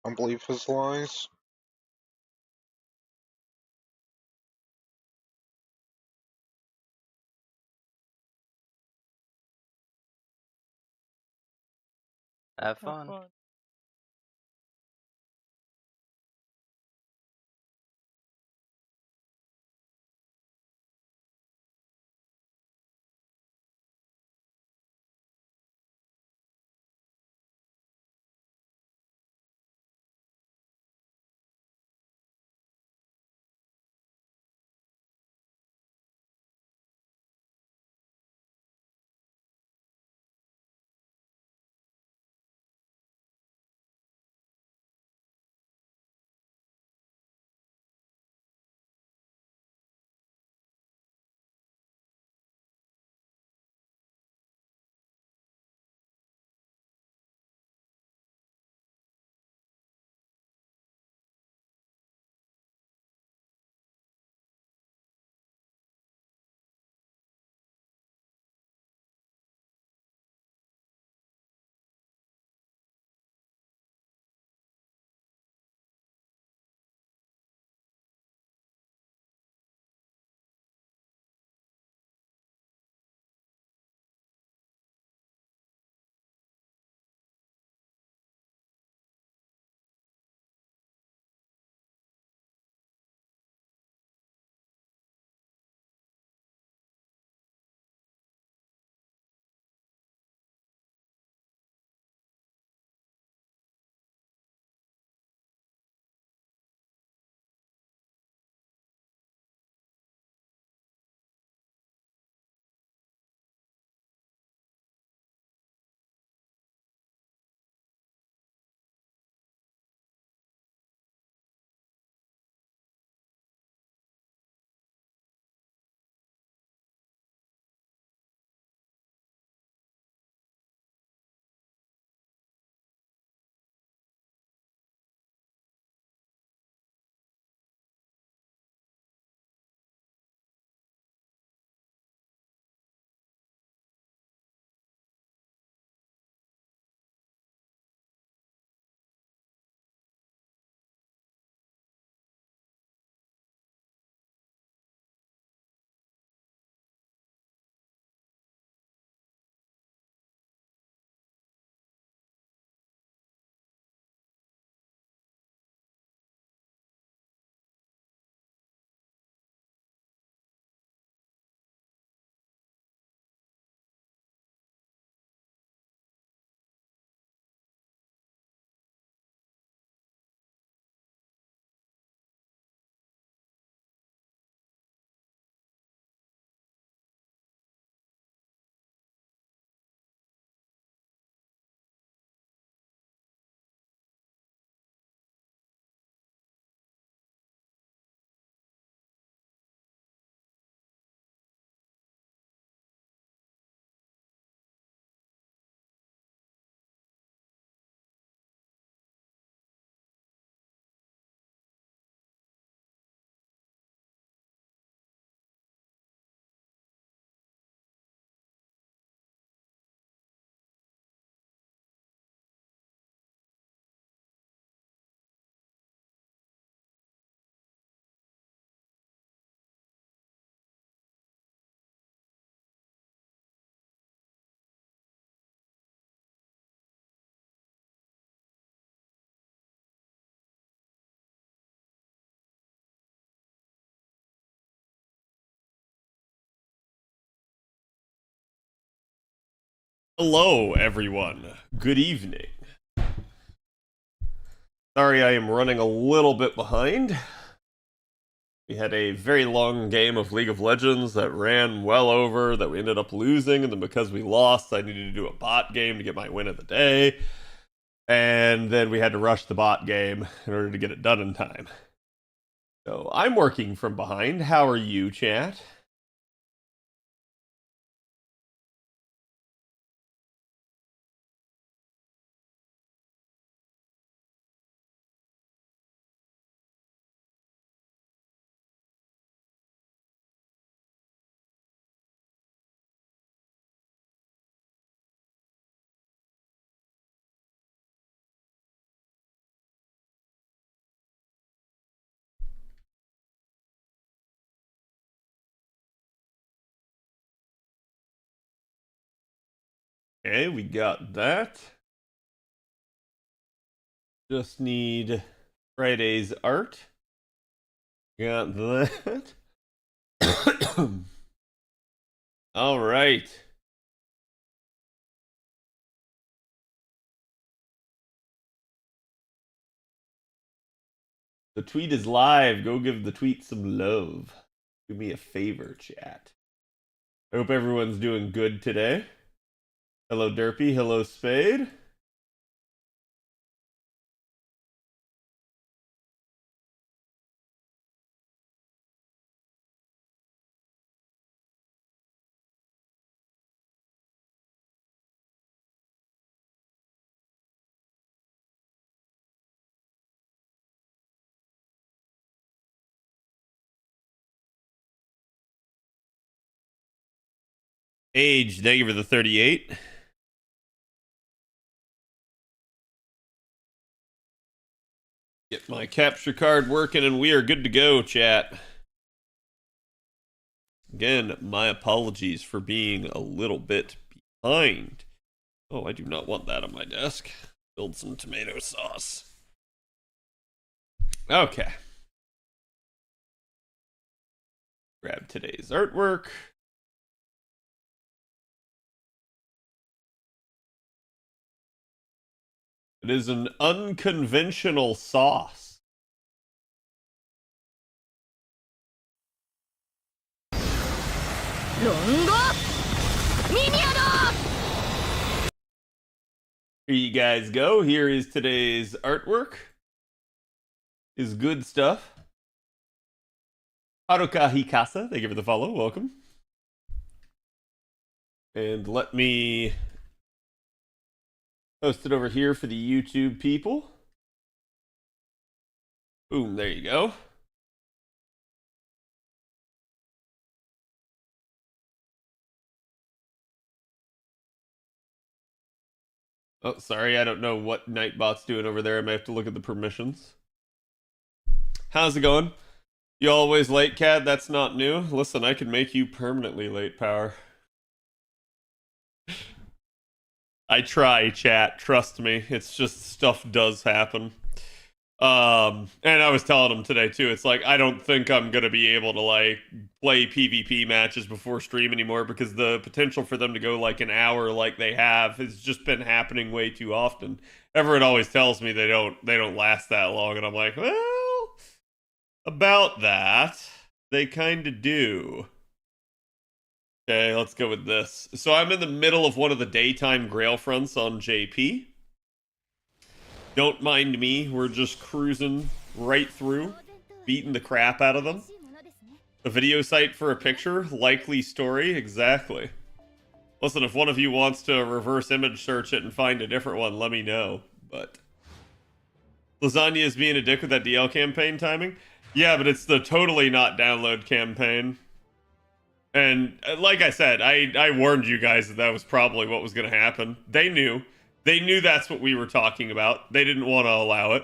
don't believe his lies. Have Have fun. fun. Hello, everyone. Good evening. Sorry I am running a little bit behind. We had a very long game of League of Legends that ran well over, that we ended up losing, and then because we lost, I needed to do a bot game to get my win of the day. And then we had to rush the bot game in order to get it done in time. So I'm working from behind. How are you, chat? Okay, we got that. Just need Friday's art. Got that. All right. The tweet is live. Go give the tweet some love. Do me a favor, chat. I hope everyone's doing good today. Hello, Derpy. Hello, Spade. Age, thank you for the 38. Get my capture card working and we are good to go, chat. Again, my apologies for being a little bit behind. Oh, I do not want that on my desk. Build some tomato sauce. Okay. Grab today's artwork. It is an unconventional sauce. Here you guys go. Here is today's artwork. Is good stuff. Haruka Hikasa, thank you for the follow. Welcome. And let me post it over here for the YouTube people. Boom, there you go. Oh, sorry, I don't know what Nightbot's doing over there. I may have to look at the permissions. How's it going? You always late, Cad? That's not new. Listen, I can make you permanently late, Power. I try, chat. Trust me. It's just stuff does happen. And I was telling him today too. It's like I don't think I'm gonna be able to like play PvP matches before stream anymore because the potential for them to go like an hour like they have has just been happening way too often. Everyone always tells me they don't last that long, and I'm like, well, about that, they kind of do. Okay, let's go with this. So I'm in the middle of one of the daytime Grail Fronts on JP. Don't mind me, we're just cruising right through, beating the crap out of them. A video site for a picture? Likely story? Exactly. Listen, if one of you wants to reverse image search it and find a different one, let me know. But Lasagna is being a dick with that DL campaign timing? Yeah, but it's the totally not download campaign. And like I said, I warned you guys that that was probably what was going to happen. They knew. They knew that's what we were talking about. They didn't want to allow it.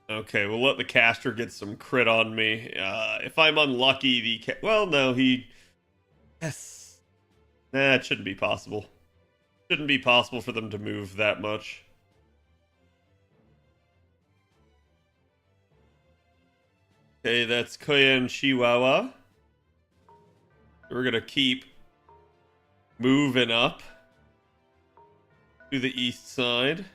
Okay, we'll let the caster get some crit on me. If I'm unlucky, well, no, he... Yes. Nah, it shouldn't be possible. Shouldn't be possible for them to move that much. Okay, that's Koyan Chihuahua. We're gonna keep moving up to the east side.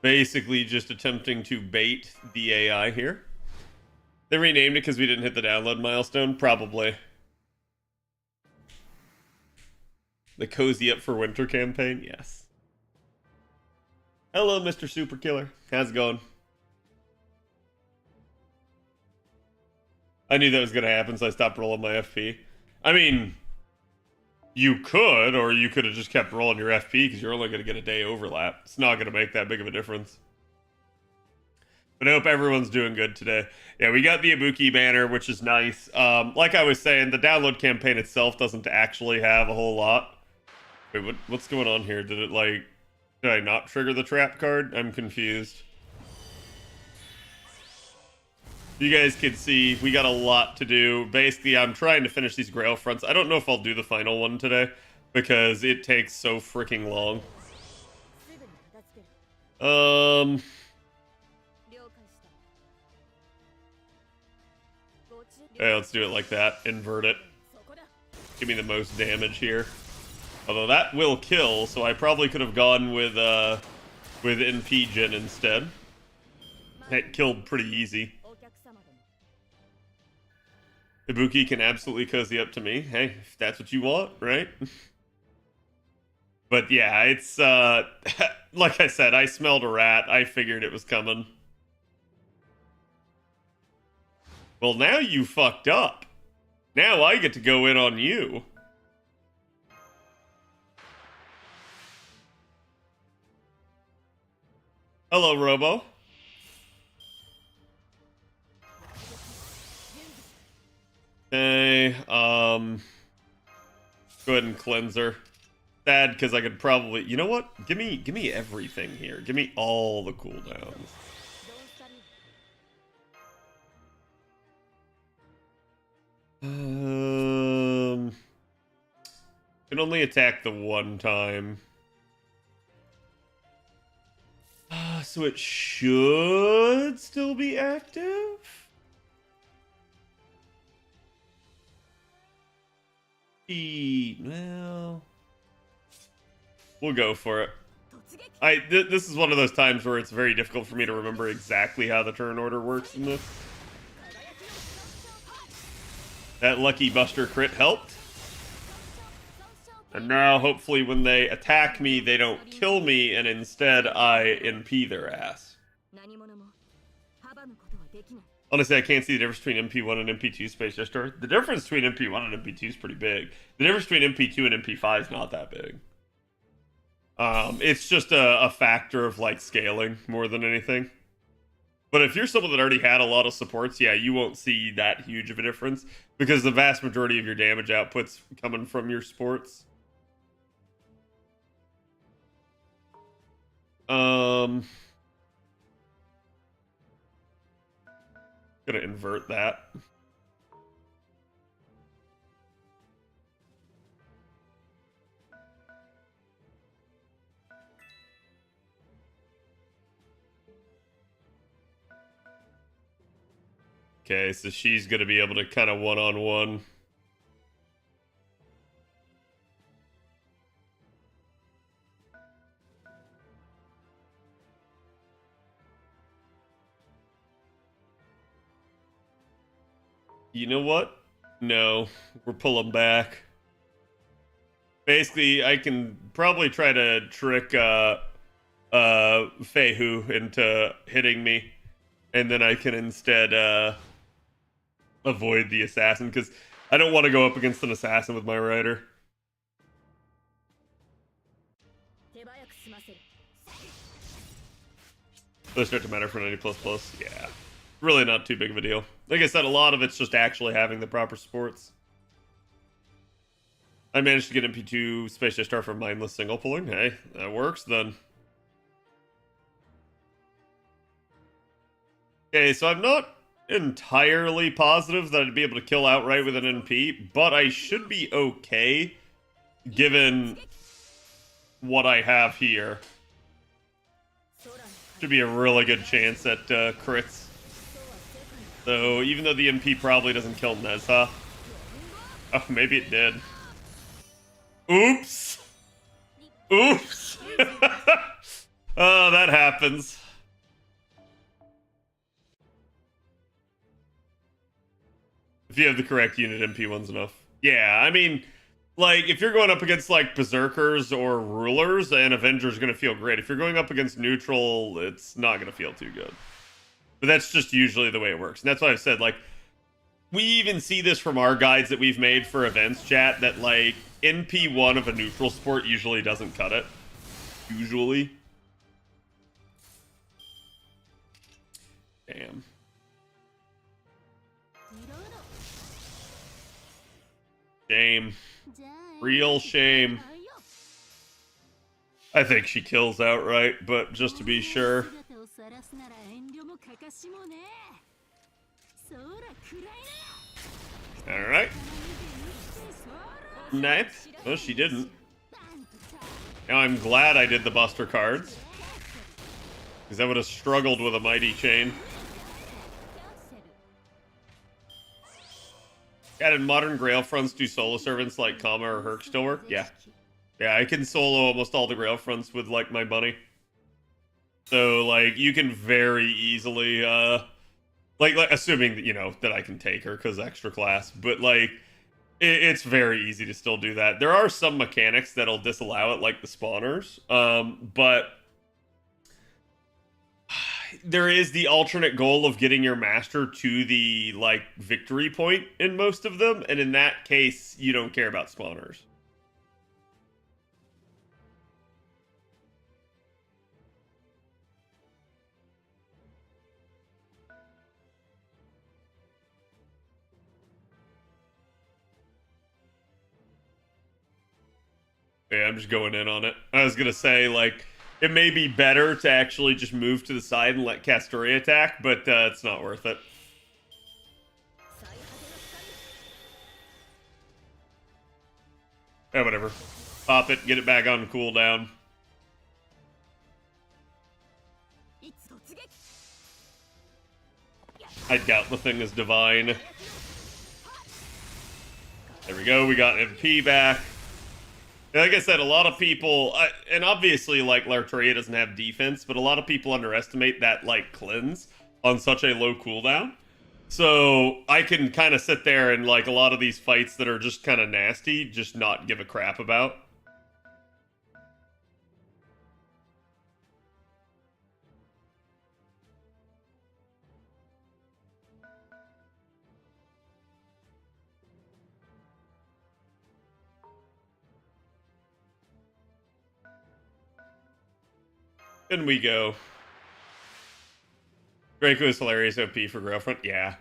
Basically just attempting to bait the AI here. They renamed it because we didn't hit the download milestone? Probably. The Cozy Up for Winter campaign? Yes. Hello, Mr. Super Killer. How's it going? I knew that was going to happen, so I stopped rolling my FP. I mean, you could, or you could have just kept rolling your FP because you're only going to get a day overlap. It's not going to make that big of a difference. But I hope everyone's doing good today. Yeah, we got the Ibuki banner, which is nice. Like I was saying, the download campaign itself doesn't actually have a whole lot. Wait, what's going on here? Did it, like... Did I not trigger the trap card? I'm confused. You guys can see, we got a lot to do. Basically, I'm trying to finish these Grail Fronts. I don't know if I'll do the final one today, because it takes so freaking long. Okay, let's do it like that. Invert it. Give me the most damage here. Although that will kill, so I probably could have gone with NP Gen instead. That killed pretty easy. Ibuki can absolutely cozy up to me. Hey, if that's what you want, right? But yeah, it's, like I said, I smelled a rat. I figured it was coming. Well, now you fucked up. Now I get to go in on you. Hello, Robo. Okay, go ahead and cleanser. Sad, because I could probably... You know what? Give me everything here. Give me all the cooldowns. Can only attack the one time. So it should still be active? Well... We'll go for it. This is one of those times where it's very difficult for me to remember exactly how the turn order works in this. That lucky Buster crit helped. And now, hopefully, when they attack me, they don't kill me, and instead I NP their ass. Honestly, I can't see the difference between MP1 and MP2 Space Gesture. The difference between MP1 and MP2 is pretty big. The difference between MP2 and MP5 is not that big. It's just a factor of, like, scaling more than anything. But if you're someone that already had a lot of supports, yeah, you won't see that huge of a difference, because the vast majority of your damage output's coming from your supports. Gonna invert that. Okay, so she's gonna be able to kind of one-on-one. You know what? No, we're pulling back. Basically, I can probably try to trick Feihu into hitting me, and then I can instead avoid the assassin, because I don't want to go up against an assassin with my rider. Does start to matter for 90++? Yeah. Really not too big of a deal. Like I said, a lot of it's just actually having the proper supports. I managed to get MP2 Space Gesture from mindless single pulling. Hey, that works then. Okay, so I'm not entirely positive that I'd be able to kill outright with an NP, but I should be okay given what I have here. Should be a really good chance at crits. So even though the NP probably doesn't kill Nezha. Oh, maybe it did. Oops! Oops! Oh, that happens. If you have the correct unit, MP1's enough. Yeah, I mean, like, if you're going up against, like, Berserkers or Rulers, an Avenger's gonna feel great. If you're going up against Neutral, it's not gonna feel too good. But that's just usually the way it works. And that's why I've said, like, we even see this from our guides that we've made for events, chat, that, like, NP1 of a neutral sport usually doesn't cut it. Usually. Damn. Shame. Real shame. I think she kills outright, but just to be sure. Alright. Nice. Well, she didn't. Now I'm glad I did the Buster cards, because I would have struggled with a Mighty Chain. Yeah, did modern Grail fronts do solo servants like Kama or Herc still work? Yeah. Yeah, I can solo almost all the Grail fronts with, like, my money. So, like, you can very easily, like assuming that, you know, that I can take her because extra class, but, like, it's very easy to still do that. There are some mechanics that'll disallow it, like the spawners, but there is the alternate goal of getting your master to the, like, victory point in most of them, and in that case, you don't care about spawners. Yeah, I'm just going in on it. I was gonna say, like, it may be better to actually just move to the side and let Castoria attack, but it's not worth it. Yeah, whatever. Pop it, get it back on cooldown. I doubt the thing is divine. There we go, we got MP back. Like I said, a lot of people, and obviously, like, Lartoria doesn't have defense, but a lot of people underestimate that, like, cleanse on such a low cooldown. So I can kind of sit there and, like, a lot of these fights that are just kind of nasty, just not give a crap about. In we go. Draco is hilarious OP for Grail Front. Yeah.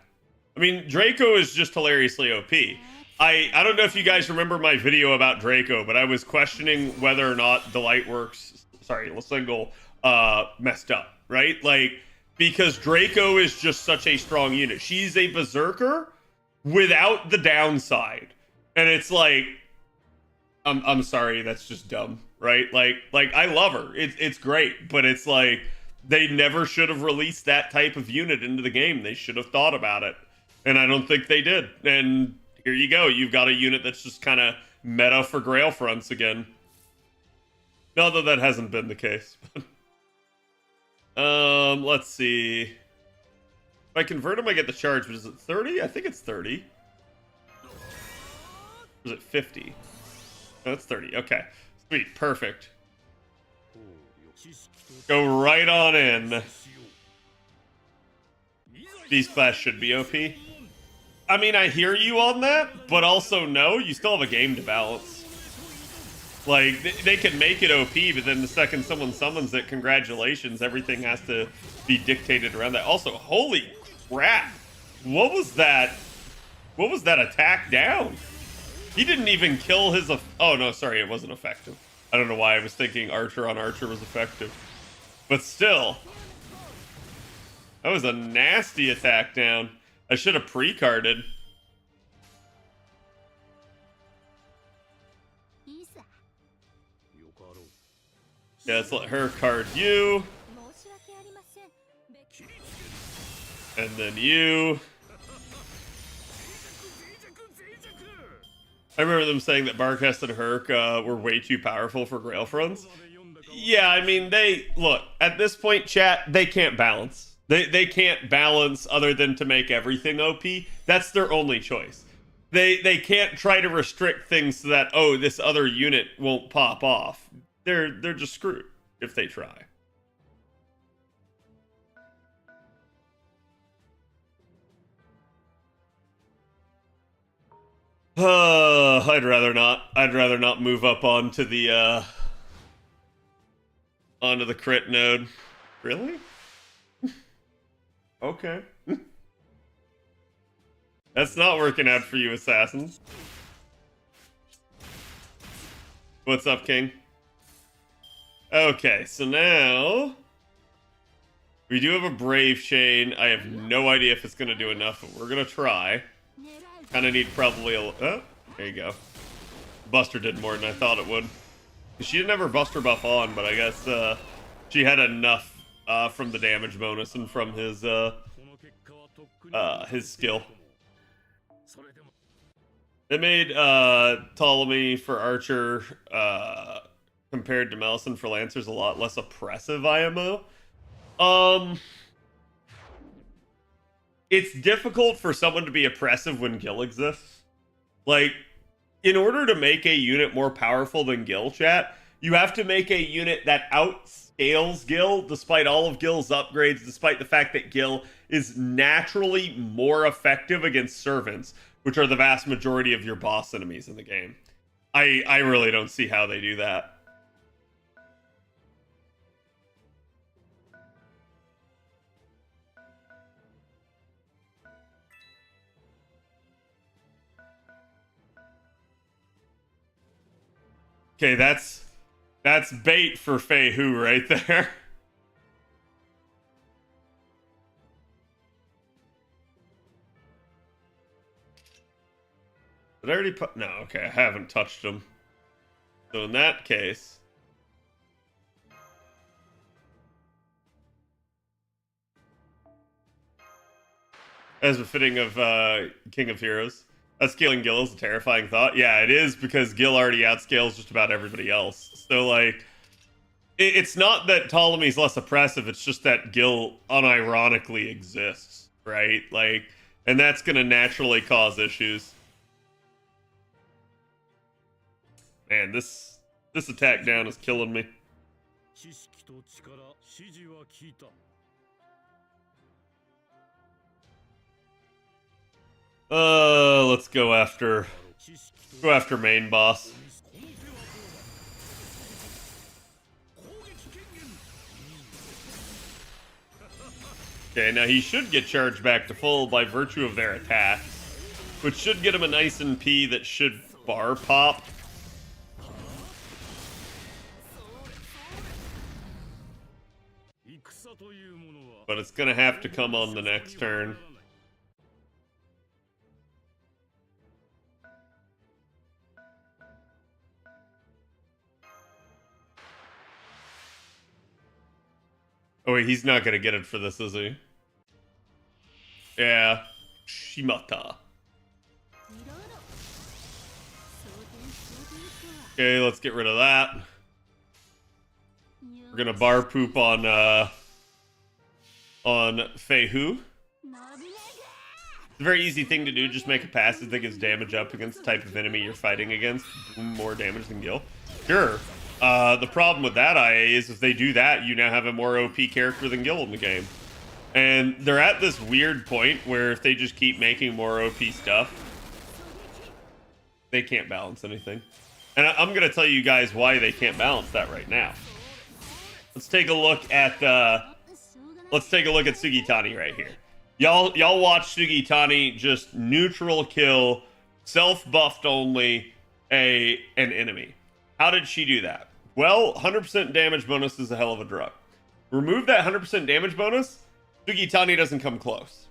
I mean, Draco is just hilariously OP. I don't know if you guys remember my video about Draco, but I was questioning whether or not the Lightworks, sorry, Single, messed up, right? Like, because Draco is just such a strong unit. She's a Berserker without the downside. And it's like, I'm sorry, that's just dumb, right? Like I love her. It's great, but it's like they never should have released that type of unit into the game. They should have thought about it, and I don't think they did. And here you go. You've got a unit that's just kind of meta for Grail fronts again. Not that that hasn't been the case. Let's see. If I convert him, I get the charge. But is it 30? I think it's 30. Or is it 50? Oh, that's 30. Okay. Sweet. Perfect. Go right on in. Beast Class should be OP. I mean, I hear you on that, but also no, you still have a game to balance. Like, they can make it OP, but then the second someone summons it, congratulations, everything has to be dictated around that. Also, holy crap! What was that? What was that attack down? He didn't even kill his... Oh, no, sorry, it wasn't effective. I don't know why I was thinking Archer on Archer was effective. But still. That was a nasty attack down. I should have pre-carded. Yeah, let's let her card you. And then you. I remember them saying that Barkest and Herc were way too powerful for Grail fronts. Yeah, I mean, look, at this point, chat, they can't balance. They can't balance other than to make everything OP. That's their only choice. They can't try to restrict things so that, oh, this other unit won't pop off. They're just screwed if they try. I'd rather not. I'd rather not move up onto the crit node. Really? Okay. That's not working out for you, assassins. What's up, King? Okay, so now we do have a Brave Chain. I have no idea if it's going to do enough, but we're going to try. Kind of need probably a... Oh, there you go. Buster did more than I thought it would. She didn't have her Buster buff on, but I guess she had enough from the damage bonus and from his skill. They made Ptolemy for Archer compared to Melison for Lancers a lot less oppressive IMO. It's difficult for someone to be oppressive when Gil exists. Like, in order to make a unit more powerful than Gil, chat, you have to make a unit that outscales Gil, despite all of Gil's upgrades, despite the fact that Gil is naturally more effective against servants, which are the vast majority of your boss enemies in the game. I really don't see how they do that. Okay, that's bait for Fei Hu right there. Did I already put... No, okay, I haven't touched him. So in that case... As befitting of King of Heroes. Outscaling Gil is a terrifying thought. Yeah, it is, because Gil already outscales just about everybody else. So, like, it's not that Ptolemy's less oppressive, it's just that Gil unironically exists, right? Like, and that's gonna naturally cause issues. Man, this attack down is killing me. Let's go after main boss. Okay, now he should get charged back to full by virtue of their attacks, which should get him a nice NP that should bar pop. But it's gonna have to come on the next turn. Oh wait, he's not gonna get it for this, is he? Yeah. Shimata. Okay, let's get rid of that. We're gonna bar poop on Fei Hu. It's a very easy thing to do, just make a passive that gives damage up against the type of enemy you're fighting against. More damage than Gil. Sure. The problem with that IA is if they do that, you now have a more OP character than Gil in the game. And they're at this weird point where if they just keep making more OP stuff, they can't balance anything. And I'm going to tell you guys why they can't balance that right now. Let's take a look at Sugitani right here. Y'all watch Sugitani just neutral kill, self-buffed only an enemy. How did she do that? Well, 100% damage bonus is a hell of a drug. Remove that 100% damage bonus, Sugitani doesn't come close.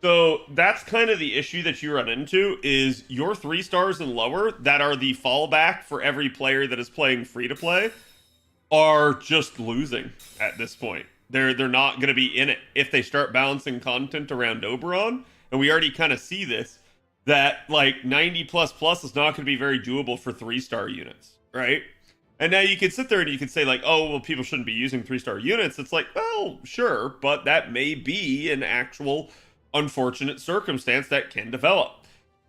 So that's kind of the issue that you run into, is your 3 stars and lower that are the fallback for every player that is playing free-to-play are just losing at this point. They're not going to be in it if they start balancing content around Oberon, and we already kind of see this, that like 90 plus is not going to be very doable for 3-star units, right? And now you could sit there and you could say like, oh, well, people shouldn't be using 3-star units. It's like, well, sure, but that may be an actual unfortunate circumstance that can develop.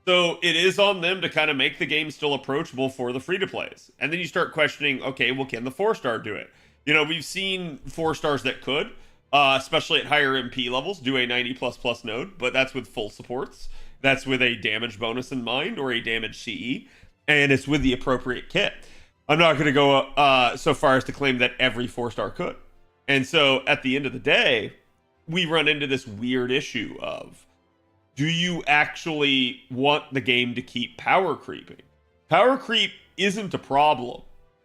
So it is on them to kind of make the game still approachable for the free-to-plays. And then you start questioning, okay, well, can the 4-star do it? You know, we've seen 4-stars that could, especially at higher MP levels, do a 90 plus node, but that's with full supports. That's with a damage bonus in mind or a damage CE, and it's with the appropriate kit. I'm not going to go so far as to claim that every 4-star could. And so at the end of the day, we run into this weird issue of, do you actually want the game to keep power creeping? Power creep isn't a problem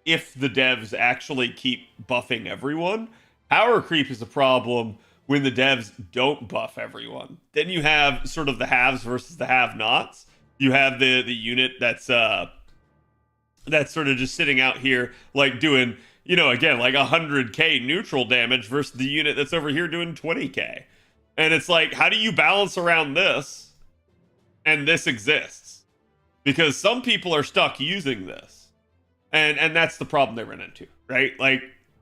if the devs actually keep buffing everyone. Power creep is a problem when the devs don't buff everyone. Then you have sort of the haves versus the have-nots. You have the unit that's sort of just sitting out here like doing, you know, again, like 100k neutral damage versus the unit that's over here doing 20k. And it's like, how do you balance around this and this exists? Because some people are stuck using this. And that's the problem they run into, right? Like,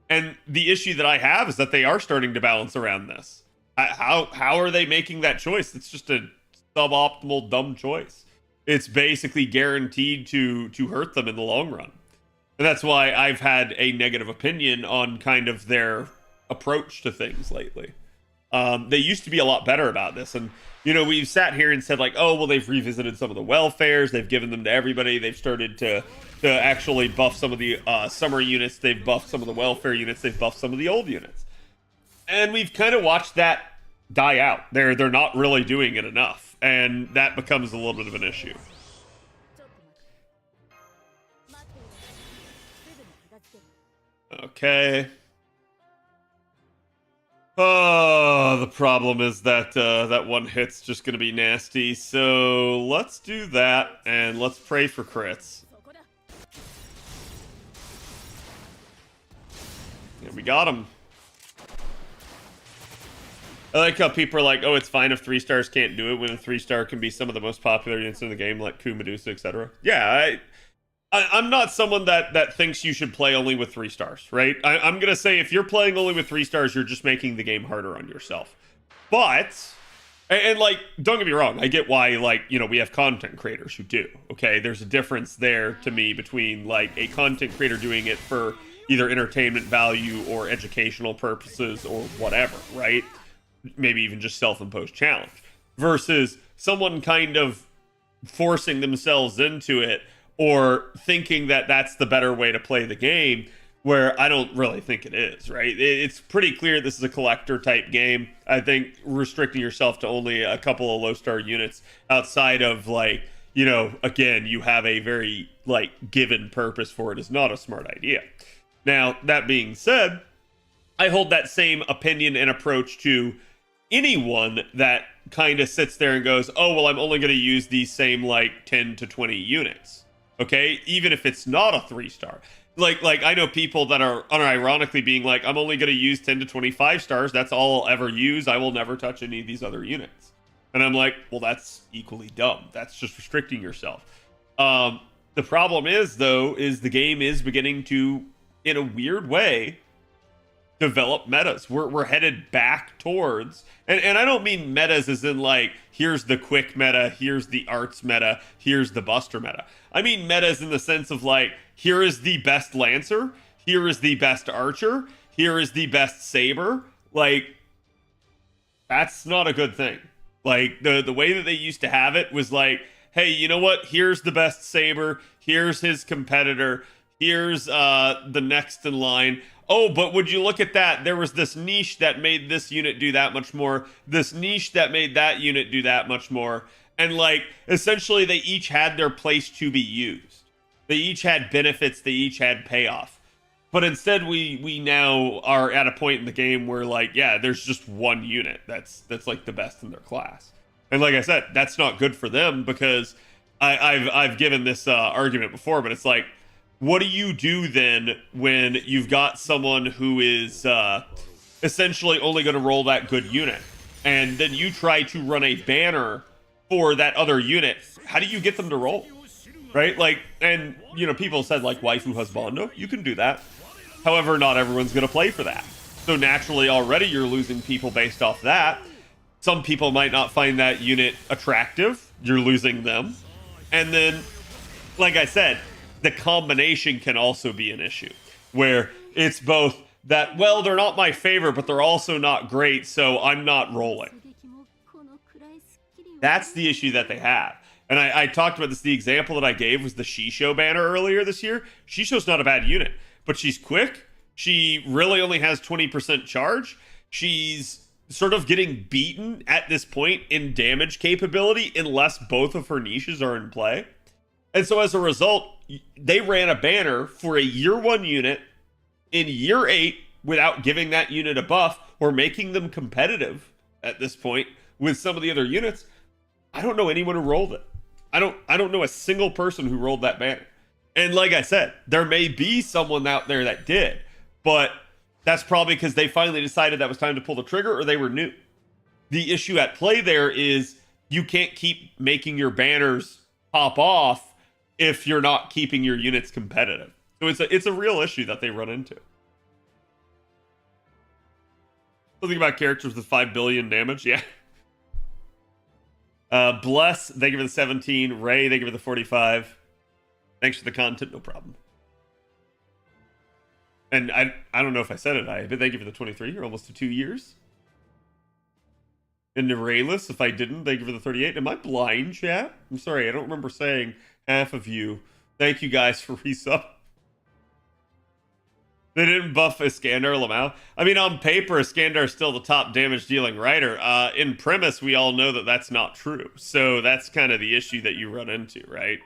and the issue that I have is that they are starting to balance around this. How are they making that choice? It's just a suboptimal, dumb choice. It's basically guaranteed to hurt them in the long run. And that's why I've had a negative opinion on kind of their approach to things lately. They used to be a lot better about this. And, you know, we've sat here and said like, oh, well, they've revisited some of the welfares. They've given them to everybody. They've started to actually buff some of the summer units. They've buffed some of the welfare units. They've buffed some of the old units. And we've kind of watched that die out. They're not really doing it enough. And that becomes a little bit of an issue. Okay. Oh, the problem is that that one hit's just going to be nasty. So let's do that, and let's pray for crits. Yeah, we got him. I like how people are like, oh, it's fine if 3 stars can't do it, when a 3-star can be some of the most popular units in the game, like Ku, Medusa, etc. Yeah, I'm not someone that thinks you should play only with 3 stars, right? I'm going to say if you're playing only with 3 stars, you're just making the game harder on yourself. But, and like, don't get me wrong, I get why, like, you know, we have content creators who do, okay? There's a difference there to me between, like, a content creator doing it for either entertainment value or educational purposes or whatever, right? Maybe even just self-imposed challenge. Versus someone kind of forcing themselves into it or thinking that that's the better way to play the game, where I don't really think it is, right? It's pretty clear this is a collector type game. I think restricting yourself to only a couple of low-star units outside of, like, you know, again, you have a very, like, given purpose for it is not a smart idea. Now, that being said, I hold that same opinion and approach to anyone that kind of sits there and goes, oh, well, I'm only going to use these same, like, 10 to 20 units. Okay, even if it's not a 3-star. Like I know people that are unironically being like, I'm only going to use 10 to 25 stars. That's all I'll ever use. I will never touch any of these other units. And I'm like, well, that's equally dumb. That's just restricting yourself. The problem is, though, is the game is beginning to, in a weird way, develop metas. We're headed back towards, and I don't mean metas as in like, here's the quick meta, here's the arts meta, here's the buster meta. I mean metas in the sense of like, here is the best lancer, here is the best archer, here is the best saber. Like, that's not a good thing. Like, the way that they used to have it was like, hey, you know what? Here's the best saber, here's his competitor, here's the next in line. Oh, but would you look at that? There was this niche that made this unit do that much more. This niche that made that unit do that much more. And, like, essentially they each had their place to be used. They each had benefits. They each had payoff. But instead we now are at a point in the game where, like, yeah, there's just one unit that's like the best in their class. And like I said, that's not good for them, because I've given this argument before, but it's like, what do you do then when you've got someone who is essentially only going to roll that good unit, and then you try to run a banner for that other unit? How do you get them to roll? Right? Like, and, you know, people said, like, waifu husbando, you can do that. However, not everyone's going to play for that. So naturally, already you're losing people based off that. Some people might not find that unit attractive. You're losing them. And then, like I said, the combination can also be an issue, where it's both that, well, they're not my favorite, but they're also not great, so I'm not rolling. That's the issue that they have. And I talked about this. The example that I gave was the Shisho banner earlier this year. Shisho's not a bad unit, but she's quick. She really only has 20% charge. She's sort of getting beaten at this point in damage capability unless both of her niches are in play. And so as a result, they ran a banner for a year 1 unit in year 8 without giving that unit a buff or making them competitive at this point with some of the other units. I don't know anyone who rolled it. I don't know a single person who rolled that banner. And like I said, there may be someone out there that did, but that's probably because they finally decided that was time to pull the trigger or they were new. The issue at play there is you can't keep making your banners pop off if you're not keeping your units competitive. So it's a real issue that they run into. Something about characters with 5 billion damage, yeah. Bless, thank you for the 17. Ray, thank you for the 45. Thanks for the content, no problem. And I don't know if I said it, but thank you for the 23. You're almost to 2 years. And Nerelis, if I didn't, thank you for the 38. Am I blind, chat? I'm sorry, I don't remember saying half of you. Thank you guys for resub. They didn't buff Iskandar Lamau. I mean, on paper, Iskandar is still the top damage dealing rider. In premise, we all know that that's not true. So that's kind of the issue that you run into, right?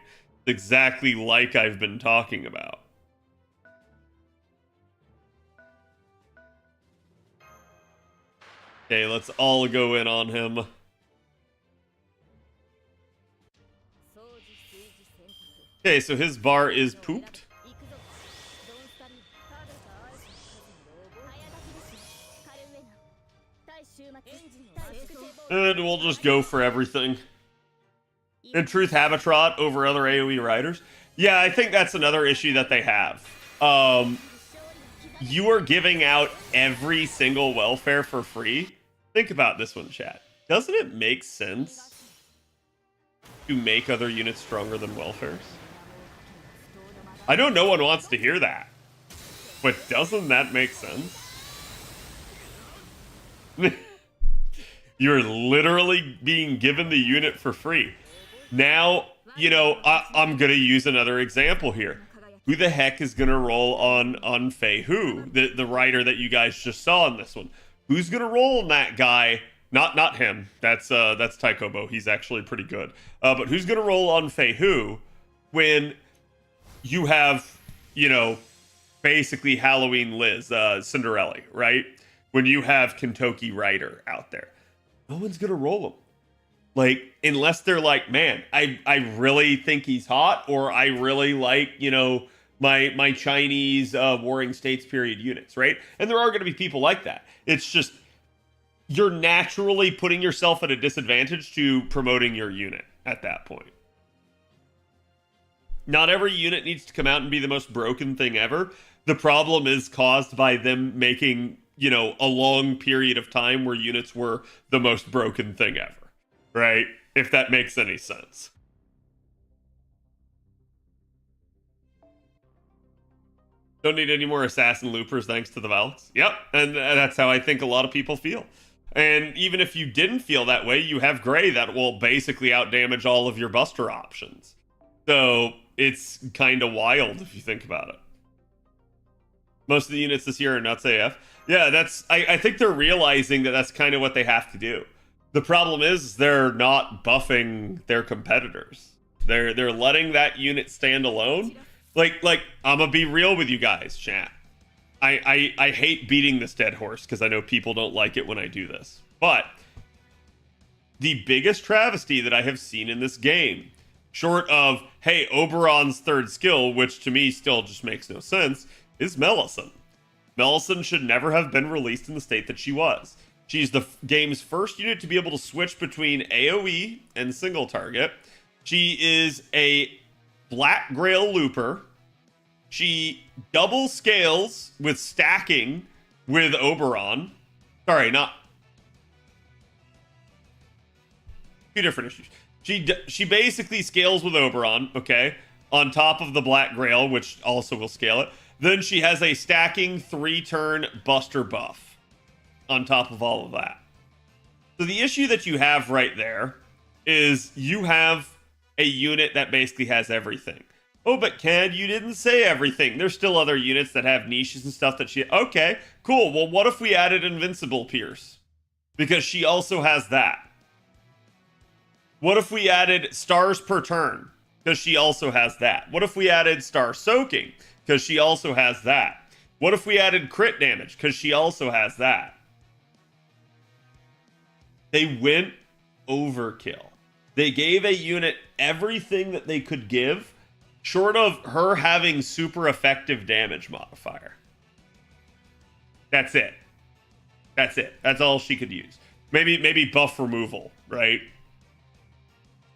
Exactly like I've been talking about. Okay, let's all go in on him. Okay, so his bar is pooped. And we'll just go for everything. In truth, Habitrot over other AoE riders. Yeah, I think that's another issue that they have. You are giving out every single welfare for free. Think about this one, chat. Doesn't it make sense to make other units stronger than welfares? I know no one wants to hear that, but doesn't that make sense? You're literally being given the unit for free. Now, you know, I'm going to use another example here. Who the heck is going to roll on Fei Hu, the rider that you guys just saw in this one? Who's going to roll on that guy? Not him. That's Taikobo. He's actually pretty good. But who's going to roll on Fei Hu when you have, you know, basically Halloween Liz, Cinderella, right? When you have Kentucky Rider out there. No one's going to roll him. Like, unless they're like, man, I really think he's hot, or I really like, you know, my Chinese Warring States period units, right? And there are going to be people like that. It's just, you're naturally putting yourself at a disadvantage to promoting your unit at that point. Not every unit needs to come out and be the most broken thing ever. The problem is caused by them making, you know, a long period of time where units were the most broken thing ever, right? If that makes any sense. Don't need any more assassin loopers thanks to the Valks. Yep, and that's how I think a lot of people feel. And even if you didn't feel that way, you have Gray that will basically outdamage all of your buster options. So it's kind of wild if you think about it. Most of the units this year are nuts AF. Yeah, that's. I think they're realizing that that's kind of what they have to do. The problem is they're not buffing their competitors. They're letting that unit stand alone. Like I'm gonna be real with you guys, chat. I hate beating this dead horse because I know people don't like it when I do this. But the biggest travesty that I have seen in this game, short of, hey, Oberon's third skill, which to me still just makes no sense, is Melisson. Melisson should never have been released in the state that she was. She's the game's first unit to be able to switch between AoE and single target. She is a Black Grail Looper. She double scales with stacking with Oberon. Sorry, not... Two different issues. She basically scales with Oberon, okay, on top of the Black Grail, which also will scale it. Then she has a stacking 3-turn Buster buff on top of all of that. So the issue that you have right there is you have a unit that basically has everything. Oh, but Cad, you didn't say everything. There's still other units that have niches and stuff that she... Okay, cool. Well, what if we added Invincible Pierce? Because she also has that. What if we added stars per turn? Because she also has that. What if we added Star Soaking? Because she also has that. What if we added crit damage? Because she also has that. They went overkill. They gave a unit everything that they could give, short of her having super effective damage modifier. That's it. That's it. That's all she could use. Maybe buff removal, right?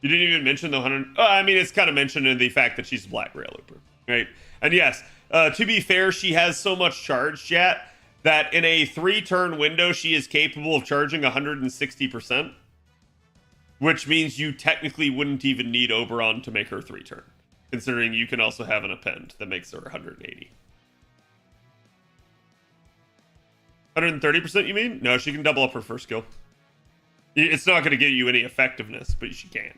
You didn't even mention the 100... I mean, it's kind of mentioned in the fact that she's a Black Rail Looper, right? And yes, to be fair, she has so much charge, chat, that in a 3-turn window, she is capable of charging 160%, which means you technically wouldn't even need Oberon to make her 3-turn, considering you can also have an append that makes her 180. 130%, you mean? No, she can double up her first skill. It's not going to give you any effectiveness, but she can.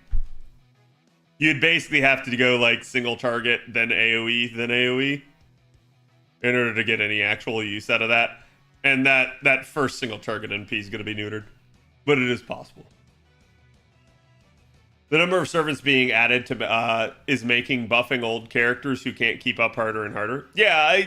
You'd basically have to go like single target, then AoE, then AoE, in order to get any actual use out of that. And that first single target NP is going to be neutered, but it is possible. The number of servants being added to is making buffing old characters who can't keep up harder and harder. Yeah,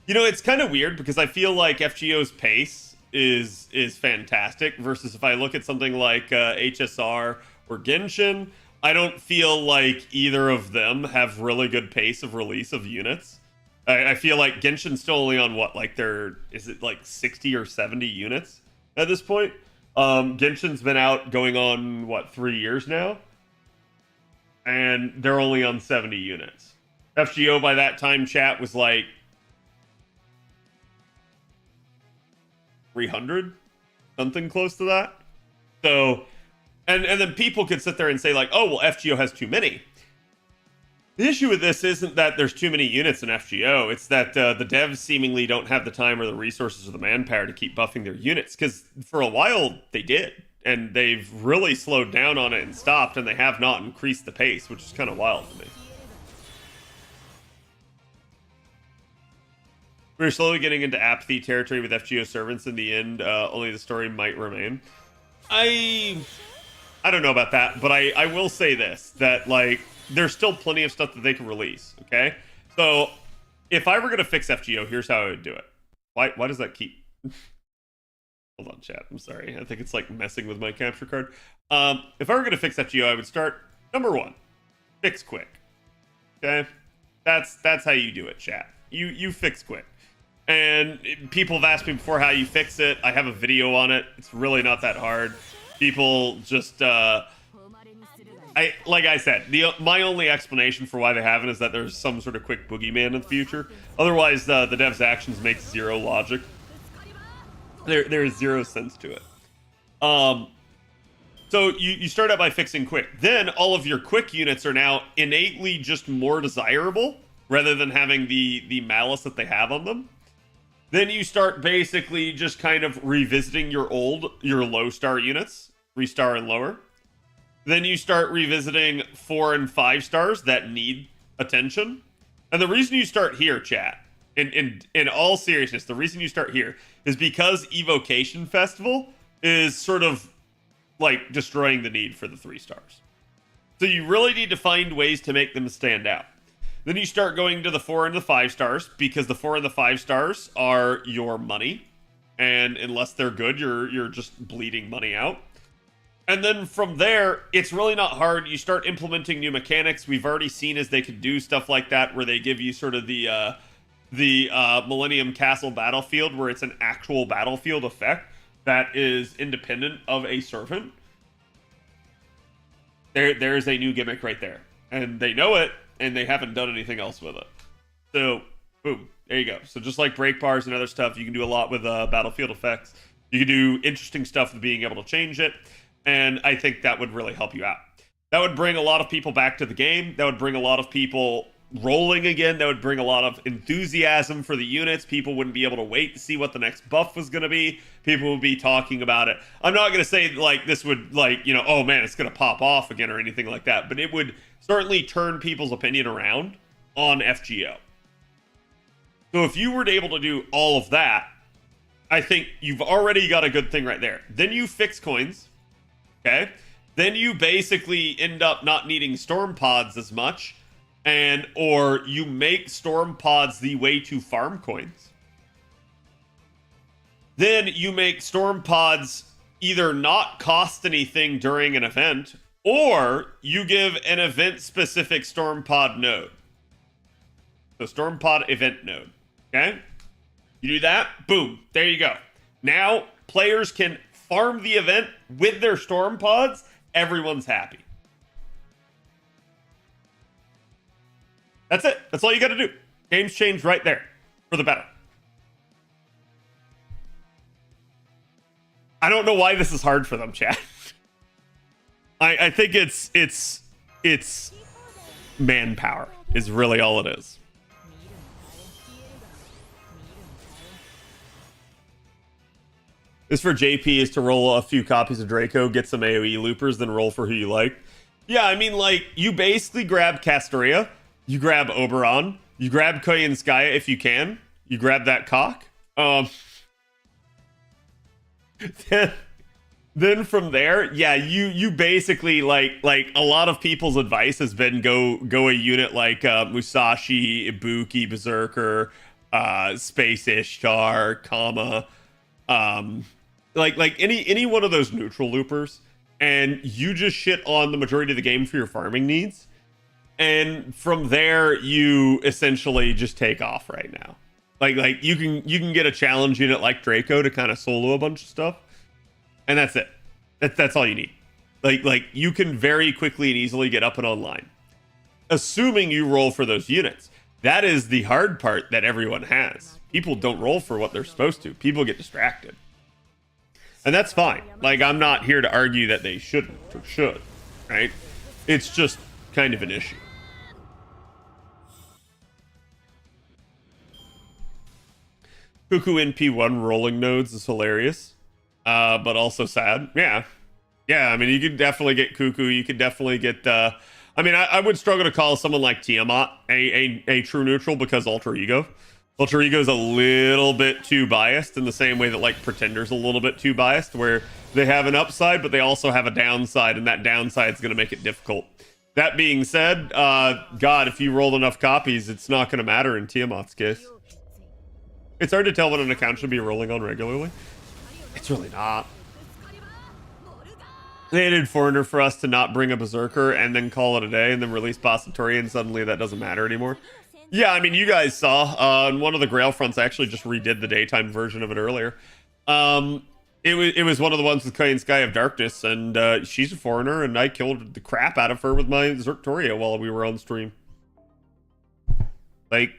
you know, it's kind of weird because I feel like FGO's pace is fantastic versus if I look at something like HSR or Genshin, I don't feel like either of them have really good pace of release of units. I feel like Genshin's still only on what, like is it like 60 or 70 units at this point? Genshin's been out going on, what, 3 years now? And they're only on 70 units. FGO by that time, chat, was like 300? Something close to that? So, and then people could sit there and say like, oh, well, FGO has too many. The issue with this isn't that there's too many units in FGO, it's that the devs seemingly don't have the time or the resources or the manpower to keep buffing their units, because for a while they did, and they've really slowed down on it and stopped, and they have not increased the pace, which is kind of wild to me. We're slowly getting into apathy territory with FGO servants. In the end, only the story might remain. I don't know about that, but I will say this, that like there's still plenty of stuff that they can release, okay? So if I were going to fix FGO, here's how I would do it. Why does that keep... Hold on, chat. I'm sorry. I think it's like messing with my capture card. If I were going to fix FGO, I would start, number 1, fix quick. Okay? That's how you do it, chat. You fix quick. And people have asked me before how you fix it. I have a video on it. It's really not that hard. People just... like I said, my only explanation for why they haven't is that there's some sort of quick boogeyman in the future. Otherwise, the dev's actions make zero logic. There is zero sense to it. So you start out by fixing quick. Then all of your quick units are now innately just more desirable rather than having the malice that they have on them. Then you start basically just kind of revisiting your low star units, 3-star and lower. Then you start revisiting 4 and 5 stars that need attention. And the reason you start here, chat, in all seriousness, the reason you start here is because Evocation Festival is sort of like destroying the need for the 3 stars. So you really need to find ways to make them stand out. Then you start going to the 4 and the 5 stars, because the 4 and the 5 stars are your money. And unless they're good, you're just bleeding money out. And then from there, it's really not hard. You start implementing new mechanics. We've already seen as they can do stuff like that, where they give you sort of the Millennium Castle battlefield, where it's an actual battlefield effect that is independent of a servant. There's a new gimmick right there. And they know it, and they haven't done anything else with it. So, boom, there you go. So just like break bars and other stuff, you can do a lot with battlefield effects. You can do interesting stuff with being able to change it. And I think that would really help you out. That would bring a lot of people back to the game. That would bring a lot of people rolling again. That would bring a lot of enthusiasm for the units. People wouldn't be able to wait to see what the next buff was going to be. People would be talking about it. I'm not going to say like this would like, you know, oh man, it's going to pop off again or anything like that. But it would certainly turn people's opinion around on FGO. So if you were able to do all of that, I think you've already got a good thing right there. Then you fix coins. Okay, then you basically end up not needing storm pods as much, or you make storm pods the way to farm coins. Then you make storm pods either not cost anything during an event, or you give an event-specific storm pod node. The storm pod event node. Okay? You do that, boom, there you go. Now, players can farm the event with their storm pods. Everyone's happy. That's it. That's all you got to do. Game's changed right there for the better. I don't know why this is hard for them, chat. I think it's manpower is really all it is. This for JP is to roll a few copies of Draco, get some AoE loopers, then roll for who you like. Yeah, I mean, like, you basically grab Castoria, you grab Oberon, you grab Koyanskaya if you can, you grab that cock. Then from there, yeah, you basically like a lot of people's advice has been go a unit like Musashi, Ibuki, Berserker, Space Ishtar, Kama, like any one of those neutral loopers, and you just shit on the majority of the game for your farming needs, and from there you essentially just take off right now. Like you can get a challenge unit like Draco to kind of solo a bunch of stuff, and that's it. That's all you need. Like you can very quickly and easily get up and online, assuming you roll for those units. That is the hard part that everyone has. People don't roll for what they're supposed to. People get distracted, and that's fine. Like, I'm not here to argue that they shouldn't or should, right? It's just kind of an issue. Cuckoo NP1 rolling nodes is hilarious, but also sad. Yeah. I mean, you could definitely get Cuckoo. You could definitely get. I mean, I would struggle to call someone like Tiamat a true neutral, because Ultra Ego is a little bit too biased, in the same way that like Pretender's a little bit too biased, where they have an upside, but they also have a downside, and that downside is going to make it difficult. That being said, God, if you roll enough copies, it's not going to matter in Tiamat's case. It's hard to tell what an account should be rolling on regularly. It's really not. They added Foreigner for us to not bring a Berserker and then call it a day, and then release Bassatori, and suddenly that doesn't matter anymore. Yeah, I mean, you guys saw on one of the Grail Fronts, I actually just redid the daytime version of it earlier. It was one of the ones with Kayan Sky of Darkness, and she's a Foreigner, and I killed the crap out of her with my Zerctoria while we were on stream. Like,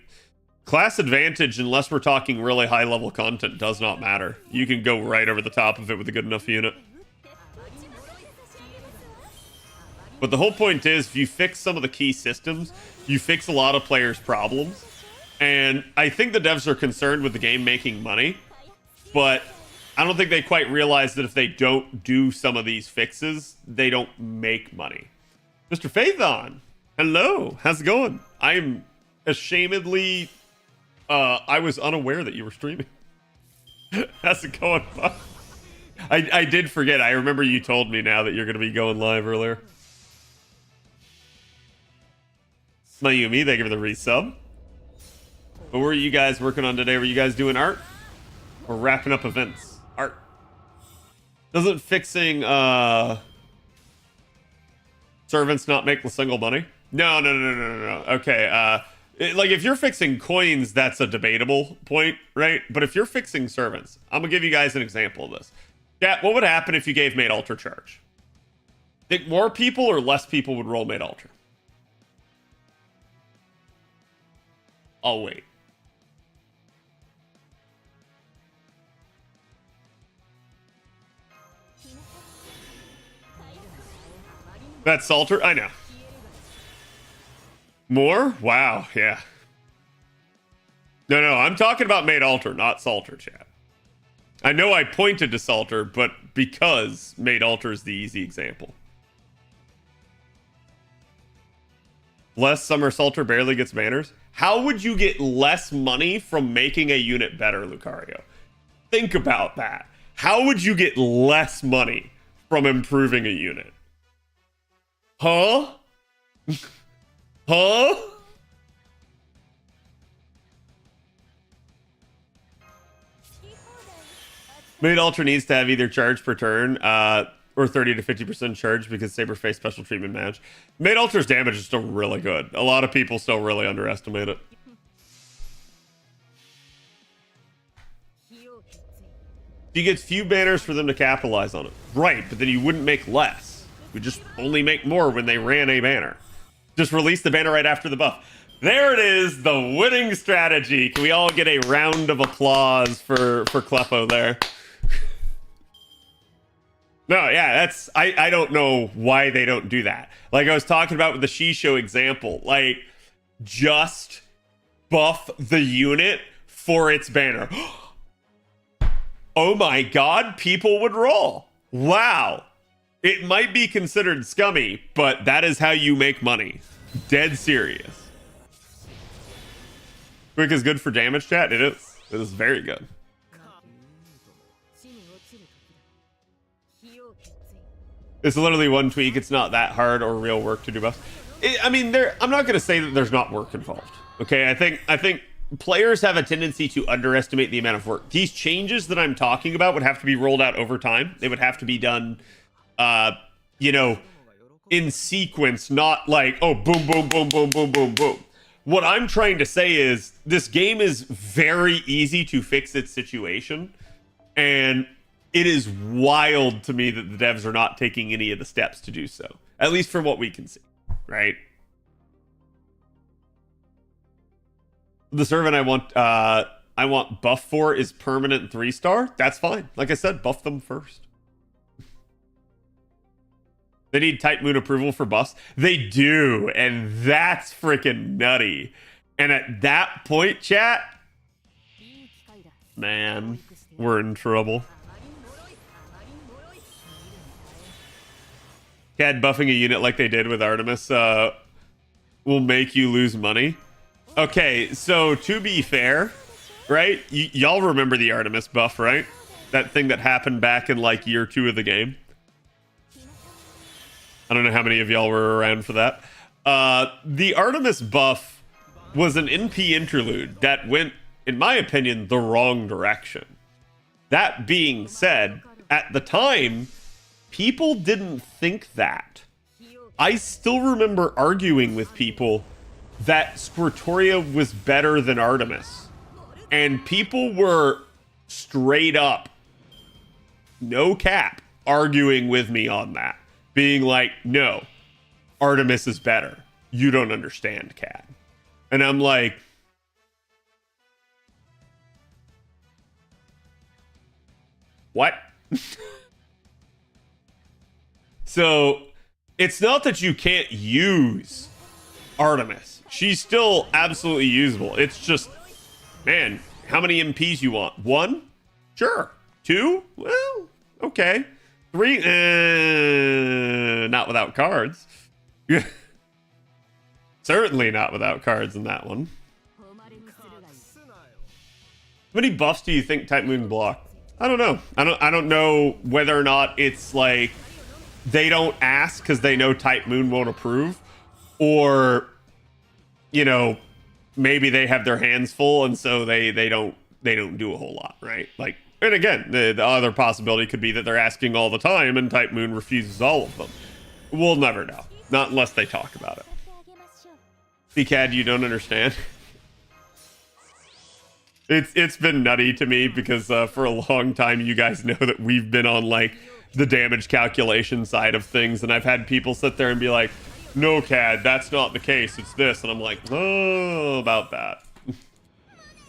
class advantage, unless we're talking really high level content, does not matter. You can go right over the top of it with a good enough unit. But the whole point is, if you fix some of the key systems, you fix a lot of players' problems. And I think the devs are concerned with the game making money, but I don't think they quite realize that if they don't do some of these fixes, they don't make money. Mr. Faithon, hello, how's it going? I'm ashamedly... I was unaware that you were streaming. How's it going, bud? I did forget. I remember you told me now that you're going to be going live earlier. Mayumi, thank you for the resub. What were you guys working on today? Were you guys doing art? Or wrapping up events? Art. Doesn't fixing servants not make the single money? No. Okay, like, if you're fixing coins, that's a debatable point, right? But if you're fixing servants, I'm gonna give you guys an example of this. Yeah, what would happen if you gave Made Alter charge? Think more people or less people would roll Made Alter? I'll wait. That's Salter? I know. More? Wow, yeah. No, I'm talking about Made Alter, not Salter, chat. I know I pointed to Salter, but because Made Alter is the easy example. Less Summer Salter barely gets banners. How would you get less money from making a unit better, Lucario? Think about that. How would you get less money from improving a unit? Huh? Huh? Mid Ultra needs to have either charge per turn, or 30 to 50% charge because Saber face special treatment match. Mid Ultra's damage is still really good. A lot of people still really underestimate it. You get few banners for them to capitalize on it. Right, but then you wouldn't make less. We just only make more when they ran a banner. Just release the banner right after the buff. There it is, the winning strategy. Can we all get a round of applause for Kleppo there? No, yeah, that's... I don't know why they don't do that. Like I was talking about with the Shisho example. Like, just buff the unit for its banner. Oh my god, people would roll. Wow. It might be considered scummy, but that is how you make money. Dead serious. Quick is good for damage, chat? It is. It is very good. It's literally one tweak. It's not that hard or real work to do buffs. I mean, I'm not going to say that there's not work involved. Okay, I think players have a tendency to underestimate the amount of work. These changes that I'm talking about would have to be rolled out over time. They would have to be done, you know, in sequence, not like, oh, boom, boom, boom, boom, boom, boom, boom. What I'm trying to say is this game is very easy to fix its situation, and it is wild to me that the devs are not taking any of the steps to do so, at least from what we can see, right? The servant I want buff for is permanent 3-star. That's fine. Like I said, buff them first. They need Type Moon approval for buffs. They do, and that's freaking nutty. And at that point, chat, man, we're in trouble. CAD buffing a unit like they did with Artemis will make you lose money. Okay, so to be fair, right? Y'all remember the Artemis buff, right? That thing that happened back in like year 2 of the game. I don't know how many of y'all were around for that. The Artemis buff was an NP interlude that went, in my opinion, the wrong direction. That being said, at the time, people didn't think that. I still remember arguing with people that Squirtoria was better than Artemis. And people were straight up, no cap, arguing with me on that. Being like, no, Artemis is better. You don't understand, Cat. And I'm like, what? So it's not that you can't use Artemis. She's still absolutely usable. It's just, man, how many MPs you want? 1? Sure. 2? Well, okay. 3? Not without cards. Certainly not without cards in that one. How many buffs do you think Type Moon block? I don't know. I don't know whether or not it's like they don't ask because they know Type Moon won't approve, or you know, maybe they have their hands full and so they don't do a whole lot, right? Like, and again, the other possibility could be that they're asking all the time and Type Moon refuses all of them. We'll never know, not unless they talk about it. CCAD, you don't understand. It's been nutty to me because for a long time, you guys know that we've been on like the damage calculation side of things, and I've had people sit there and be like, no, CAD, that's not the case, it's this. And I'm like, oh, about that.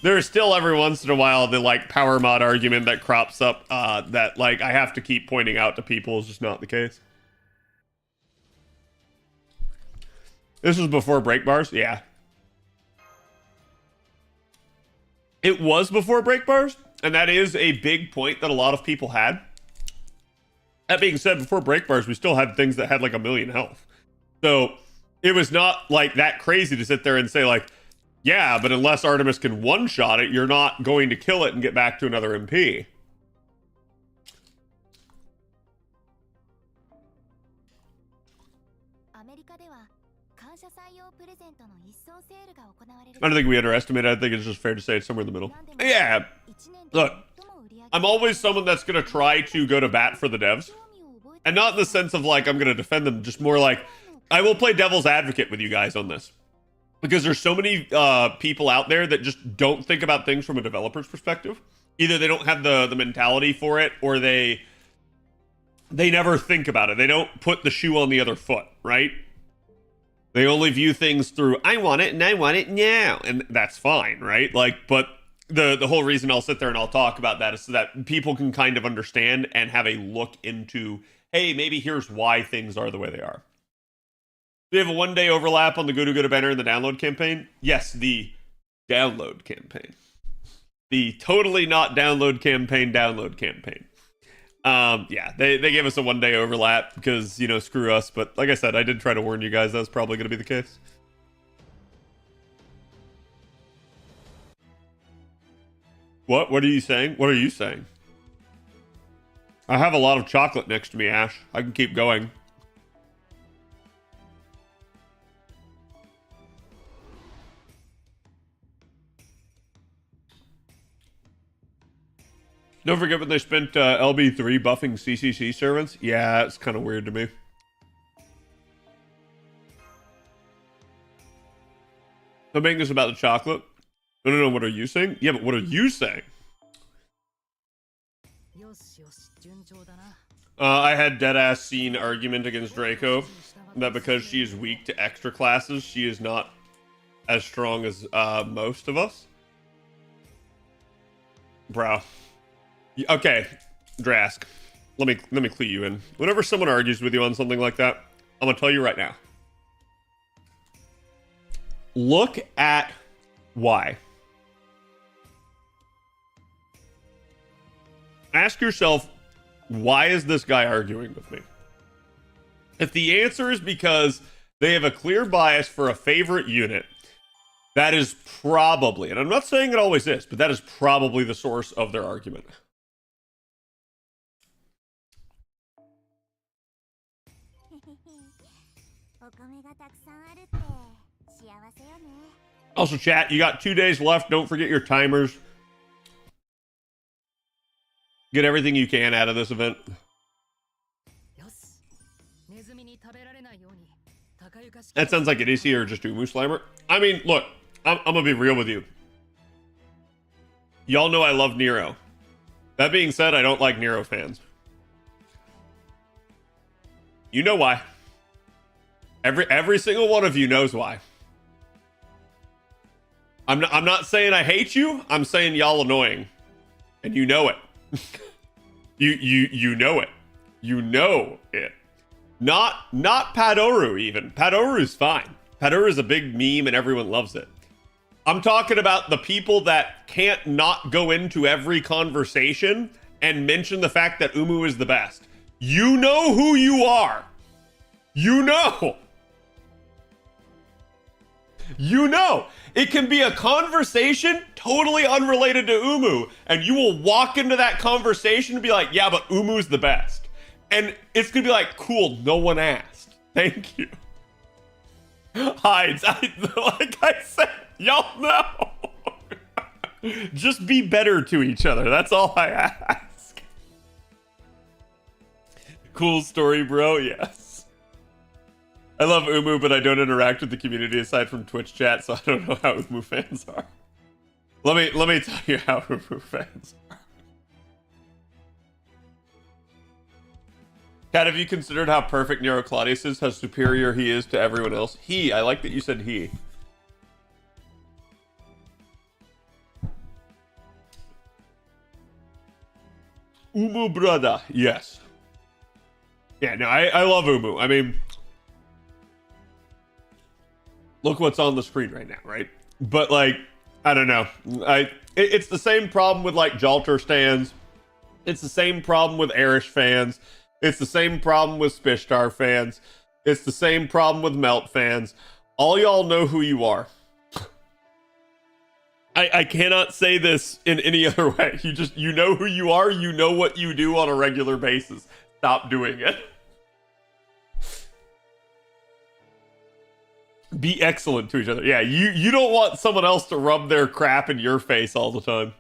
There's still every once in a while the like power mod argument that crops up that like I have to keep pointing out to people is just not the case. This was before break bars? Yeah. It was before break bars, and that is a big point that a lot of people had. That being said, before break bars, we still had things that had like 1,000,000 health. So it was not like that crazy to sit there and say like, yeah, but unless Artemis can one-shot it, you're not going to kill it and get back to another MP. I don't think we underestimate it. I think it's just fair to say it's somewhere in the middle. Yeah. Look, I'm always someone that's going to try to go to bat for the devs. And not in the sense of like I'm going to defend them, just more like I will play devil's advocate with you guys on this. Because there's so many people out there that just don't think about things from a developer's perspective. Either they don't have the mentality for it, or they never think about it. They don't put the shoe on the other foot, right? They only view things through, I want it and I want it now. And that's fine, right? Like, but the whole reason I'll sit there and I'll talk about that is so that people can kind of understand and have a look into, hey, maybe here's why things are the way they are. Do you have a one-day overlap on the Gudu banner in the download campaign? Yes, the download campaign. The totally not download campaign. Yeah, they gave us a one-day overlap because, you know, screw us. But like I said, I did try to warn you guys that was probably going to be the case. What? What are you saying? What are you saying? I have a lot of chocolate next to me, Ash. I can keep going. Don't forget when they spent LB3 buffing CCC servants. Yeah, it's kind of weird to me. I'm making this about the chocolate. No, what are you saying? Yeah, but what are you saying? I had deadass seen argument against Draco that because she is weak to extra classes, she is not as strong as most of us. Bro. Okay, Drask. Let me clue you in. Whenever someone argues with you on something like that, I'm gonna tell you right now. Look at why. Ask yourself, why is this guy arguing with me? If the answer is because they have a clear bias for a favorite unit, that is probably, and I'm not saying it always is, but that is probably the source of their argument. Also, chat, you got 2 days left. Don't forget your timers. Get everything you can out of this event. That sounds like it is here, or just Umu Slammer. I mean, look, I'm gonna be real with you. Y'all know I love Nero. That being said, I don't like Nero fans. You know why. Every single one of you knows why. I'm not saying I hate you. I'm saying y'all annoying, and you know it. you know it. You know it. Not Padoru even. Padoru's fine. Padoru's a big meme and everyone loves it. I'm talking about the people that can't not go into every conversation and mention the fact that Umu is the best. You know who you are. You know. You know. It can be a conversation totally unrelated to Umu, and you will walk into that conversation and be like, yeah, but Umu's the best. And it's gonna be like, cool, no one asked. Thank you. Hides, like I said, y'all know. Just be better to each other. That's all I ask. Cool story, bro. Yes. I love Umu, but I don't interact with the community aside from Twitch chat, so I don't know how Umu fans are. Let me tell you how Umu fans are. Kat, have you considered how perfect Nero Claudius is? How superior he is to everyone else? I like that you said he. Umu brother, yes. Yeah, no, I love Umu. I mean, look what's on the screen right now, right? But like, I don't know. It's the same problem with like Jalter stands. It's the same problem with Erish fans. It's the same problem with Spishtar fans. It's the same problem with Melt fans. All y'all know who you are. I cannot say this in any other way. You know who you are. You know what you do on a regular basis. Stop doing it. Be excellent to each other. Yeah, you don't want someone else to rub their crap in your face all the time.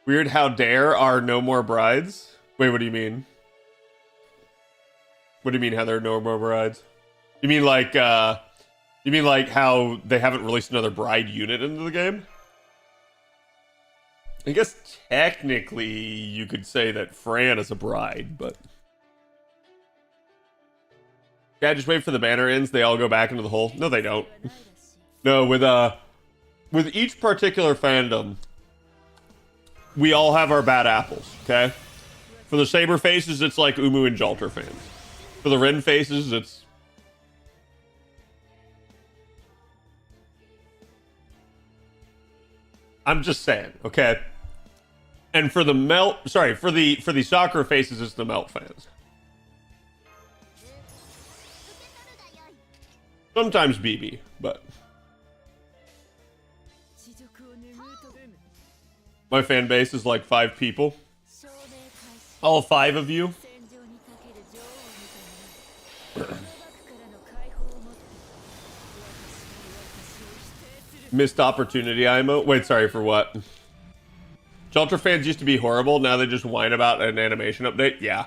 Weird how dare are no more brides? Wait, what do you mean? What do you mean how there are no more brides? You mean like how they haven't released another bride unit into the game? I guess technically you could say that Fran is a bride, but yeah, just wait for the banner ends, they all go back into the hole. No, they don't. No, with each particular fandom, we all have our bad apples, okay? For the Saber faces, it's like Umu and Jalter fans. For the Ren faces, it's I'm just saying, okay? And for the for the Sakura faces, it's the Melt fans. Sometimes BB, but my fan base is like 5 people. All 5 of you. Missed opportunity, IMO. Wait, sorry, for what? Jalter fans used to be horrible, now they just whine about an animation update? Yeah.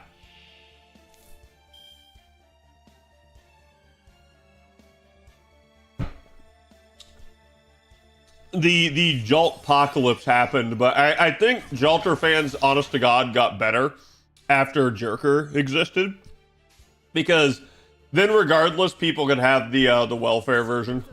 The Jalt apocalypse happened, but I think Jalter fans, honest to God, got better after Jerker existed. Because then regardless, people could have the welfare version.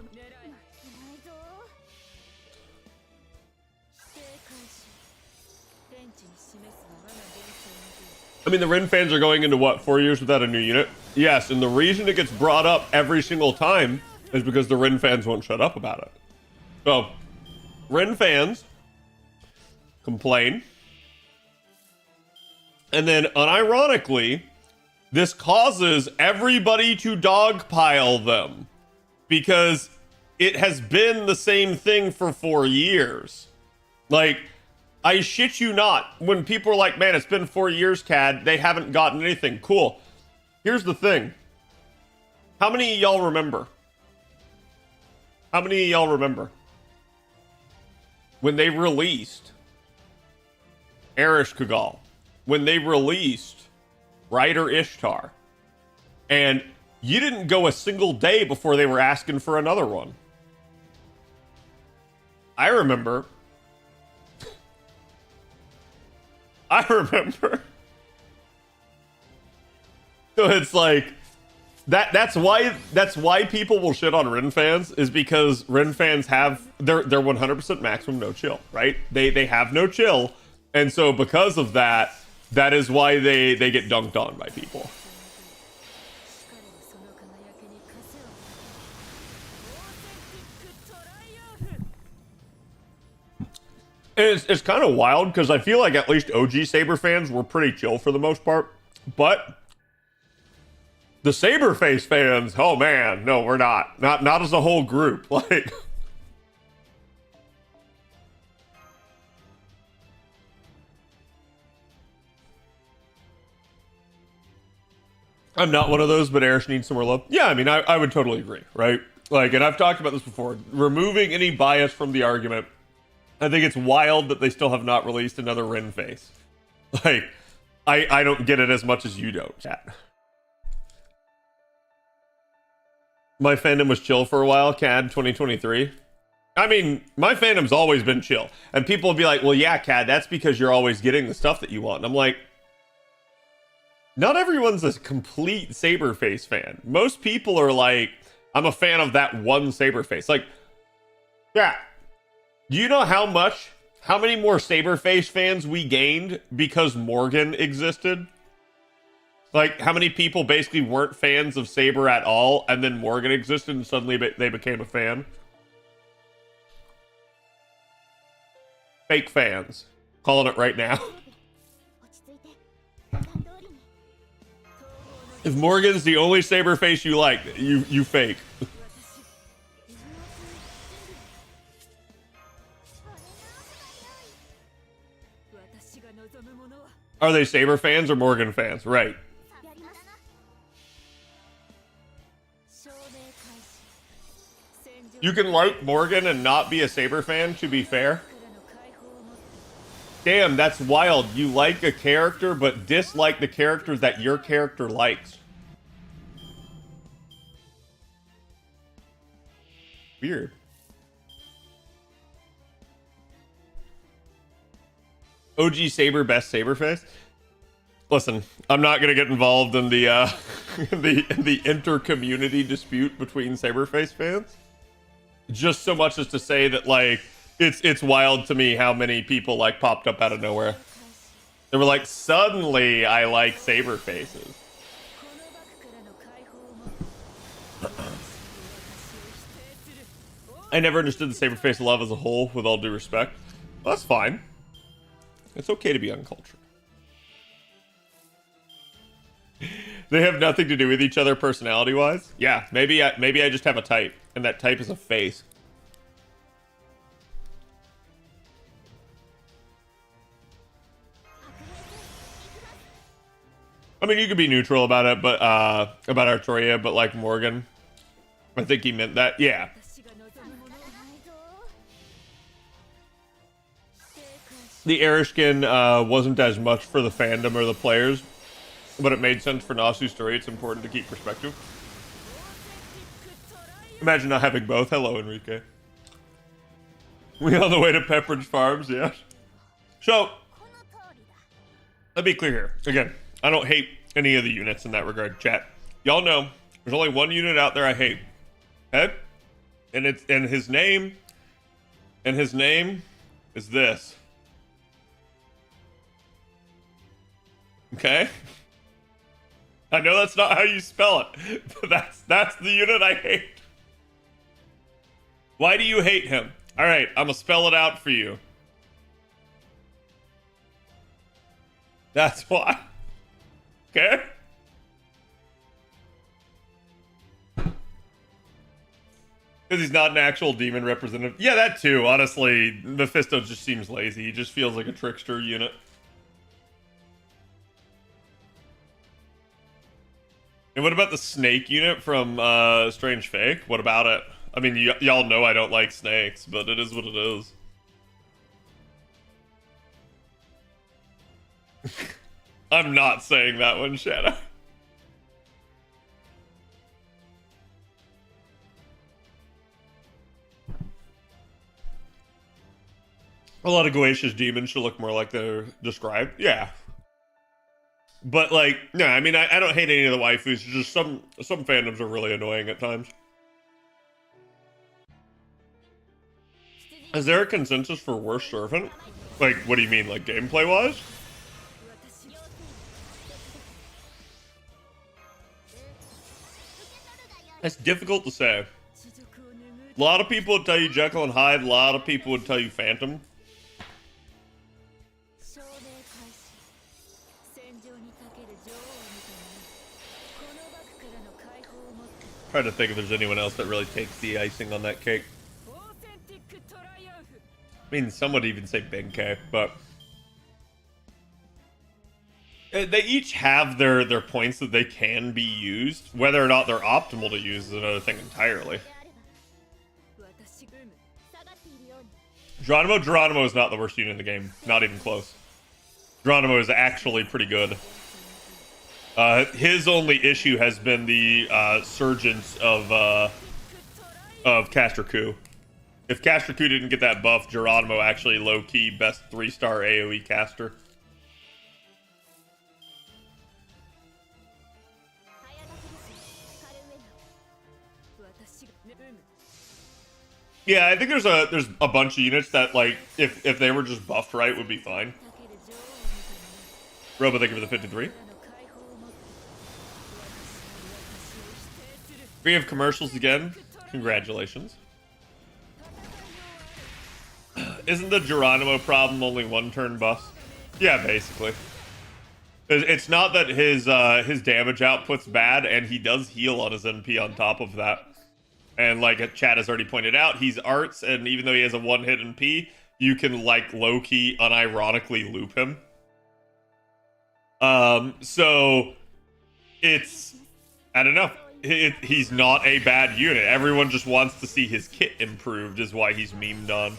I mean, the Ren fans are going into, what, 4 years without a new unit? Yes, and the reason it gets brought up every single time is because the Ren fans won't shut up about it. So, Ren fans complain. And then, unironically, this causes everybody to dogpile them. Because it has been the same thing for 4 years. Like, I shit you not. When people are like, man, it's been 4 years, Cad, they haven't gotten anything. Cool. Here's the thing. How many of y'all remember? How many of y'all remember when they released Erish Kagal? When they released Rider Ishtar? And you didn't go a single day before they were asking for another one. I remember. So it's like that's why people will shit on Ren fans, is because Ren fans have they're 100% maximum no chill, right? They have no chill, and so because of that, that is why they get dunked on by people. And it's kind of wild because I feel like at least OG Saber fans were pretty chill for the most part. But the Saberface fans, oh man, no, we're not. Not as a whole group. Like, I'm not one of those, but Erish needs some more love. Yeah, I mean, I would totally agree, right? Like, and I've talked about this before. Removing any bias from the argument, I think it's wild that they still have not released another Ren face. Like, I don't get it as much as you don't, chat. My fandom was chill for a while, CAD 2023. I mean, my fandom's always been chill. And people will be like, well, yeah, CAD, that's because you're always getting the stuff that you want. And I'm like, not everyone's a complete Saberface fan. Most people are like, I'm a fan of that one Saberface. Like, yeah. Do you know how many more Saberface fans we gained because Morgan existed? Like, how many people basically weren't fans of Saber at all, and then Morgan existed and suddenly they became a fan? Fake fans. Calling it right now. If Morgan's the only Saberface you like, you fake. Are they Saber fans or Morgan fans? Right. You can like Morgan and not be a Saber fan, to be fair. Damn, that's wild. You like a character, but dislike the character that your character likes. Weird. OG Saber, best Saber face. Listen, I'm not gonna get involved in the the inter-community dispute between Saberface fans. Just so much as to say that like it's wild to me how many people like popped up out of nowhere. They were like, suddenly I like Saber faces. I never understood the Saber face love as a whole, with all due respect. Well, that's fine. It's okay to be uncultured. They have nothing to do with each other personality-wise. Yeah, maybe I just have a type, and that type is a face. I mean, you could be neutral about it, but about Artoria, but like Morgan, I think he meant that. Yeah. The Erishkin wasn't as much for the fandom or the players, but it made sense for Nasu's story. It's important to keep perspective. Imagine not having both. Hello, Enrique. We on the way to Pepperidge Farms, yeah. So, let me be clear here. Again, I don't hate any of the units in that regard, chat. Y'all know there's only one unit out there I hate. Okay? And his name is this. Okay? I know that's not how you spell it, but that's the unit I hate. Why do you hate him? All right, I'm gonna spell it out for you. That's why. Okay? Because he's not an actual demon representative. Yeah, that too. Honestly, Mephisto just seems lazy. He just feels like a trickster unit. And what about the snake unit from Strange Fake? What about it? I mean, y'all know I don't like snakes, but it is what it is. I'm not saying that one, Shadow. A lot of Goetia's demons should look more like they're described. Yeah. But like, no, I mean, I don't hate any of the waifus. Just some fandoms are really annoying at times. Is there a consensus for worst servant? Like, what do you mean, like gameplay wise? It's difficult to say. A lot of people would tell you Jekyll and Hyde. A lot of people would tell you Phantom. Trying to think if there's anyone else that really takes the icing on that cake. I mean, some would even say Benkei, but they each have their points that they can be used. Whether or not they're optimal to use is another thing entirely. Geronimo is not the worst unit in the game. Not even close. Geronimo is actually pretty good. His only issue has been the surgence of Castor Coup. If Castor Coup didn't get that buff, Geronimo actually low-key best 3-star AoE caster. Yeah, I think there's a bunch of units that like if they were just buffed right would be fine. Robo, thank you for the 53. We have commercials again. Congratulations. Isn't the Geronimo problem only one turn buffs? Yeah, basically. It's not that his damage output's bad, and he does heal on his NP on top of that. And like Chad has already pointed out, he's arts, and even though he has a one-hit NP, you can like low-key unironically loop him. So it's, I don't know. He's not a bad unit. Everyone just wants to see his kit improved is why he's memed on.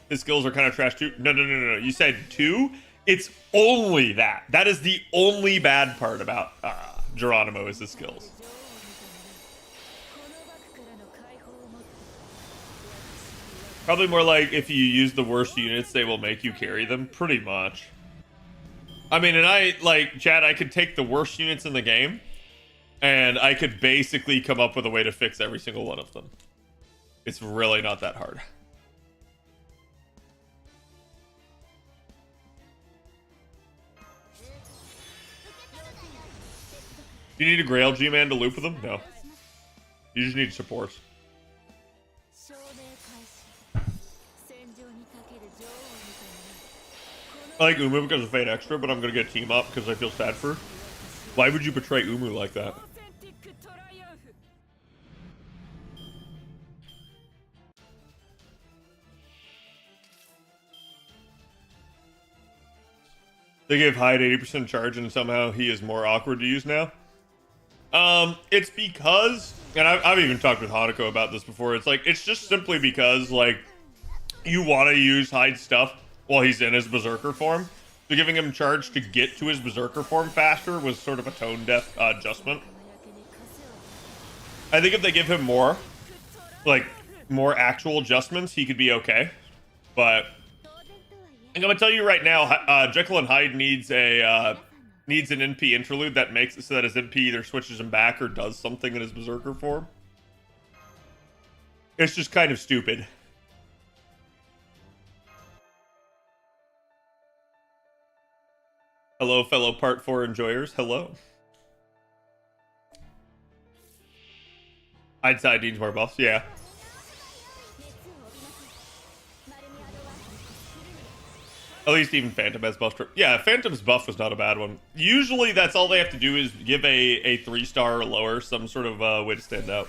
His skills are kind of trash too. No. You said 2? It's only that. That is the only bad part about Geronimo is his skills. Probably more like if you use the worst units, they will make you carry them. Pretty much. I mean, and Chad, I could take the worst units in the game, and I could basically come up with a way to fix every single one of them. It's really not that hard. Do you need a Grail G-Man to loop with them? No. You just need support. I like Umu because of Fate Extra, but I'm gonna get Team Up because I feel sad for her. Why would you betray Umu like that? They gave Hyde 80% charge and somehow he is more awkward to use now. It's because, and I've even talked with Hanako about this before, it's just simply because, like, you want to use Hyde's stuff while he's in his Berserker form. So giving him charge to get to his Berserker form faster was sort of a tone deaf adjustment. I think if they give him more actual adjustments, he could be okay. But I'm gonna tell you right now, Jekyll and Hyde needs an NP interlude that makes it so that his NP either switches him back or does something in his Berserker form. It's just kind of stupid. Hello, fellow Part 4 enjoyers. Hello. I'd say needs more buffs, yeah. At least even Phantom has buff. Yeah, Phantom's buff was not a bad one. Usually that's all they have to do is give a 3-star or lower some sort of way to stand out.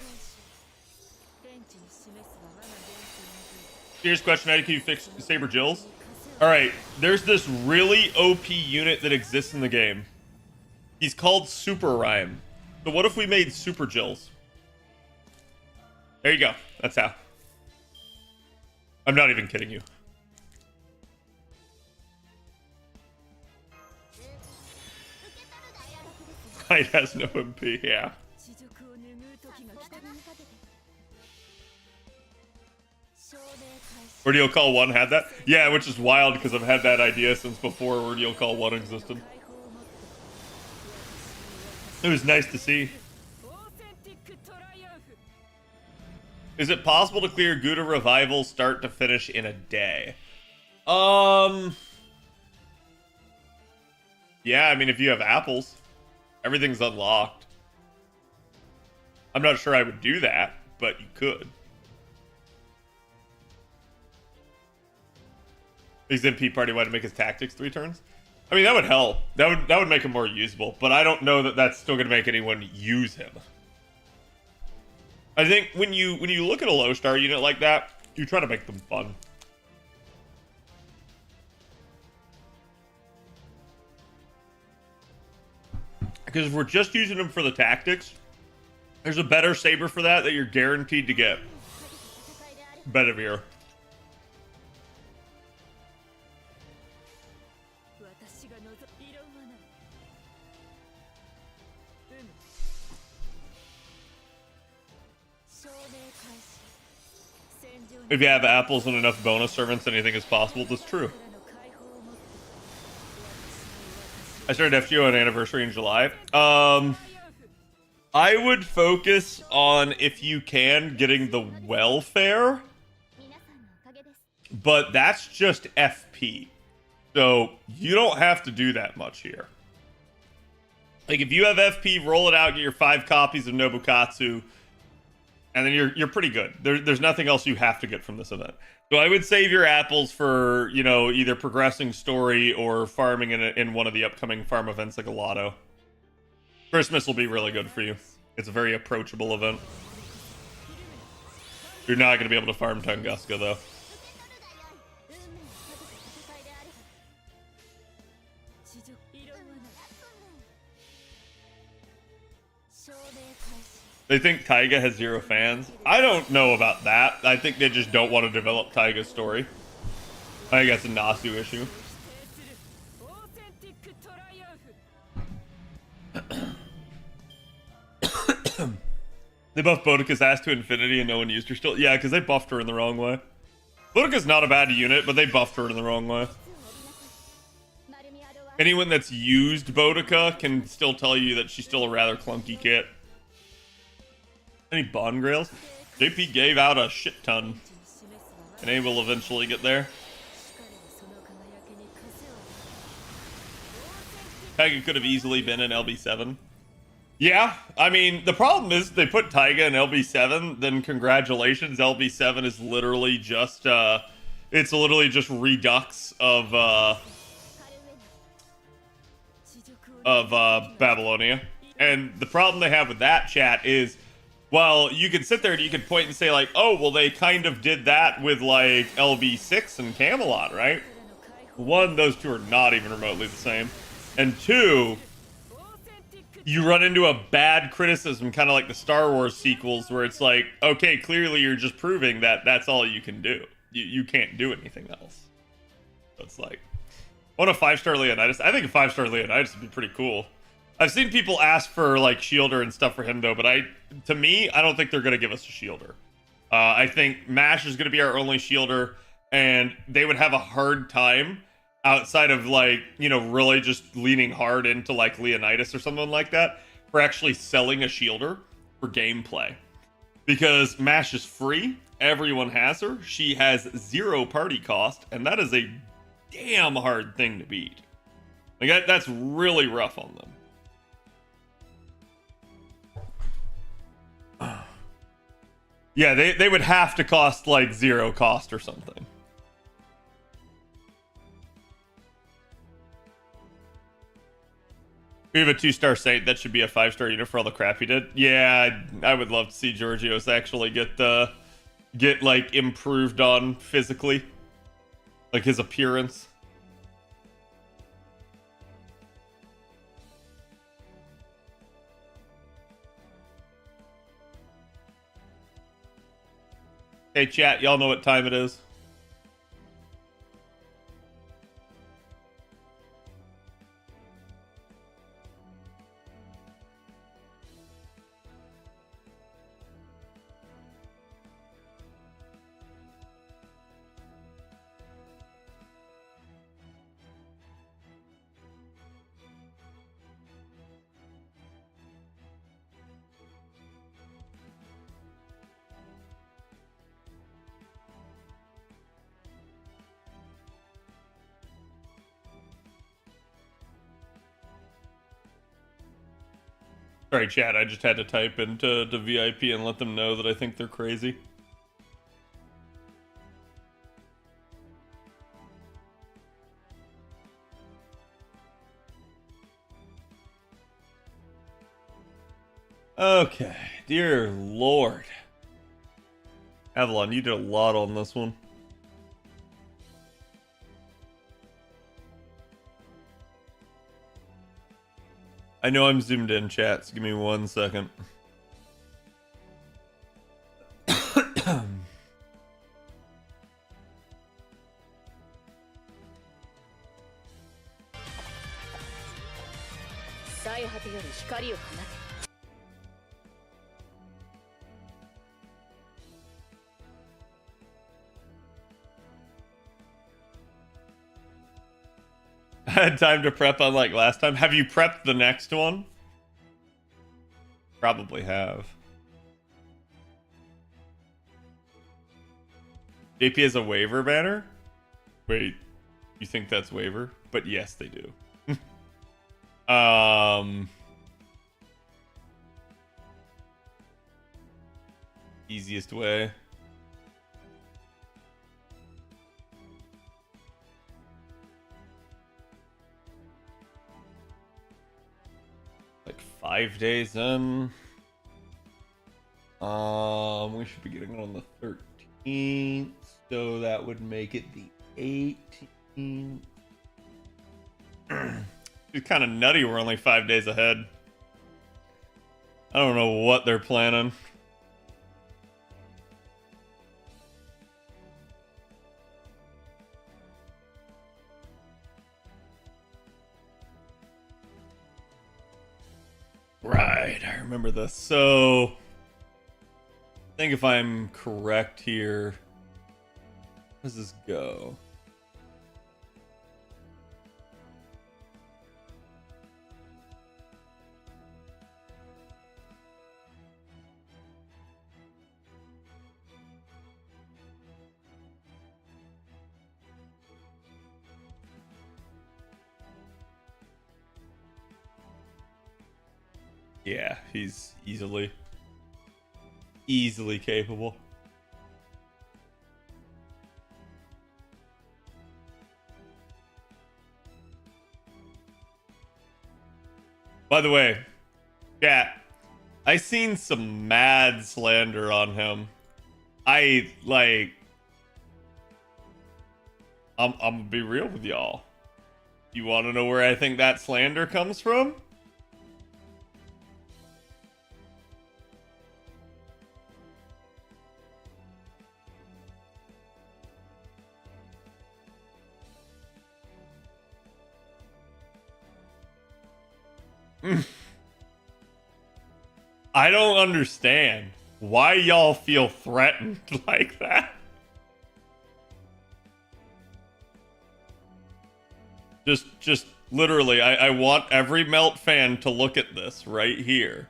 Serious question, how can you fix Saber Jills? Alright, there's this really OP unit that exists in the game. He's called Super Rhyme. So what if we made Super Jills? There you go. That's how. I'm not even kidding you. Hyde has no MP, yeah. Ordeal Call 1 had that? Yeah, which is wild because I've had that idea since before Ordeal Call 1 existed. It was nice to see. Is it possible to clear Gouda Revival start to finish in a day? Yeah, I mean, if you have apples, everything's unlocked. I'm not sure I would do that, but you could. His MP party wanted to make his tactics 3 turns. I mean, that would help. That would make him more usable, but I don't know that that's still going to make anyone use him. I think when you look at a low star unit like that, you try to make them fun. Because if we're just using them for the tactics, there's a better saber for that you're guaranteed to get. Bedivere. If you have apples and enough bonus servants, anything is possible. That's true. I started FGO on anniversary in July. I would focus on, if you can, getting the welfare. But that's just FP. So you don't have to do that much here. Like, if you have FP, roll it out, get your 5 copies of Nobukatsu, and then you're pretty good. There's nothing else you have to get from this event. So I would save your apples for, you know, either progressing story or farming in one of the upcoming farm events like a lotto. Christmas will be really good for you. It's a very approachable event. You're not going to be able to farm Tunguska, though. They think Taiga has 0 fans. I don't know about that. I think they just don't want to develop Taiga's story. I think that's a Nasu issue. They buffed Boudica's ass to infinity and no one used her still. Yeah, because they buffed her in the wrong way. Boudica's not a bad unit, but they buffed her in the wrong way. Anyone that's used Boudica can still tell you that she's still a rather clunky kit. Any Bond Grails? JP gave out a shit ton. And they will eventually get there. Taiga could have easily been in LB7. Yeah, I mean, the problem is they put Taiga in LB7, then congratulations, LB7 is literally just, it's literally just redux of Babylonia. And the problem they have with that, chat, is, well, you can sit there and you can point and say, like, oh, well, they kind of did that with, like, LB6 and Camelot, right? One, those two are not even remotely the same. And two, you run into a bad criticism, kind of like the Star Wars sequels, where it's like, okay, clearly you're just proving that that's all you can do. You can't do anything else. So it's like, I want a 5-star Leonidas. I think a 5-star Leonidas would be pretty cool. I've seen people ask for, like, shielder and stuff for him, though, but to me, I don't think they're going to give us a shielder. I think MASH is going to be our only shielder, and they would have a hard time outside of, like, you know, really just leaning hard into, like, Leonidas or something like that for actually selling a shielder for gameplay. Because MASH is free, everyone has her, she has 0 party cost, and that is a damn hard thing to beat. Like, that's really rough on them. Yeah, they would have to cost, like, 0 cost or something. We have a 2-star Saint. That should be a 5-star unit for all the crap he did. Yeah, I would love to see Georgios actually get like improved on physically, like his appearance. Hey chat, y'all know what time it is. Sorry, chat, I just had to type into the VIP and let them know that I think they're crazy. Okay, dear Lord. Avalon, you did a lot on this one. I know I'm zoomed in, chat, so give me 1 second. I had time to prep unlike last time. Have you prepped the next one? Probably have. JP has a waiver banner? Wait, you think that's waiver? But yes, they do. Easiest way. Like 5 days in. We should be getting it on the 13th, so that would make it the 18th. It's kind of nutty. We're only 5 days ahead. I don't know what they're planning. Right, I remember this. So, I think if I'm correct here, how does this go? Yeah, he's easily capable. By the way, yeah, I seen some mad slander on him. I'm gonna be real with y'all. You want to know where I think that slander comes from? I don't understand why y'all feel threatened like that. Just literally, I want every Melt fan to look at this right here.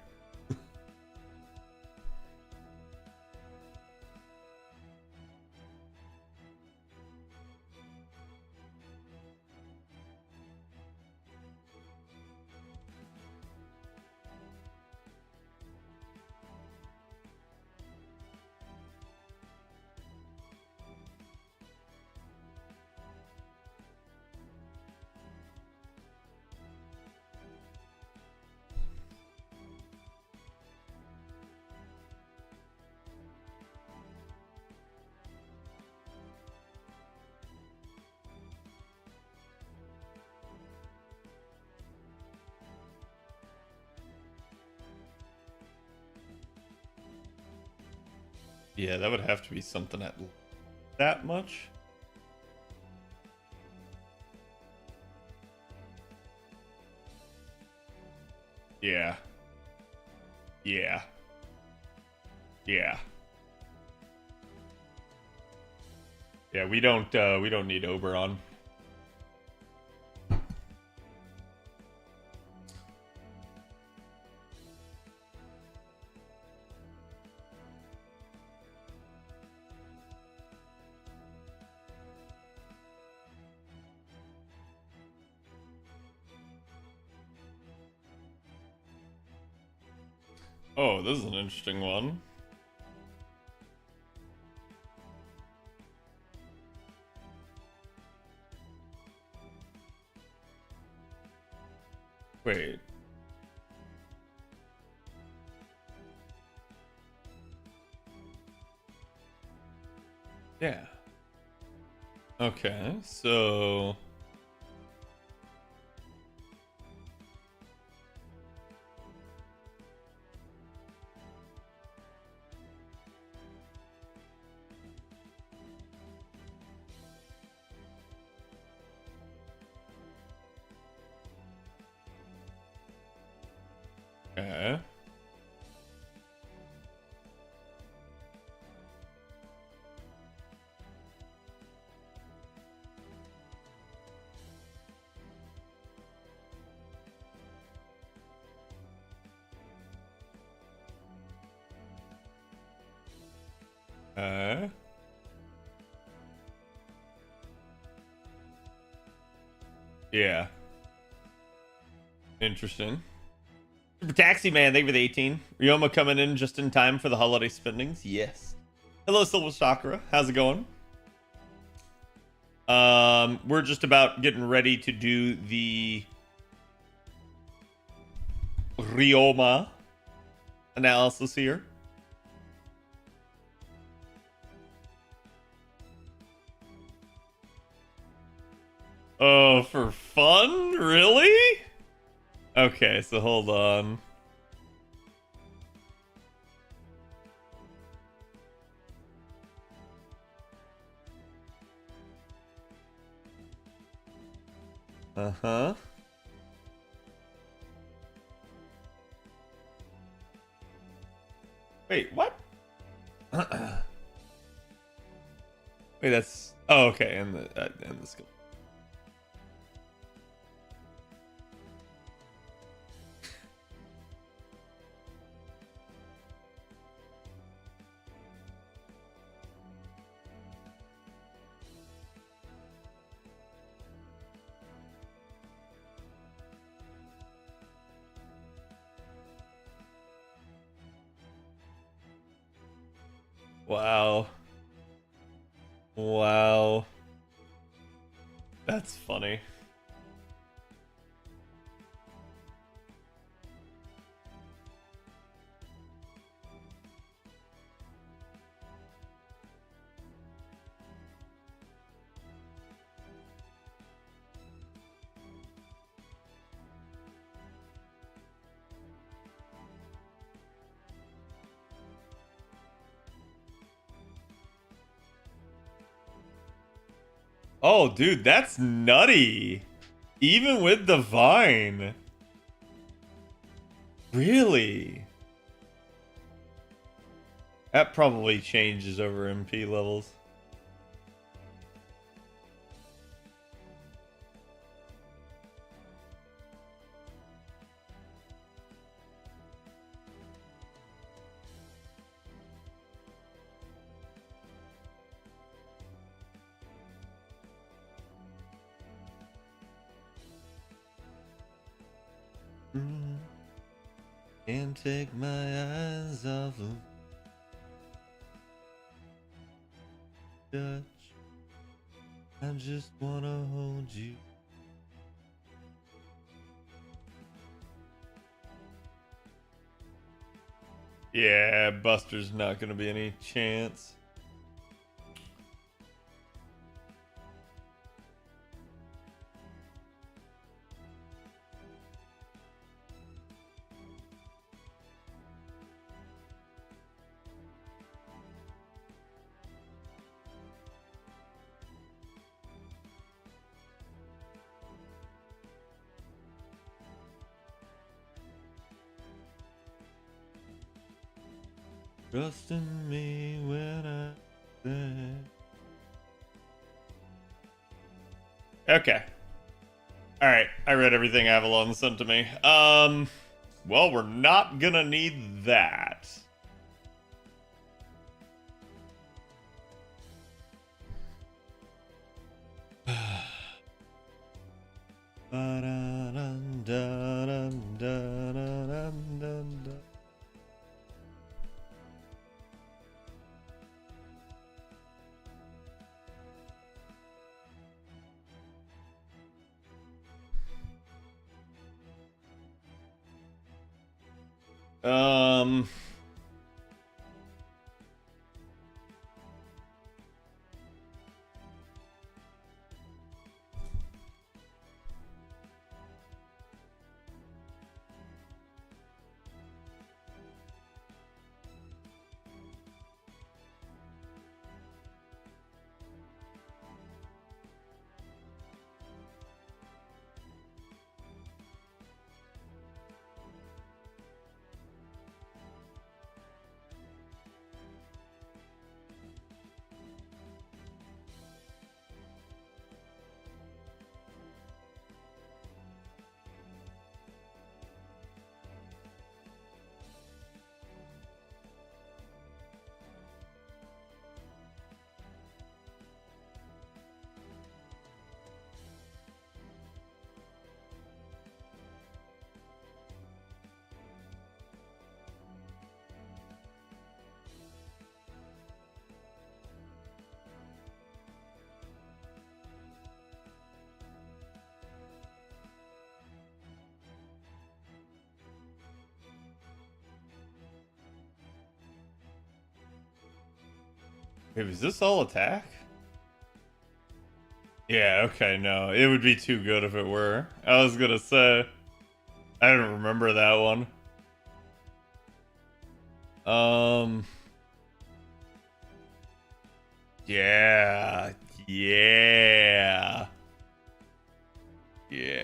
Yeah, that would have to be something at that much. Yeah. Yeah. Yeah. Yeah, we don't need Oberon. Oh, this is an interesting one. Wait. Yeah. Okay, so... Okay. Okay. Yeah. Interesting. Super Taxi Man, thank you for the 18. Ryoma coming in just in time for the holiday spendings. Yes. Hello, Silver Chakra. How's it going? We're just about getting ready to do the Ryoma analysis here. Oh, for fun? Really? Okay, so hold on. Uh-huh. Wait, what? Wait, that's... Oh, okay, and the skill. Wow. Wow. That's funny. Oh, dude, that's nutty. Even with the vine. Really? That probably changes over MP levels. Can't take my eyes off of touch. I just wanna hold you. Yeah, Buster's not gonna be any chance. Trust in me when I say. Okay. Alright, I read everything Avalon sent to me. Well, we're not gonna need that. Um... Wait, was this all attack? Yeah, okay, no. It would be too good if it were. I was gonna say. I don't remember that one. Yeah. Yeah. Yeah.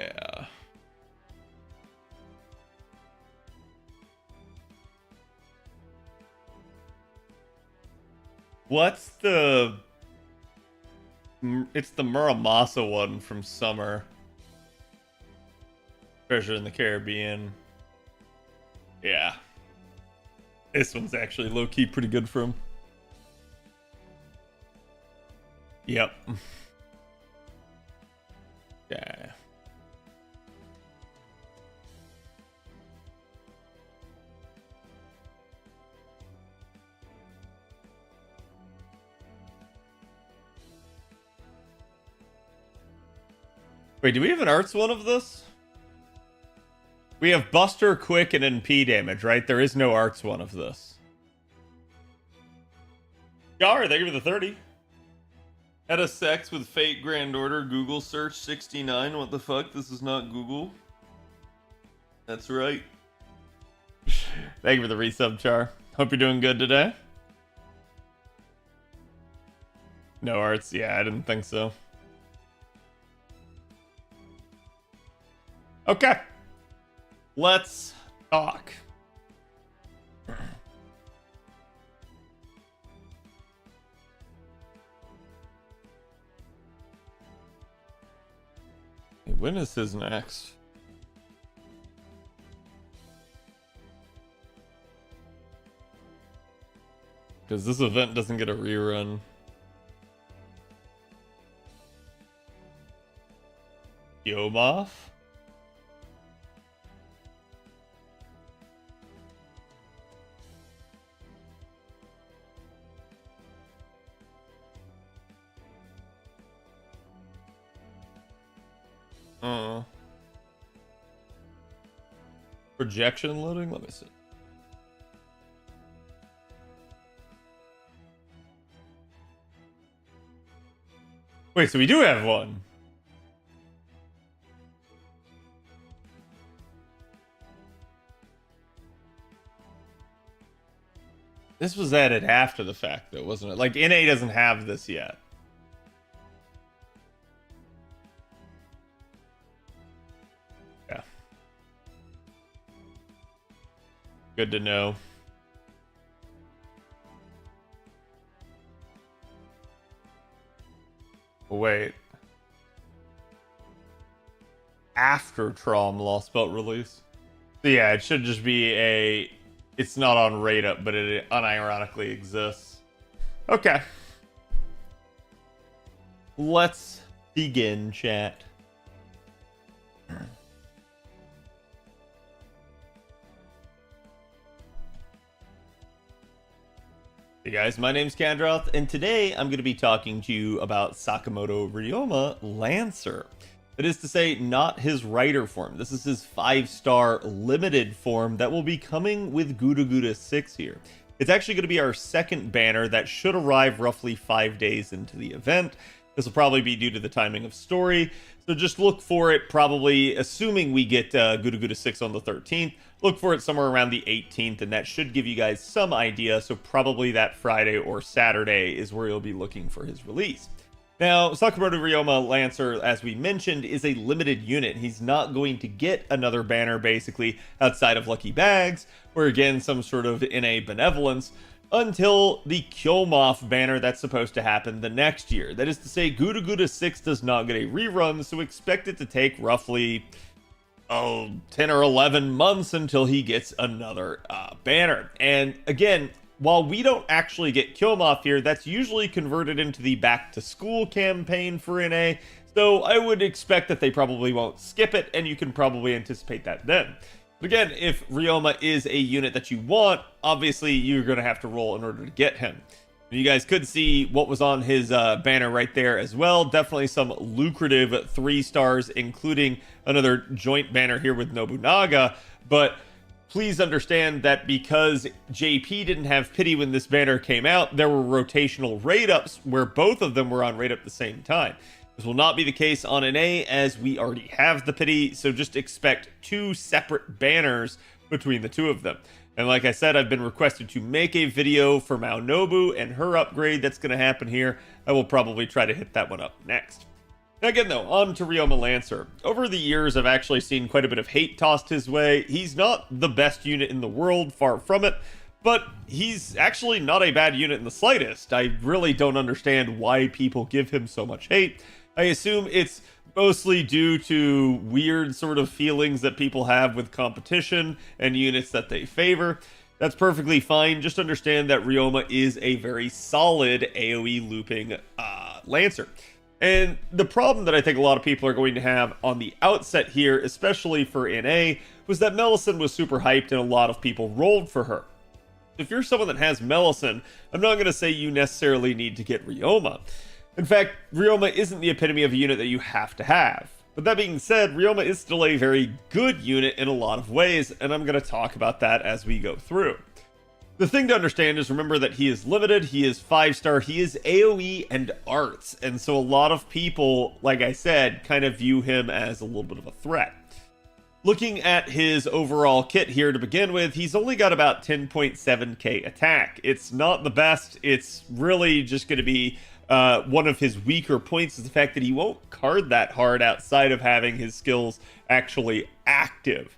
What's the... It's the Muramasa one from Summer. Treasure in the Caribbean. Yeah. This one's actually low-key pretty good for him. Yep. Yeah. Wait, do we have an arts one of this? We have Buster, Quick, and NP damage, right? There is no arts one of this. Yar, thank you for the 30. Had a sex with Fate Grand Order. Google search 69. What the fuck? This is not Google. That's right. Thank you for the resub, Char. Hope you're doing good today. No arts. Yeah, I didn't think so. Okay. Let's talk. When is his next? Because this event doesn't get a rerun. Yomoff? Projection loading? Let me see. Wait, so we do have one. This was added after the fact, though, wasn't it? Like, NA doesn't have this yet. Yeah. Good to know. Wait. After Trom Lost Belt release. So yeah, it should just be a... It's not on rate up, but it unironically exists. Okay. Let's begin, chat. Hey guys, my name's Khadroth, and today I'm going to be talking to you about Sakamoto Ryoma Lancer. That is to say, not his Rider form. This is his 5-star limited form that will be coming with Guda Guda 6 here. It's actually going to be our second banner that should arrive roughly 5 days into the event. This will probably be due to the timing of story, so just look for it probably, assuming we get Guda Guda 6 on the 13th, look for it somewhere around the 18th, and that should give you guys some idea, so probably that Friday or Saturday is where you'll be looking for his release. Now, Sakamoto Ryoma Lancer, as we mentioned, is a limited unit. He's not going to get another banner, basically, outside of Lucky Bags, or again, some sort of NA benevolence, until the Kyomoff banner that's supposed to happen the next year. That is to say, Guda Guda 6 does not get a rerun, so expect it to take roughly 10 or 11 months until he gets another banner. And again, while we don't actually get Kyomoff here, that's usually converted into the back to school campaign for NA, so I would expect that they probably won't skip it, and you can probably anticipate that then. But again, if Ryoma is a unit that you want, obviously you're going to have to roll in order to get him. You guys could see what was on his banner right there as well. Definitely some lucrative 3 stars, including another joint banner here with Nobunaga. But please understand that because JP didn't have pity when this banner came out, there were rotational raid ups where both of them were on raid up at the same time. This will not be the case on NA, as we already have the pity, so just expect 2 separate banners between the 2 of them. And like I said, I've been requested to make a video for Mao Nobu and her upgrade that's going to happen here. I will probably try to hit that one up next. Now again though, on to Ryoma Lancer. Over the years, I've actually seen quite a bit of hate tossed his way. He's not the best unit in the world, far from it, but he's actually not a bad unit in the slightest. I really don't understand why people give him so much hate. I assume it's mostly due to weird sort of feelings that people have with competition and units that they favor. That's perfectly fine. Just understand that Ryoma is a very solid AoE looping Lancer. And the problem that I think a lot of people are going to have on the outset here, especially for NA, was that Melisande was super hyped and a lot of people rolled for her. If you're someone that has Melisande, I'm not going to say you necessarily need to get Ryoma. In fact, Ryoma isn't the epitome of a unit that you have to have. But that being said, Ryoma is still a very good unit in a lot of ways, and I'm going to talk about that as we go through. The thing to understand is remember that he is limited, he is 5-star, he is AoE and arts, and so a lot of people, like I said, kind of view him as a little bit of a threat. Looking at his overall kit here to begin with, he's only got about 10.7k attack. It's not the best, it's really just going to be one of his weaker points is the fact that he won't card that hard outside of having his skills actually active.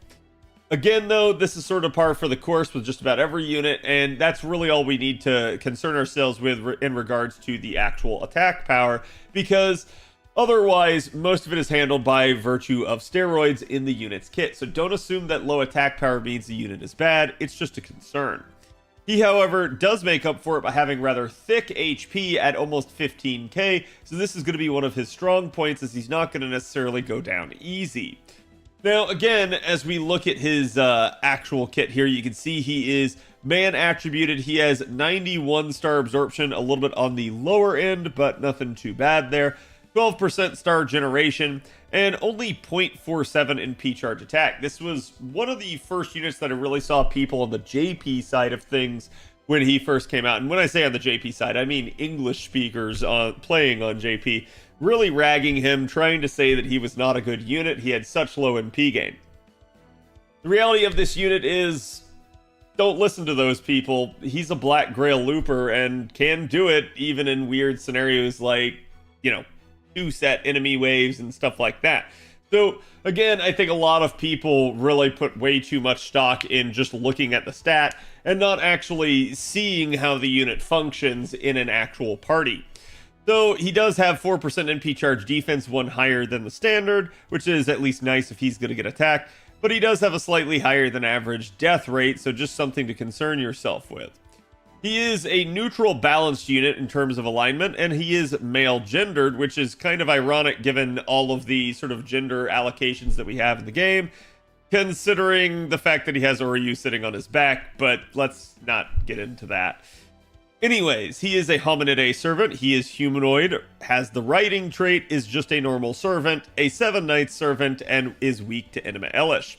Again, though, this is sort of par for the course with just about every unit, and that's really all we need to concern ourselves with in regards to the actual attack power, because otherwise, most of it is handled by virtue of steroids in the unit's kit. So don't assume that low attack power means the unit is bad, it's just a concern. He, however, does make up for it by having rather thick HP at almost 15k, so this is going to be one of his strong points as he's not going to necessarily go down easy. Now, again, as we look at his actual kit here, you can see he is man attributed. He has 91 star absorption, a little bit on the lower end, but nothing too bad there. 12% star generation, and only 0.47 in P-charge attack. This was one of the first units that I really saw people on the JP side of things when he first came out. And when I say on the JP side, I mean English speakers playing on JP, really ragging him, trying to say that he was not a good unit. He had such low MP gain. The reality of this unit is, don't listen to those people. He's a Black Grail looper and can do it even in weird scenarios like, you know, 2-set enemy waves and stuff like that. So again, I think a lot of people really put way too much stock in just looking at the stat and not actually seeing how the unit functions in an actual party. So he does have 4% NP charge defense, one higher than the standard, which is at least nice if he's going to get attacked, but he does have a slightly higher than average death rate, so just something to concern yourself with. He is a neutral balanced unit in terms of alignment, and he is male gendered, which is kind of ironic given all of the sort of gender allocations that we have in the game, considering the fact that he has Oryu sitting on his back, but let's not get into that. Anyways, he is a hominid servant, he is humanoid, has the writing trait, is just a normal servant, a 7-night servant, and is weak to Enema Elish.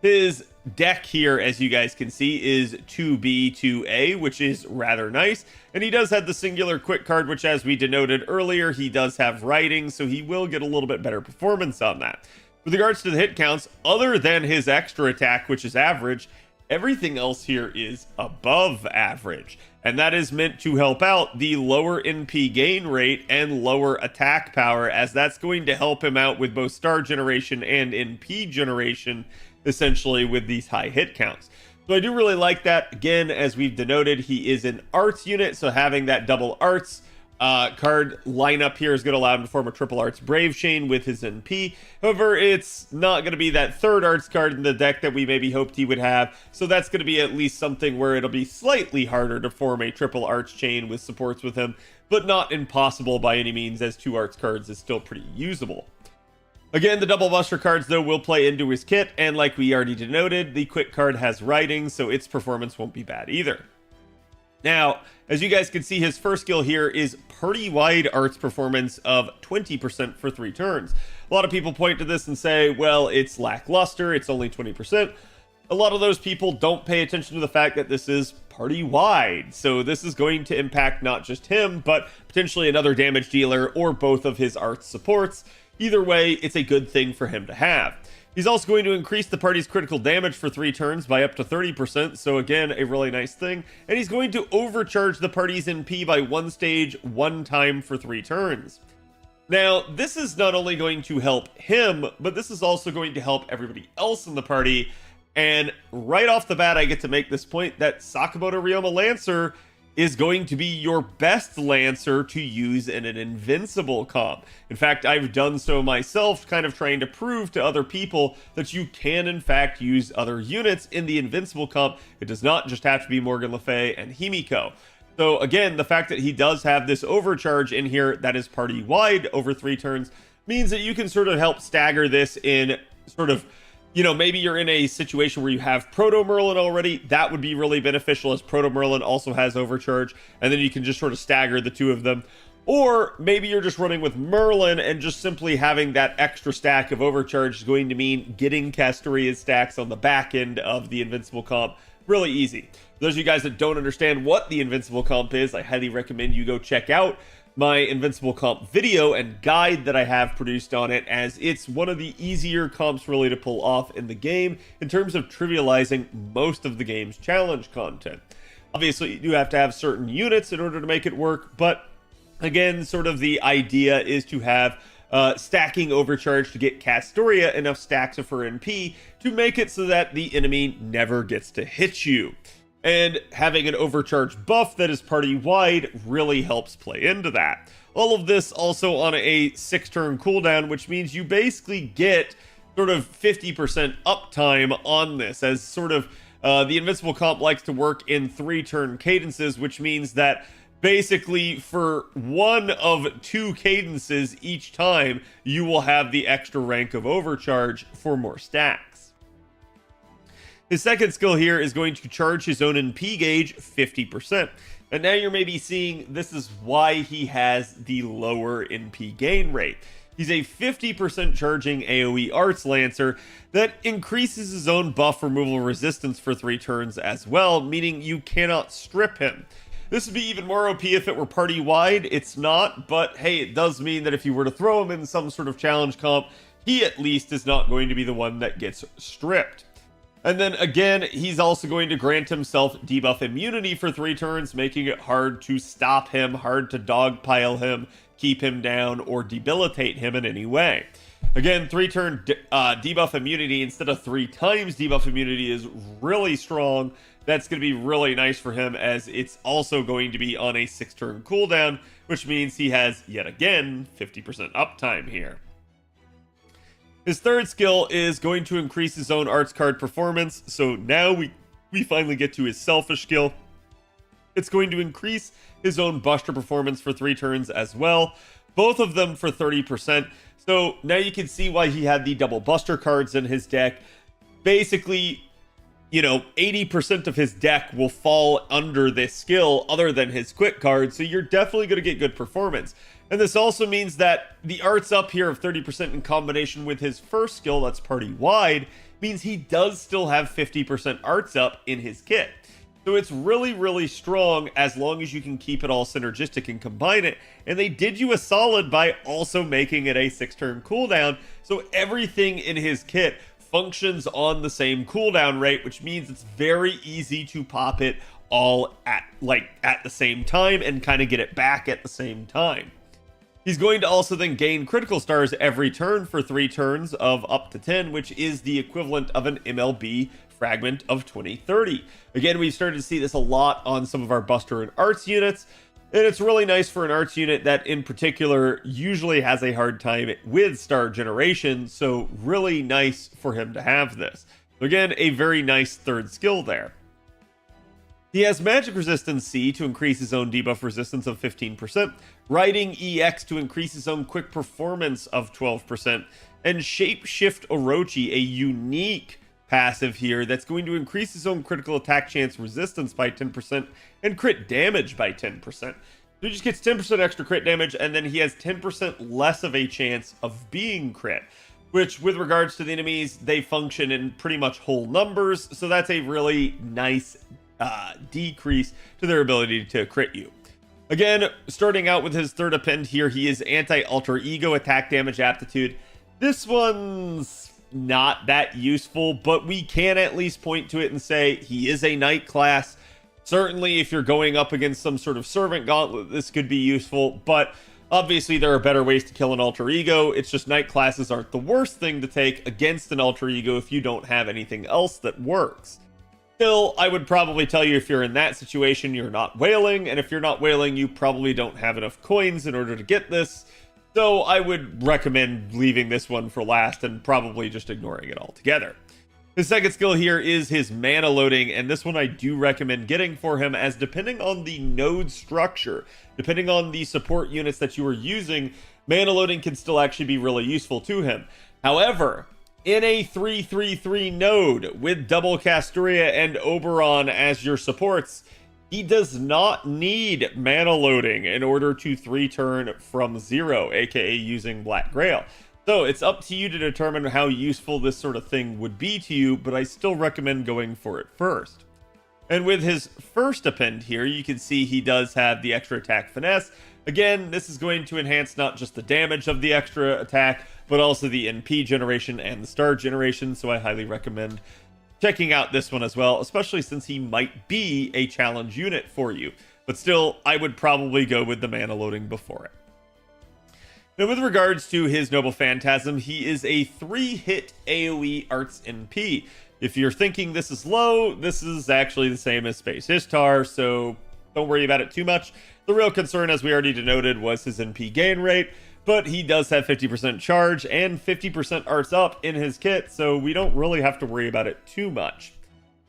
His deck here, as you guys can see, is 2B2A, which is rather nice, and he does have the singular quick card, which, as we denoted earlier, he does have writing, so he will get a little bit better performance on that. With regards to the hit counts, other than his extra attack, which is average, everything else here is above average, and that is meant to help out the lower NP gain rate and lower attack power, as that's going to help him out with both star generation and NP generation, essentially with these high hit counts. So I do really like that. Again, as we've denoted, he is an arts unit, so having that double arts card lineup here is going to allow him to form a triple arts brave chain with his NP. However, it's not going to be that third arts card in the deck that we maybe hoped he would have, so that's going to be at least something where it'll be slightly harder to form a triple arts chain with supports with him, but not impossible by any means, as 2 arts cards is still pretty usable. Again, the double buster cards, though, will play into his kit, and like we already denoted, the quick card has writing, so its performance won't be bad either. Now, as you guys can see, his first skill here is party-wide arts performance of 20% for 3 turns. A lot of people point to this and say, well, it's lackluster, it's only 20%. A lot of those people don't pay attention to the fact that this is party-wide, so this is going to impact not just him, but potentially another damage dealer or both of his arts supports. Either way, it's a good thing for him to have. He's also going to increase the party's critical damage for 3 turns by up to 30%, so again, a really nice thing. And he's going to overcharge the party's NP by 1 stage, 1 time for 3 turns. Now, this is not only going to help him, but this is also going to help everybody else in the party, And right off the bat, I get to make this point that Sakamoto Ryoma Lancer is going to be your best Lancer to use in an invincible comp. In fact, I've done so myself, kind of trying to prove to other people that you can in fact use other units in the invincible comp. It does not just have to be Morgan Le Fay and Himiko. So again, the fact that he does have this overcharge in here that is party wide over 3 turns means that you can sort of help stagger this in sort of, you know, maybe you're in a situation where you have Proto Merlin already. That would be really beneficial, as Proto Merlin also has overcharge, and then you can just sort of stagger the two of them. Or maybe you're just running with Merlin, and just simply having that extra stack of overcharge is going to mean getting Castoria's stacks on the back end of the invincible comp really easy. For those of you guys that don't understand what the invincible comp is, I highly recommend you go check out my invincible comp video and guide that I have produced on it, as it's one of the easier comps really to pull off in the game in terms of trivializing most of the game's challenge content. Obviously, you do have to have certain units in order to make it work, but again, sort of the idea is to have stacking overcharge to get Castoria enough stacks of her NP to make it so that the enemy never gets to hit you. And having an overcharge buff that is party-wide really helps play into that. All of this also on a 6-turn cooldown, which means you basically get sort of 50% uptime on this, as sort of the invincible comp likes to work in 3-turn cadences, which means that basically for 1 of 2 cadences each time, you will have the extra rank of overcharge for more stacks. His second skill here is going to charge his own NP gauge 50%. And now you're maybe seeing this is why he has the lower NP gain rate. He's a 50% charging AoE Arts Lancer that increases his own buff removal resistance for 3 turns as well, meaning you cannot strip him. This would be even more OP if it were party wide. It's not, but hey, it does mean that if you were to throw him in some sort of challenge comp, he at least is not going to be the one that gets stripped. And then again, he's also going to grant himself debuff immunity for 3 turns, making it hard to stop him, hard to dogpile him, keep him down, or debilitate him in any way. Again, 3-turn debuff immunity instead of 3 times debuff immunity is really strong. That's going to be really nice for him, as it's also going to be on a 6-turn cooldown, which means he has, yet again, 50% uptime here. His third skill is going to increase his own arts card performance. So now we finally get to his selfish skill. It's going to increase his own Buster performance for 3 turns as well. Both of them for 30%. So now you can see why he had the double Buster cards in his deck. Basically, you know, 80% of his deck will fall under this skill other than his quick card. So you're definitely going to get good performance. And this also means that the arts up here of 30% in combination with his first skill, that's party wide, means he does still have 50% arts up in his kit. So it's really, really strong as long as you can keep it all synergistic and combine it. And they did you a solid by also making it a 6-turn cooldown. So everything in his kit functions on the same cooldown rate, which means it's very easy to pop it all at the same time and kind of get it back at the same time. He's going to also then gain critical stars every turn for 3 turns of up to 10, which is the equivalent of an MLB fragment of 2030. Again, we've started to see this a lot on some of our Buster and Arts units, and it's really nice for an Arts unit that in particular usually has a hard time with star generation, so really nice for him to have this. Again, a very nice third skill there. He has Magic Resistance C to increase his own debuff resistance of 15%, Riding EX to increase his own quick performance of 12%, and Shapeshift Orochi, a unique passive here that's going to increase his own critical attack chance resistance by 10% and crit damage by 10%. So he just gets 10% extra crit damage, and then he has 10% less of a chance of being crit, which with regards to the enemies, they function in pretty much whole numbers, so that's a really nice decrease to their ability to crit you. Again, starting out with his third append here, he is anti-alter ego attack damage aptitude. This one's not that useful, but we can at least point to it and say he is a knight class. Certainly if you're going up against some sort of servant gauntlet, this could be useful, but Obviously, there are better ways to kill an alter ego. It's just knight classes aren't the worst thing to take against an alter ego if you don't have anything else that works. Still, I would probably tell you if you're in that situation, you're not whaling, and if you're not whaling, you probably don't have enough coins in order to get this. So I would recommend leaving this one for last and probably just ignoring it altogether. His second skill here is his mana loading, and this one I do recommend getting for him, as depending on the node structure, depending on the support units that you are using, mana loading can still actually be really useful to him. However, in a 3-3-3 node with double Castoria and Oberon as your supports, he does not need mana loading in order to 3-turn from 0, aka using Black Grail. So it's up to you to determine how useful this sort of thing would be to you, but I still recommend going for it first. And with his first append here, you can see he does have the extra attack finesse. Again, this is going to enhance not just the damage of the extra attack, but also the NP generation and the star generation, so I highly recommend checking out this one as well, especially since he might be a challenge unit for you. But still, I would probably go with the mana loading before it. Now, with regards to his Noble Phantasm, he is a 3-hit AoE Arts NP. If you're thinking this is low, this is actually the same as Space Ishtar, so don't worry about it too much. The real concern, as we already denoted, was his NP gain rate, but he does have 50% charge and 50% arts up in his kit, so we don't really have to worry about it too much.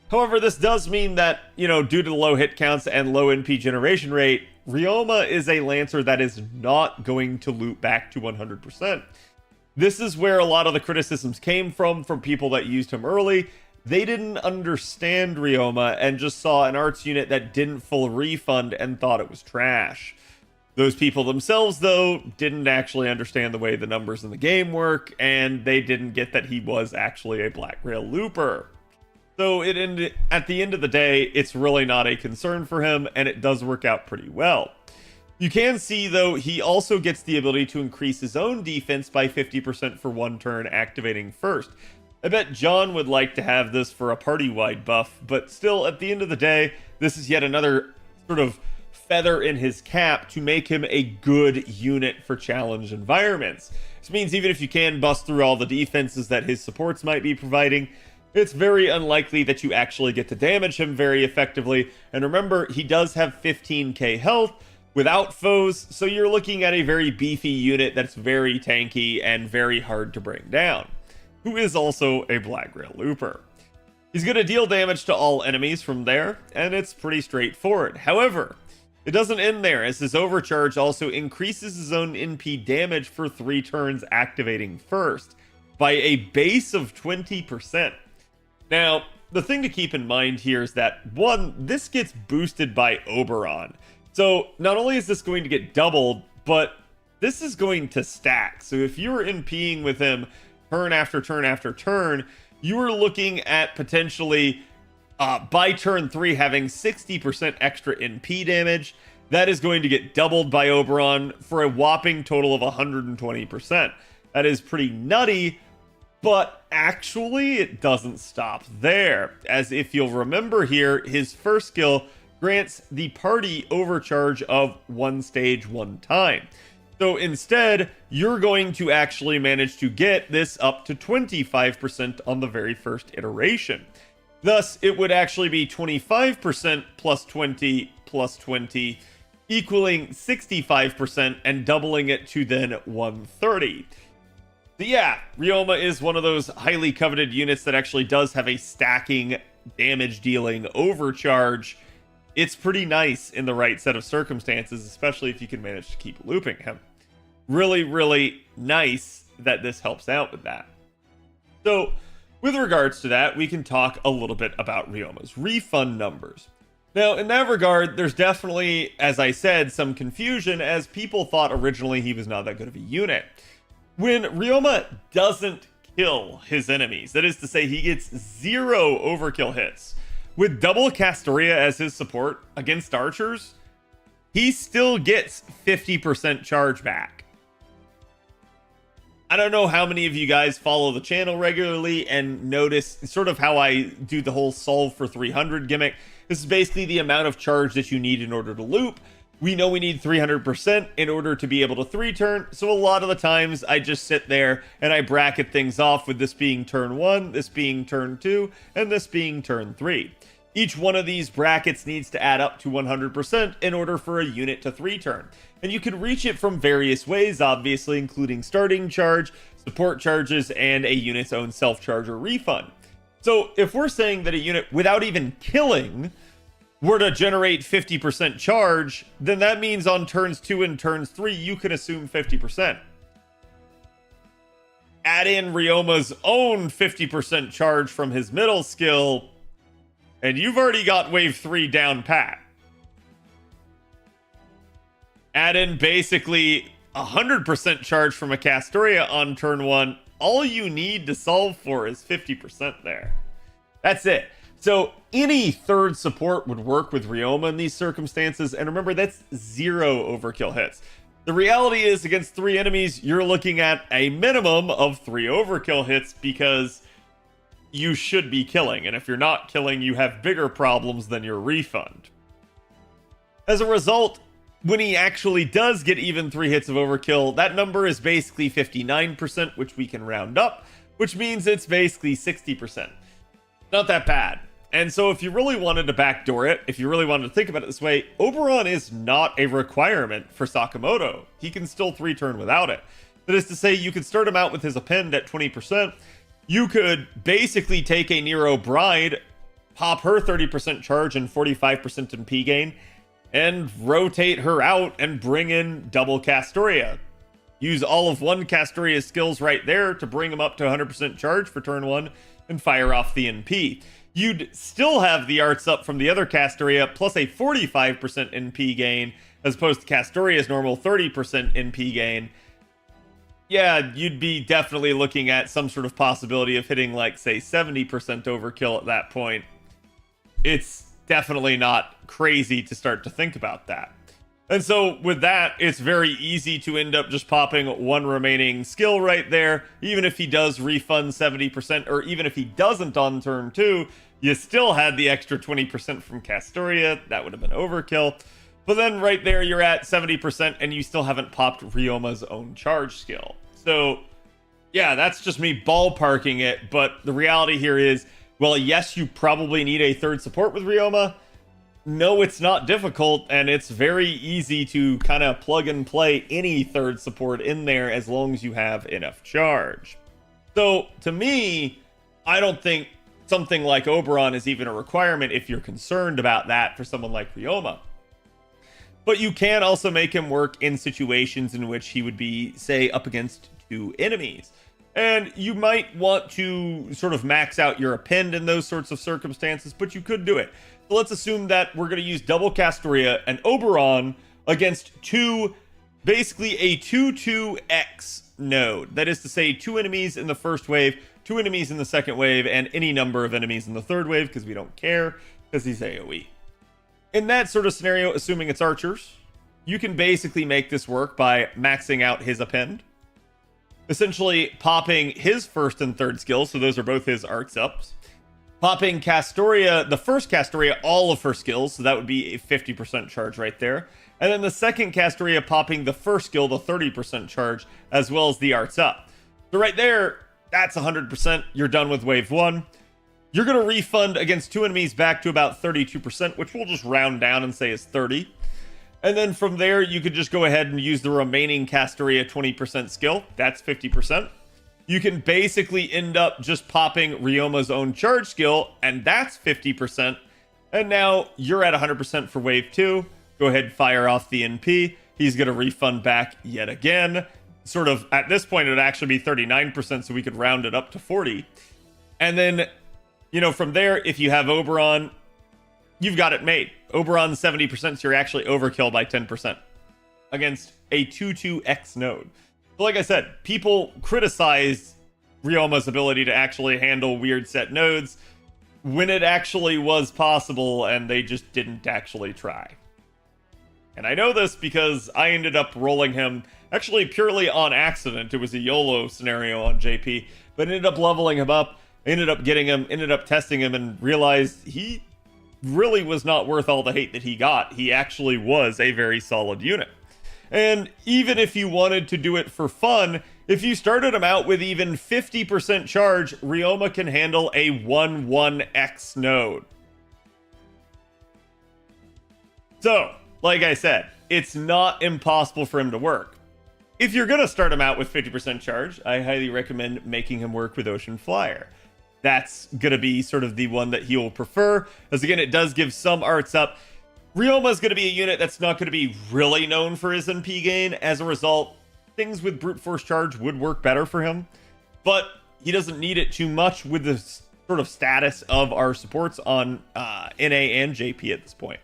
However, this does mean that, due to the low hit counts and low NP generation rate, Ryoma is a Lancer that is not going to loop back to 100%. This is where a lot of the criticisms came from people that used him early. They didn't understand Ryoma and just saw an arts unit that didn't full refund and thought it was trash. Those people themselves, though, didn't actually understand the way the numbers in the game work, and they didn't get that he was actually a Black Grail looper. So at the end of the day, it's really not a concern for him, and it does work out pretty well. You can see, though, he also gets the ability to increase his own defense by 50% for one turn, activating first. I bet John would like to have this for a party-wide buff, but still, at the end of the day, this is yet another sort of feather in his cap to make him a good unit for challenge environments. This means even if you can bust through all the defenses that his supports might be providing, it's very unlikely that you actually get to damage him very effectively. And remember, he does have 15k health without foes, so you're looking at a very beefy unit that's very tanky and very hard to bring down, who is also a Black Grail looper. He's going to deal damage to all enemies from there, and it's pretty straightforward. However, it doesn't end there, as his overcharge also increases his own NP damage for 3 turns, activating first by a base of 20%. Now, the thing to keep in mind here is that, one, this gets boosted by Oberon. So not only is this going to get doubled, but this is going to stack. So if you were NPing with him turn after turn after turn, you are looking at potentially by turn 3 having 60% extra NP damage. That is going to get doubled by Oberon for a whopping total of 120%. That is pretty nutty, but actually it doesn't stop there, as if you'll remember here, his first skill grants the party overcharge of 1 stage 1 time. So instead, you're going to actually manage to get this up to 25% on the very first iteration. Thus, it would actually be 25% plus 20 plus 20, equaling 65% and doubling it to then 130. So yeah, Ryoma is one of those highly coveted units that actually does have a stacking damage dealing overcharge. It's pretty nice in the right set of circumstances, especially if you can manage to keep looping him. Really, really nice that this helps out with that. So, with regards to that, we can talk a little bit about Ryoma's refund numbers. Now, in that regard, there's definitely, as I said, some confusion, as people thought originally he was not that good of a unit. When Ryoma doesn't kill his enemies, that is to say, he gets 0 overkill hits, with double Castoria as his support against archers, he still gets 50% charge back. I don't know how many of you guys follow the channel regularly and notice sort of how I do the whole solve for 300 gimmick. This is basically the amount of charge that you need in order to loop. We know we need 300% in order to be able to 3-turn, so a lot of the times I just sit there and I bracket things off with this being turn 1, this being turn 2, and this being turn 3. Each one of these brackets needs to add up to 100% in order for a unit to 3-turn. And you can reach it from various ways, obviously, including starting charge, support charges, and a unit's own self-charge or refund. So if we're saying that a unit, without even killing, were to generate 50% charge, then that means on turns 2 and turns 3, you can assume 50%. Add in Ryoma's own 50% charge from his middle skill, and you've already got wave 3 down pat. Add in basically 100% charge from a Castoria on turn 1. All you need to solve for is 50% there. That's it. So any third support would work with Ryoma in these circumstances, and remember, that's 0 overkill hits. The reality is, against 3 enemies, you're looking at a minimum of 3 overkill hits because you should be killing, and if you're not killing, you have bigger problems than your refund. As a result, when he actually does get even 3 hits of overkill, that number is basically 59%, which we can round up, which means it's basically 60%. Not that bad. And so if you really wanted to backdoor it, if you really wanted to think about it this way, Oberon is not a requirement for Sakamoto. He can still 3-turn without it. That is to say, you could start him out with his append at 20%. You could basically take a Nero Bride, pop her 30% charge and 45% in P gain, and rotate her out and bring in double Castoria. Use all of one Castoria's skills right there to bring him up to 100% charge for turn 1 and fire off the NP. You'd still have the arts up from the other Castoria plus a 45% NP gain as opposed to Castoria's normal 30% NP gain. Yeah, you'd be definitely looking at some sort of possibility of hitting, like, say, 70% overkill at that point. It's definitely not crazy to start to think about that. And so with that, it's very easy to end up just popping one remaining skill right there. Even if he does refund 70%, or even if he doesn't on turn 2, you still had the extra 20% from Castoria. That would have been overkill. But then right there, you're at 70% and you still haven't popped Ryoma's own charge skill. So yeah, that's just me ballparking it. But the reality here is, well, yes, you probably need a third support with Ryoma. No, it's not difficult, and it's very easy to kind of plug and play any third support in there as long as you have enough charge. So to me, I don't think something like Oberon is even a requirement if you're concerned about that for someone like Ryoma. But you can also make him work in situations in which he would be, say, up against 2 enemies. And you might want to sort of max out your append in those sorts of circumstances, but you could do it. So let's assume that we're going to use double Castoria and Oberon against basically a 2-2-X node. That is to say, 2 enemies in the first wave, 2 enemies in the second wave, and any number of enemies in the third wave, because we don't care, because he's AoE. In that sort of scenario, assuming it's archers, you can basically make this work by maxing out his append, essentially popping his first and third skills, so those are both his arcs ups, popping Castoria, the first Castoria, all of her skills, so that would be a 50% charge right there, and then the second Castoria popping the first skill, the 30% charge, as well as the arts up. So right there, that's 100%. You're done with wave 1. You're going to refund against 2 enemies back to about 32%, which we'll just round down and say is 30. And then from there, you could just go ahead and use the remaining Castoria 20% skill. That's 50%. You can basically end up just popping Ryoma's own charge skill, and that's 50%. And now you're at 100% for wave 2. Go ahead and fire off the NP. He's going to refund back yet again. Sort of, at this point, it would actually be 39%, so we could round it up to 40. And then, you know, from there, if you have Oberon, you've got it made. Oberon's 70%, so you're actually overkill by 10% against a 2-2-X node. But like I said, people criticize Ryoma's ability to actually handle weird set nodes when it actually was possible, and they just didn't actually try. And I know this because I ended up rolling him actually purely on accident. It was a YOLO scenario on JP, but ended up leveling him up, ended up getting him, ended up testing him, and realized he really was not worth all the hate that he got. He actually was a very solid unit. And even if you wanted to do it for fun, if you started him out with even 50% charge, Ryoma can handle a 1-1x node. So, like I said, it's not impossible for him to work. If you're going to start him out with 50% charge, I highly recommend making him work with Ocean Flyer. That's going to be sort of the one that he will prefer, as again, it does give some arts up. Ryoma is going to be a unit that's not going to be really known for his NP gain. As a result, things with brute force charge would work better for him, but he doesn't need it too much with the sort of status of our supports on NA and JP at this point.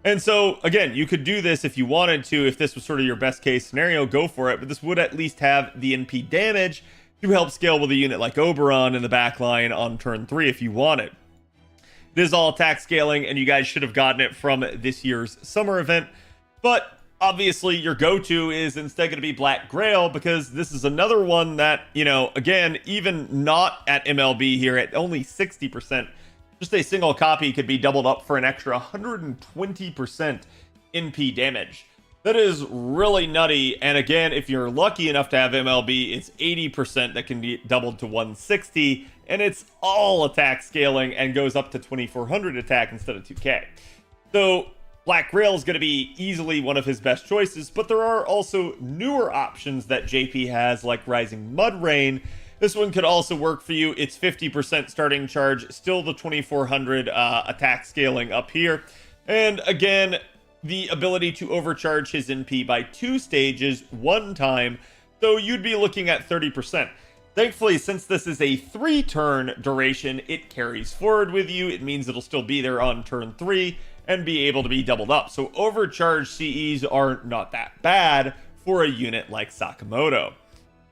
And so, again, you could do this if you wanted to. If this was sort of your best case scenario, go for it. But this would at least have the NP damage to help scale with a unit like Oberon in the back line on turn 3 if you wanted. It is all attack scaling, and you guys should have gotten it from this year's summer event. But obviously, your go-to is instead going to be Black Grail, because this is another one that, you know, again, even not at MLB here at only 60%, just a single copy could be doubled up for an extra 120% NP damage. That is really nutty. And again, if you're lucky enough to have MLB, it's 80% that can be doubled to 160. And it's all attack scaling and goes up to 2400 attack instead of 2k. So Black Grail is going to be easily one of his best choices. But there are also newer options that JP has, like Rising Mud Rain. This one could also work for you. It's 50% starting charge, still the 2400 attack scaling up here. And again, the ability to overcharge his NP by 2 stages, 1 time, so you'd be looking at 30%. Thankfully, since this is a 3-turn duration, it carries forward with you. It means it'll still be there on turn 3 and be able to be doubled up. So overcharged CEs are not that bad for a unit like Sakamoto.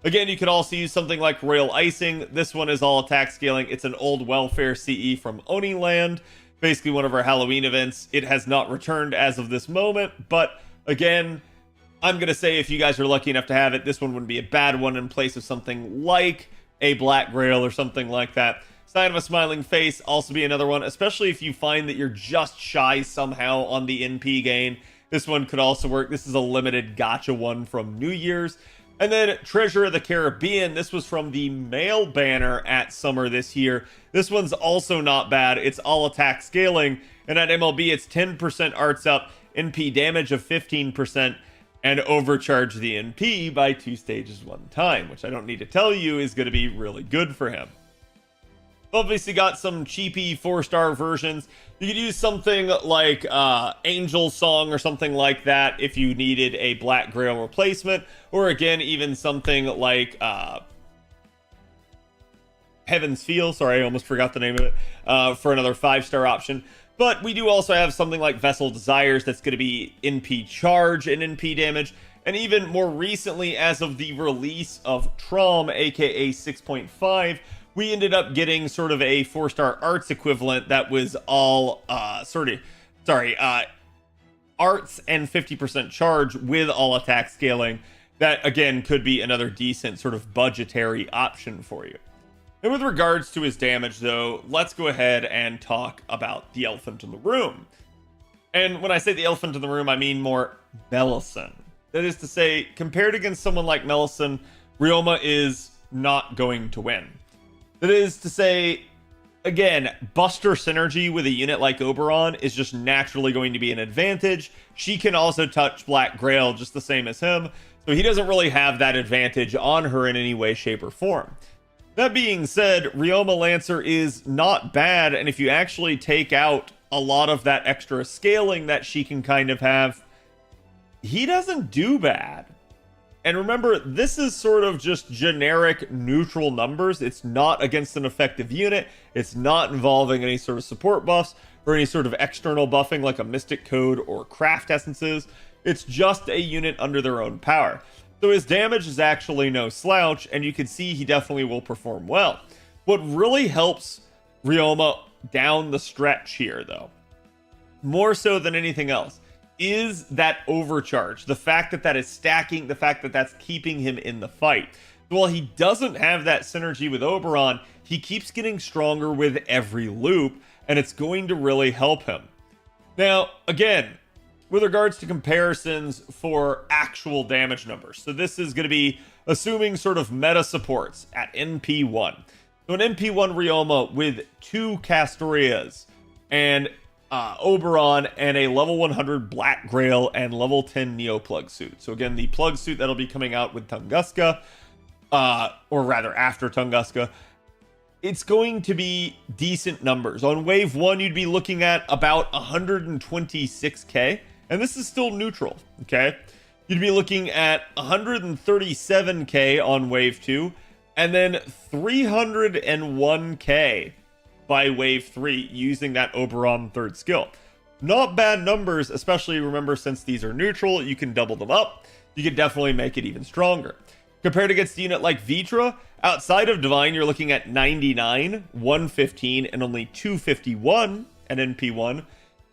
Again, you could also use something like Royal Icing. This one is all attack scaling. It's an old welfare CE from Oni Land, basically one of our Halloween events. It has not returned as of this moment, but again, I'm going to say if you guys are lucky enough to have it, this one wouldn't be a bad one in place of something like a Black Grail or something like that. Sign of a Smiling Face also be another one, especially if you find that you're just shy somehow on the NP gain. This one could also work. This is a limited gacha one from New Year's. And then Treasure of the Caribbean. This was from the male banner at Summer this year. This one's also not bad. It's all attack scaling. And at MLB, it's 10% arts up, NP damage of 15%, and overcharge the NP by 2 stages 1 time, which I don't need to tell you is going to be really good for him. Obviously got some cheapy 4-star versions. You could use something like Angel Song or something like that if you needed a Black Grail replacement, or again, even something like Heaven's Feel. Sorry, I almost forgot the name of it, for another 5-star option. But we do also have something like Vessel Desires that's going to be NP charge and NP damage. And even more recently, as of the release of Trom, aka 6.5, we ended up getting sort of a 4-star arts equivalent that was all arts and 50% charge with all attack scaling. That again could be another decent sort of budgetary option for you. And with regards to his damage though, let's go ahead and talk about the elephant in the room. And when I say the elephant in the room, I mean more Melisson. That is to say, compared against someone like Melisson, Ryoma is not going to win. That is to say, again, Buster synergy with a unit like Oberon is just naturally going to be an advantage. She can also touch Black Grail just the same as him, so he doesn't really have that advantage on her in any way, shape, or form. That being said, Ryoma Lancer is not bad, and if you actually take out a lot of that extra scaling that she can kind of have, he doesn't do bad. And remember, this is sort of just generic neutral numbers. It's not against an effective unit. It's not involving any sort of support buffs or any sort of external buffing like a Mystic Code or Craft Essences. It's just a unit under their own power. So his damage is actually no slouch, and you can see he definitely will perform well. What really helps Ryoma down the stretch here, though, more so than anything else, is that overcharge. The fact that that is stacking, the fact that that's keeping him in the fight. While he doesn't have that synergy with Oberon, he keeps getting stronger with every loop, and it's going to really help him. Now, again, with regards to comparisons for actual damage numbers, so this is going to be assuming sort of meta supports at NP1. So an NP1 Ryoma with 2 Castorias and Oberon and a level 100 Black Grail and level 10 Neo Plug suit. So again, the plug suit that'll be coming out with Tunguska, or rather after Tunguska, it's going to be decent numbers. On wave 1, you'd be looking at about 126k, and this is still neutral, okay? You'd be looking at 137k on wave 2, and then 301k by wave 3 using that Oberon 3rd skill. Not bad numbers, especially remember since these are neutral, you can double them up. You can definitely make it even stronger. Compared against a unit like Vitra, outside of Divine, you're looking at 99, 115, and only 251 at NP1.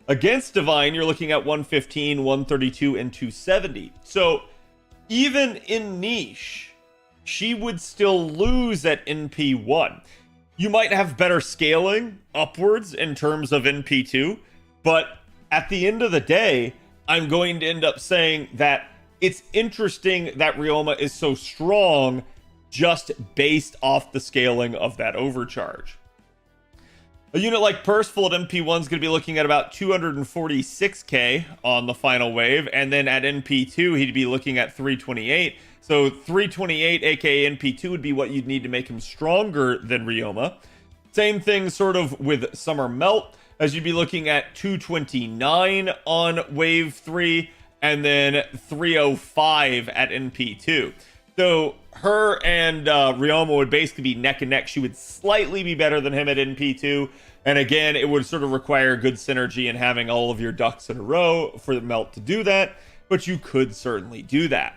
Against Divine, you're looking at 115, 132, and 270. So even in niche, she would still lose at NP1. You might have better scaling upwards in terms of NP2, but at the end of the day, I'm going to end up saying that it's interesting that Ryoma is so strong just based off the scaling of that overcharge. A unit like Percival at NP1 is going to be looking at about 246k on the final wave, and then at NP2 he'd be looking at 328. So 328 aka NP2 would be what you'd need to make him stronger than Ryoma. Same thing sort of with Summer Melt, as you'd be looking at 229 on wave 3, and then 305 at NP2. So her and Ryoma would basically be neck and neck. She would slightly be better than him at NP2. And again, it would sort of require good synergy and having all of your ducks in a row for the Melt to do that. But you could certainly do that.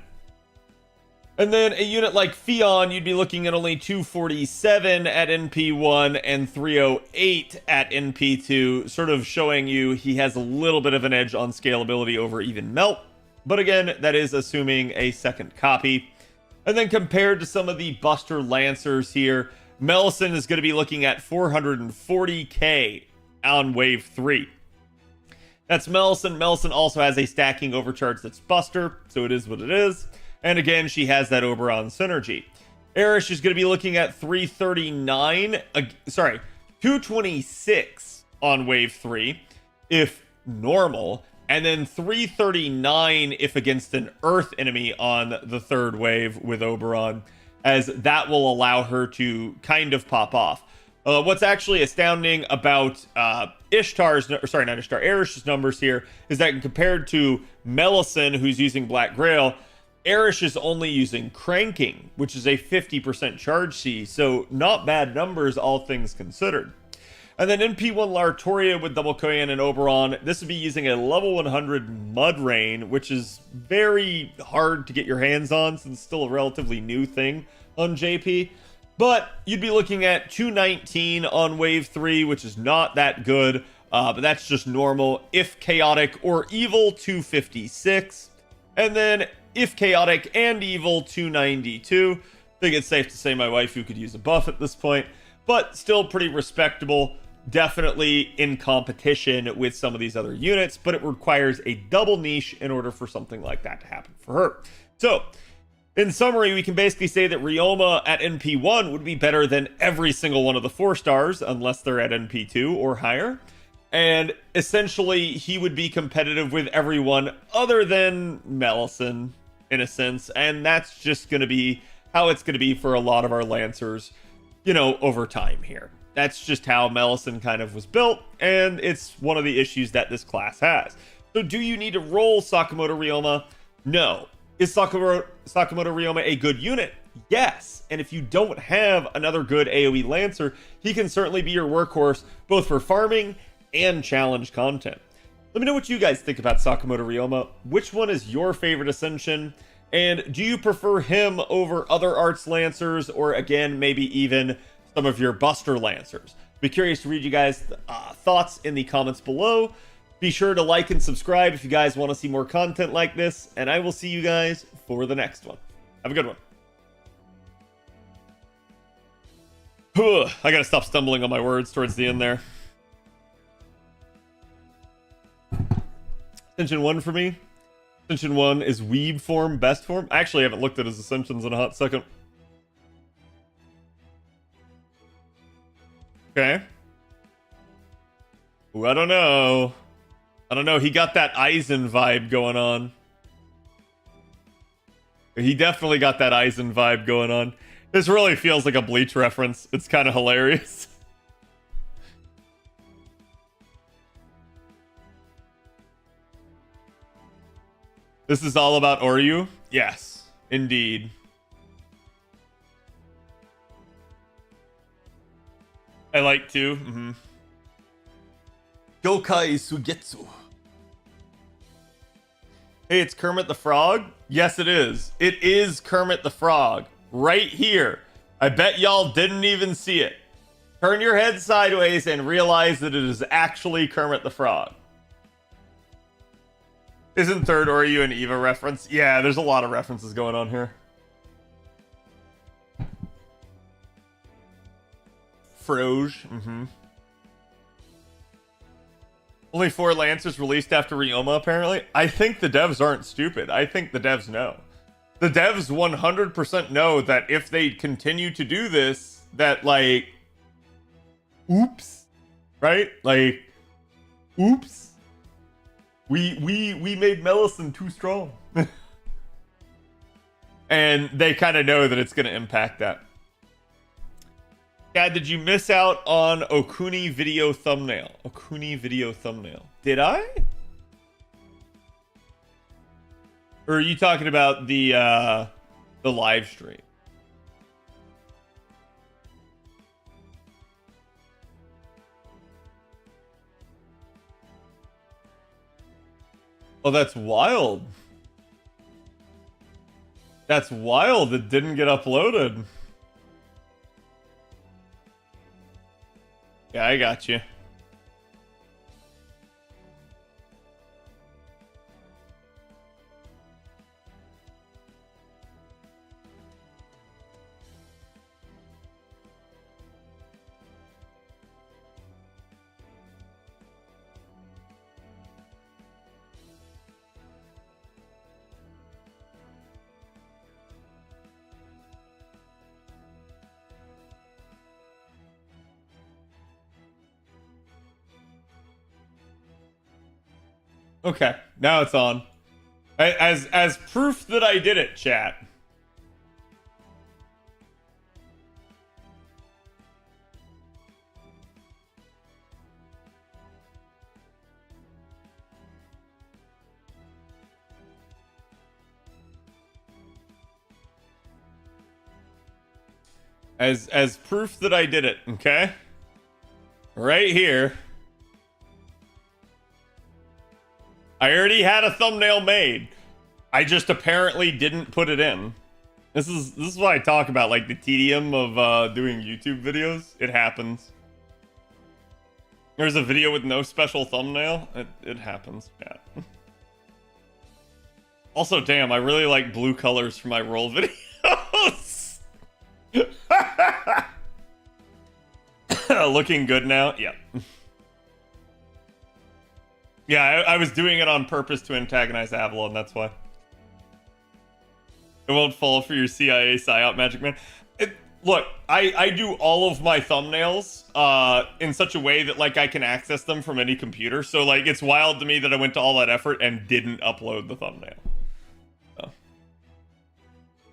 And then a unit like Fion, you'd be looking at only 247 at NP1 and 308 at NP2, sort of showing you he has a little bit of an edge on scalability over even Melt. But again, that is assuming a second copy. And then compared to some of the Buster Lancers here, Melisson is going to be looking at 440k on wave 3. That's Melisson. Melisson also has a stacking overcharge that's Buster, so it is what it is. And again, she has that Oberon synergy. Erish is going to be looking at 226 on wave 3 if normal, and then 339 if against an Earth enemy on the 3rd wave with Oberon, as that will allow her to kind of pop off. What's actually astounding about Erish's numbers here is that compared to Melisson, who's using Black Grail, Erish is only using Cranking, which is a 50% charge C, so not bad numbers, all things considered. And then NP1 Lartoria with Double Koyan and Oberon, this would be using a level 100 Mud Rain, which is very hard to get your hands on since it's still a relatively new thing on JP. But you'd be looking at 219 on wave 3, which is not that good, but that's just normal. If Chaotic or Evil, 256. And then if Chaotic and Evil, 292. I think it's safe to say my waifu could use a buff at this point, but still pretty respectable. Definitely in competition with some of these other units, but it requires a double niche in order for something like that to happen for her. So, in summary, we can basically say that Ryoma at NP1 would be better than every single one of the 4 stars, unless they're at NP2 or higher. And essentially, he would be competitive with everyone other than Melisson, in a sense. And that's just going to be how it's going to be for a lot of our Lancers, you know, over time here. That's just how Melisson kind of was built, and it's one of the issues that this class has. So do you need to roll Sakamoto Ryoma? No. Is Sakamoto Ryoma a good unit? Yes. And if you don't have another good AoE Lancer, he can certainly be your workhorse, both for farming and challenge content. Let me know what you guys think about Sakamoto Ryoma. Which one is your favorite Ascension? And do you prefer him over other Arts Lancers, or again, maybe even some of your Buster Lancers? Be curious to read you guys' thoughts in the comments below. Be sure to like and subscribe if you guys want to see more content like this, and I will see you guys for the next one. Have a good one. I gotta stop stumbling on my words towards the end there. Ascension 1 for me. Ascension 1 is weeb form, best form. I actually haven't looked at his ascensions in a hot second. Okay. Ooh, I don't know. I don't know. He got that Aizen vibe going on. He definitely got that Aizen vibe going on. This really feels like a Bleach reference. It's kind of hilarious. This is all about Oryu? Yes, indeed. I like to. Gokai Sugetsu. Hey, it's Kermit the Frog? Yes, it is. It is Kermit the Frog. Right here. I bet y'all didn't even see it. Turn your head sideways and realize that it is actually Kermit the Frog. Isn't Third Oryu an Eva reference? Yeah, there's a lot of references going on here. Froge. Only 4 Lancers released after Ryoma, apparently. I think the devs aren't stupid. I think the devs know. The devs 100% know that if they continue to do this, that, like... Oops. Right? Like... Oops. We made Melisande too strong. And they kind of know that it's going to impact that. Dad, did you miss out on Okuni video thumbnail? Okuni video thumbnail. Did I? Or are you talking about the live stream? Oh, that's wild. That's wild. It didn't get uploaded. Yeah, I got you. Okay, now it's on. As proof that I did it, chat. As proof that I did it, okay? Right here. I already had a thumbnail made. I just apparently didn't put it in. This is what I talk about, like the tedium of doing YouTube videos. It happens. There's a video with no special thumbnail. It happens, yeah. Also, damn, I really like blue colors for my roll videos. Looking good now? Yep. Yeah, I was doing it on purpose to antagonize Avalon, that's why. It won't fall for your CIA psyop, Magic Man. Look, I do all of my thumbnails in such a way that, like, I can access them from any computer. So, like, it's wild to me that I went to all that effort and didn't upload the thumbnail. So.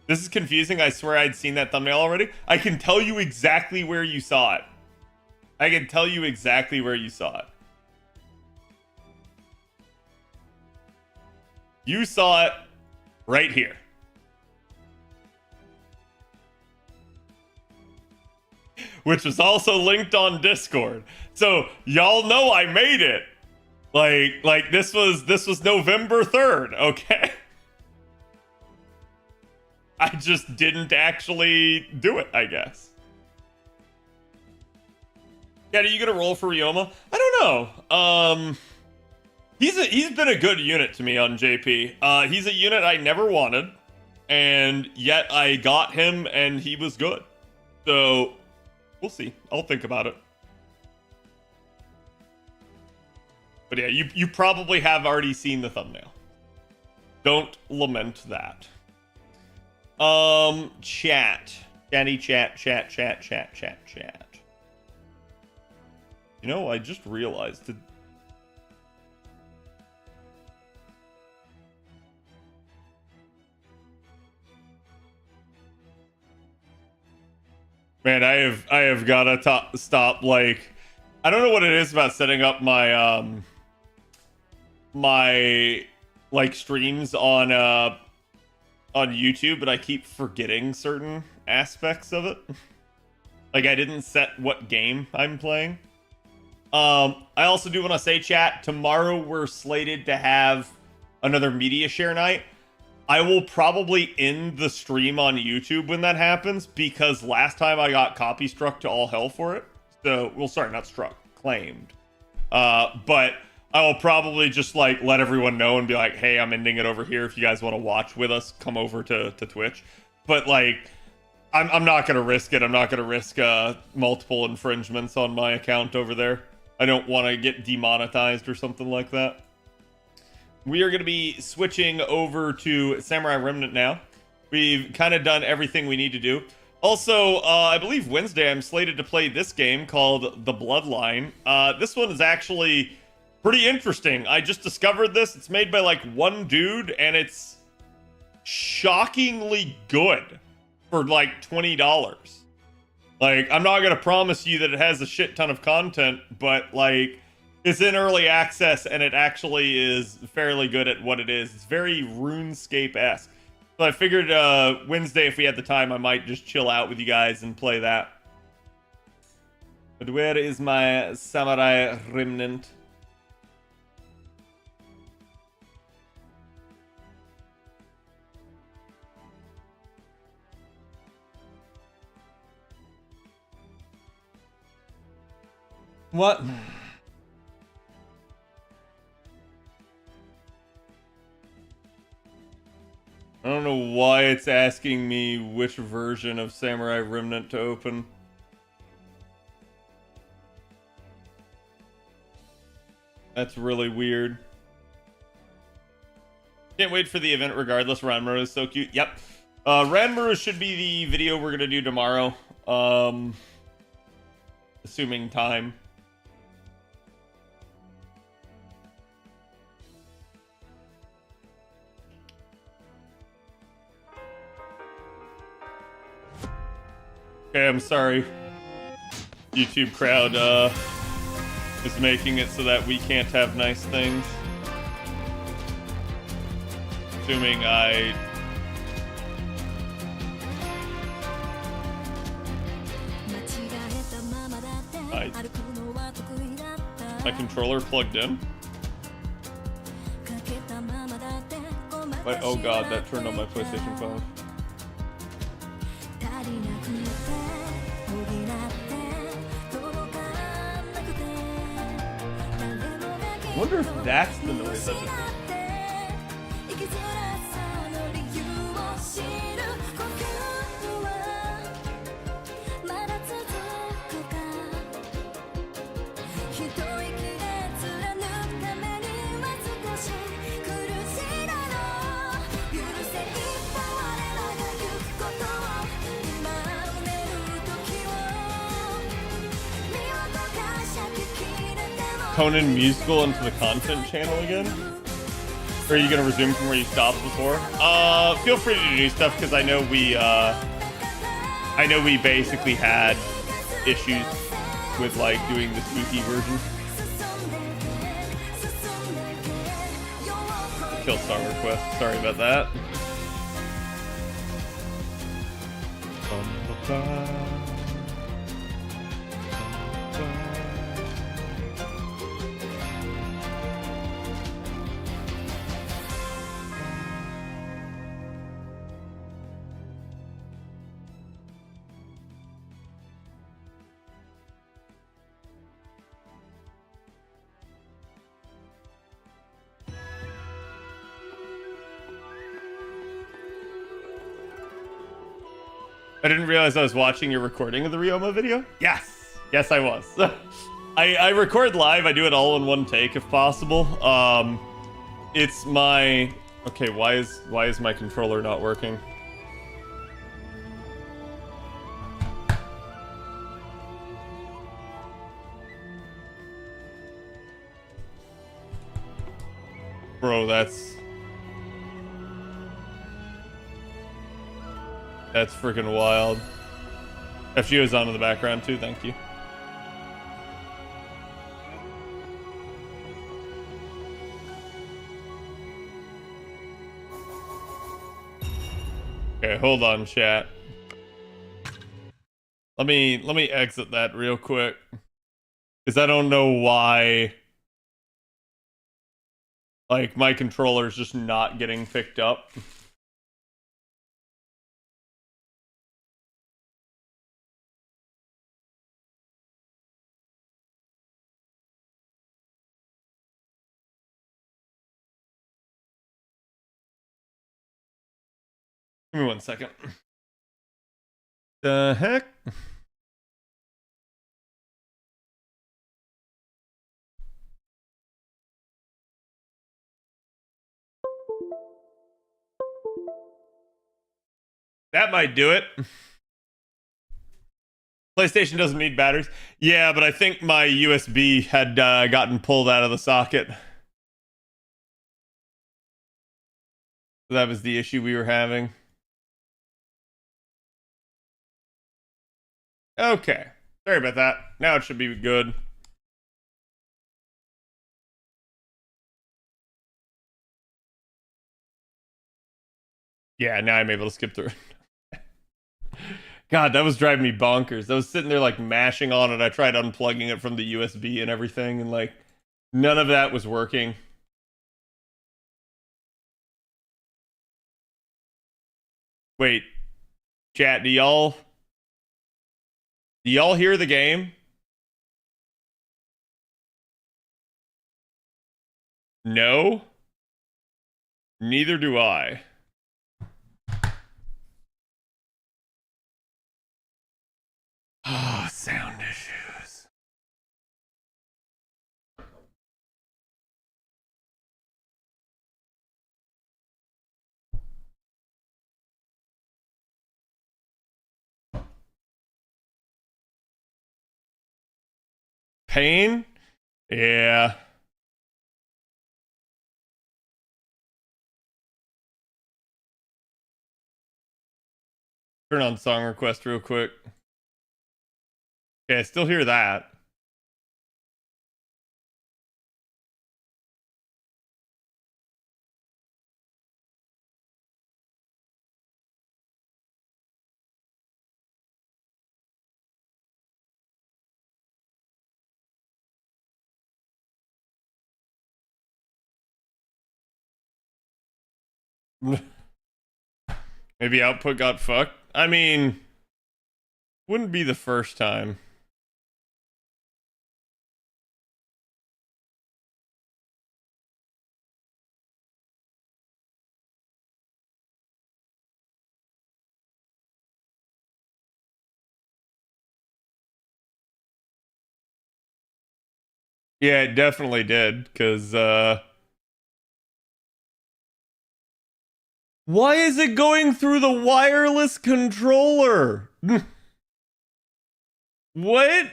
This is confusing. I swear I'd seen that thumbnail already. I can tell you exactly where you saw it. I can tell you exactly where you saw it. You saw it right here. Which was also linked on Discord. So y'all know I made it. Like this was November 3rd, okay? I just didn't actually do it, I guess. Yeah, are you gonna roll for Ryoma? I don't know. He's been a good unit to me on JP. He's a unit I never wanted, and yet I got him and he was good. So We'll see. I'll think about it. But yeah, you probably have already seen the thumbnail. Don't lament that. Chat. Chatty chat. You know, I just realized. Man, I have gotta stop. Like, I don't know what it is about setting up my my like streams on YouTube, but I keep forgetting certain aspects of it. Like, I didn't set what game I'm playing. I also do want to say, chat, tomorrow we're slated to have another media share night. I will probably end the stream on YouTube when that happens, because last time I got copy struck to all hell for it. So, well, sorry, not struck, claimed. But I will probably just like let everyone know and be like, hey, I'm ending it over here. If you guys want to watch with us, come over to Twitch. But like, I'm not gonna risk it. I'm not gonna risk multiple infringements on my account over there. I don't want to get demonetized or something like that. We are going to be switching over to Samurai Remnant now. We've kind of done everything we need to do. Also, I believe Wednesday I'm slated to play this game called The Bloodline. This one is actually pretty interesting. I just discovered this. It's made by like one dude, and it's shockingly good for like $20. Like, I'm not going to promise you that it has a shit ton of content, but like, it's in early access, and it actually is fairly good at what it is. It's very RuneScape-esque. So I figured Wednesday, if we had the time, I might just chill out with you guys and play that. But where is my Samurai Remnant? What? I don't know why it's asking me which version of Samurai Remnant to open. That's really weird. Can't wait for the event regardless. Ranmaru is so cute. Yep. Ranmaru should be the video we're going to do tomorrow. Assuming time. Okay, I'm sorry. YouTube crowd is making it so that we can't have nice things. Assuming my controller plugged in. Wait, oh god, that turned on my PlayStation 5. I wonder if that's the noise of it. Conan musical into the content channel again? Or are you gonna resume from where you stopped before? Feel free to do stuff, because I know we basically had issues with like doing the spooky version. Kill Star request. Sorry about that. didn't realize I was watching your recording of the Ryoma video. Yes, I was. I record live. I do it all in one take if possible. It's my... Okay, why is my controller not working? Bro, that's freaking wild. FGO's on in the background too, thank you. Okay, hold on, chat. Let me exit that real quick. Because I don't know why, like, my controller's just not getting picked up. Give me 1 second. The heck? That might do it. PlayStation doesn't need batteries. Yeah, but I think my USB had gotten pulled out of the socket. That was the issue we were having. Okay. Sorry about that. Now it should be good. Yeah, now I'm able to skip through. God, that was driving me bonkers. I was sitting there like mashing on it. I tried unplugging it from the USB and everything, and like none of that was working. Wait, chat, do y'all hear the game? No? Neither do I. Ah, sound issues. Pain? Yeah. Turn on song request real quick. Okay, I still hear that. Maybe output got fucked? I mean, wouldn't be the first time. Yeah, it definitely did, because, why is it going through the wireless controller? What?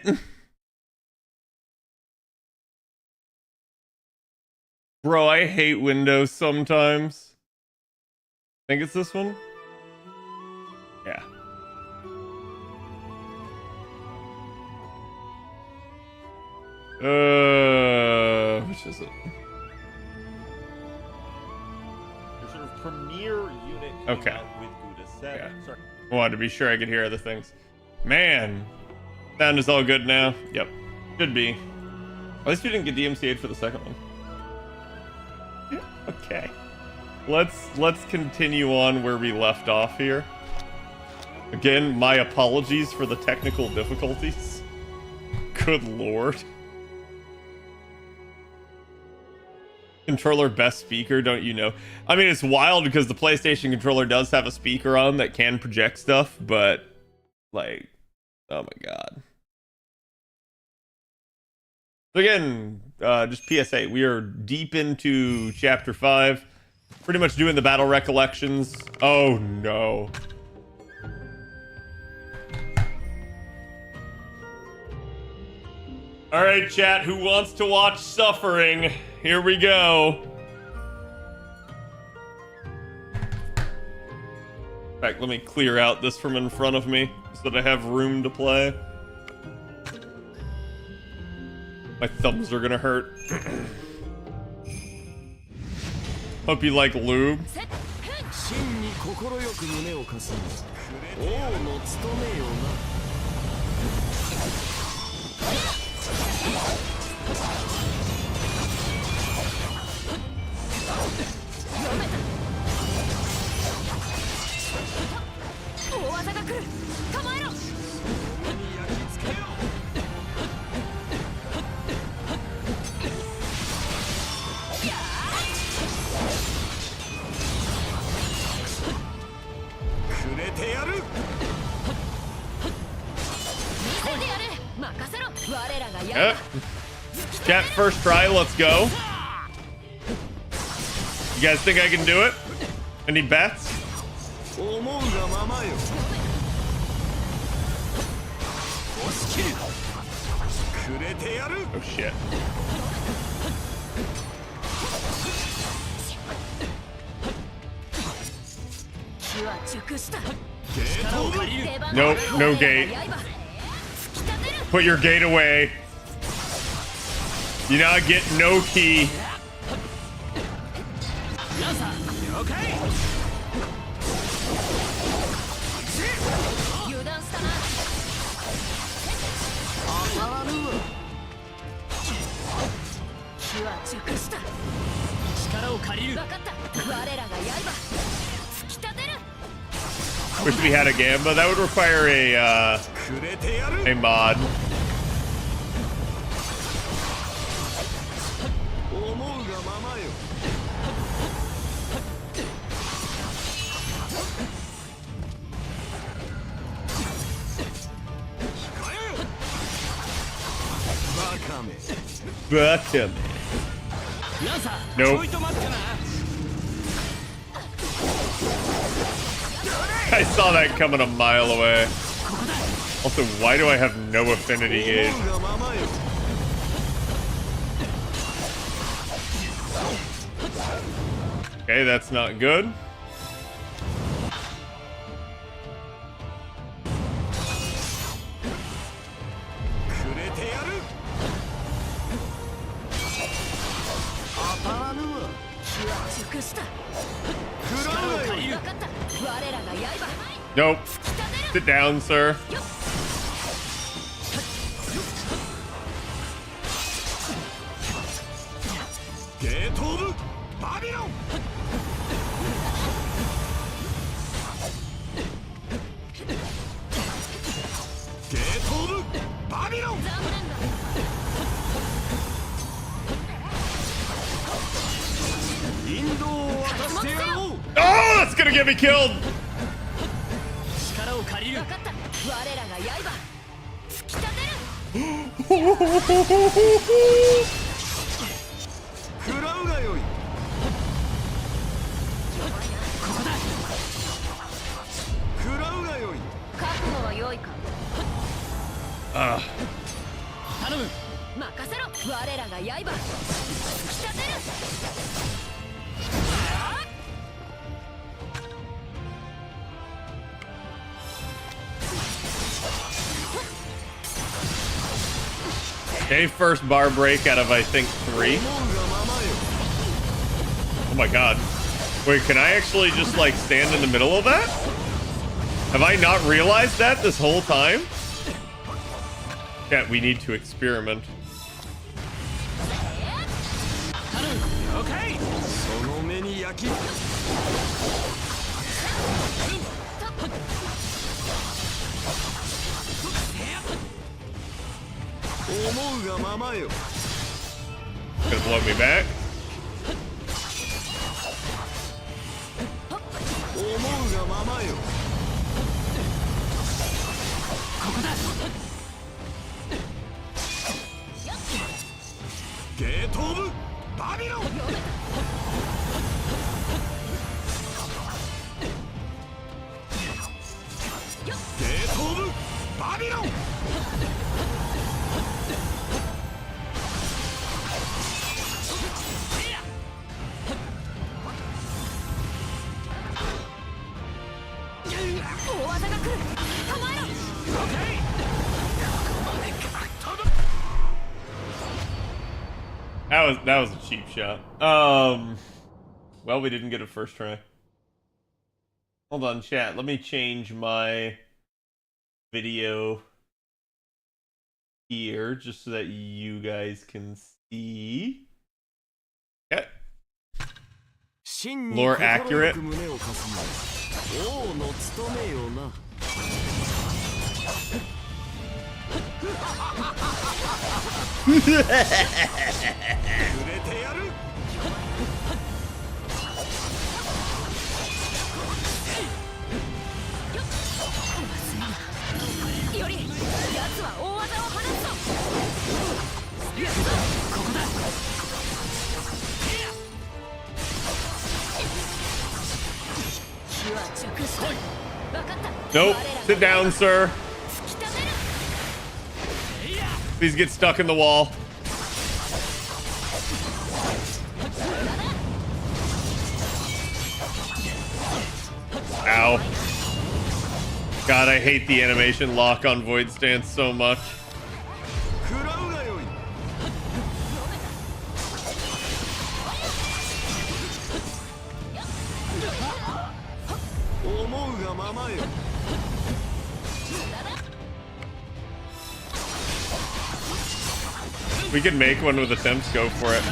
Bro, I hate Windows sometimes. Think it's this one? Yeah. Which is it? Your sort of premier unit Okay. out with Gouda 7. Yeah. Sorry. I wanted to be sure I could hear other things. Man. Sound is all good now? Yep. Should be. At least we didn't get DMCA'd for the second one. Okay. Let's continue on where we left off here. Again, my apologies for the technical difficulties. Good lord. Controller best speaker, don't you know? I mean, it's wild because the PlayStation controller does have a speaker on that can project stuff, but Like, oh my god. So again, just PSA, we are deep into Chapter 5. Pretty much doing the battle recollections. Oh no. Alright, chat, who wants to watch suffering? Here we go. In fact, let me clear out this from in front of me so that I have room to play. My thumbs are gonna hurt. Hope you like lube. Yep. Chat, first try, let's go. You guys think I can do it? Any bets? Oh shit. Nope, no gate. Put your gate away. You now get no key. Wish we had a Gamba. That would require a mod. Bakame. Nope. I saw that coming a mile away. Also, why do I have no affinity gauge? Okay, that's not good. Nope. Sit down, sir. Oh, that's gonna get me killed. Okay, first bar break out of, I think, 3. Oh my god. Wait, can I actually just, like, stand in the middle of that? Have I not realized that this whole time? Yeah, we need to experiment. Okay. Gonna blow me back. That was a cheap shot. Well, we didn't get it first try. Hold on, chat. Let me change my video here just so that you guys can see. Okay. More accurate. Nope. Sit down, sir. Please get stuck in the wall. Ow. God, I hate the animation lock on Void Stance so much. We can make one with attempts, go for it.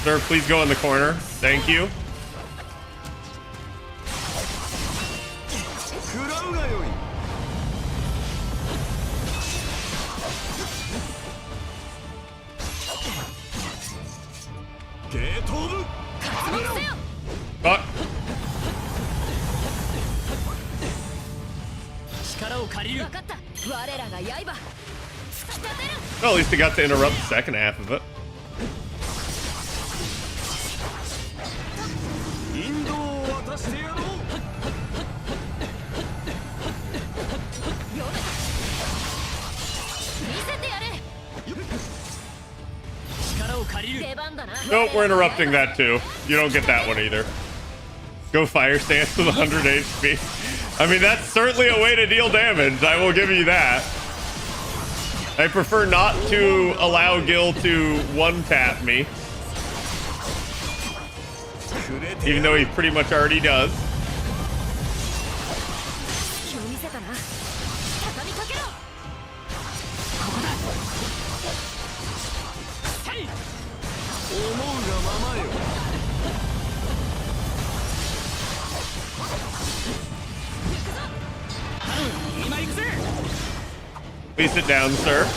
Sir, please go in the corner. Thank you. Fuck. Well, at least I got to interrupt the second half of it. Nope, we're interrupting that too. You don't get that one either. Go Fire Stance with 100 HP. I mean, that's certainly a way to deal damage. I will give you that. I prefer not to allow Gil to one-tap me. Even though he pretty much already does. Please sit down, sir.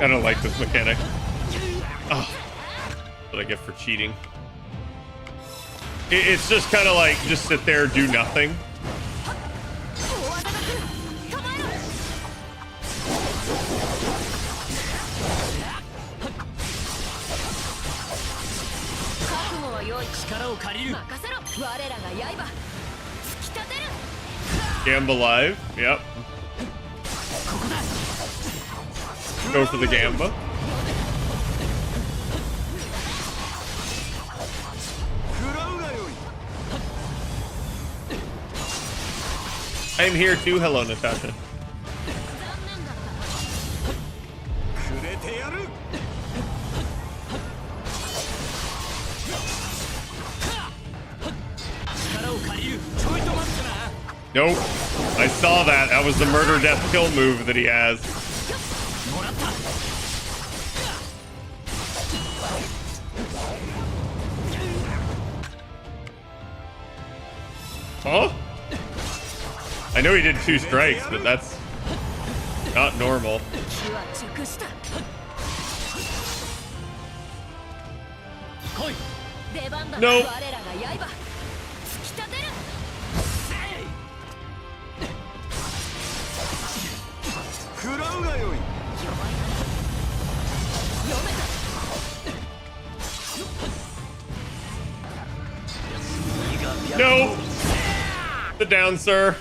I don't like this mechanic. Oh, what I get for cheating. It's just kind of like, just sit there, do nothing. Gamba live, yep. Go for the Gamba. I'm here too. Hello, Natasha. Nope. I saw that. That was the murder, death, kill move that he has. Huh? I know he did 2 strikes, but that's not normal. Nope. Nope. Sit down, sir.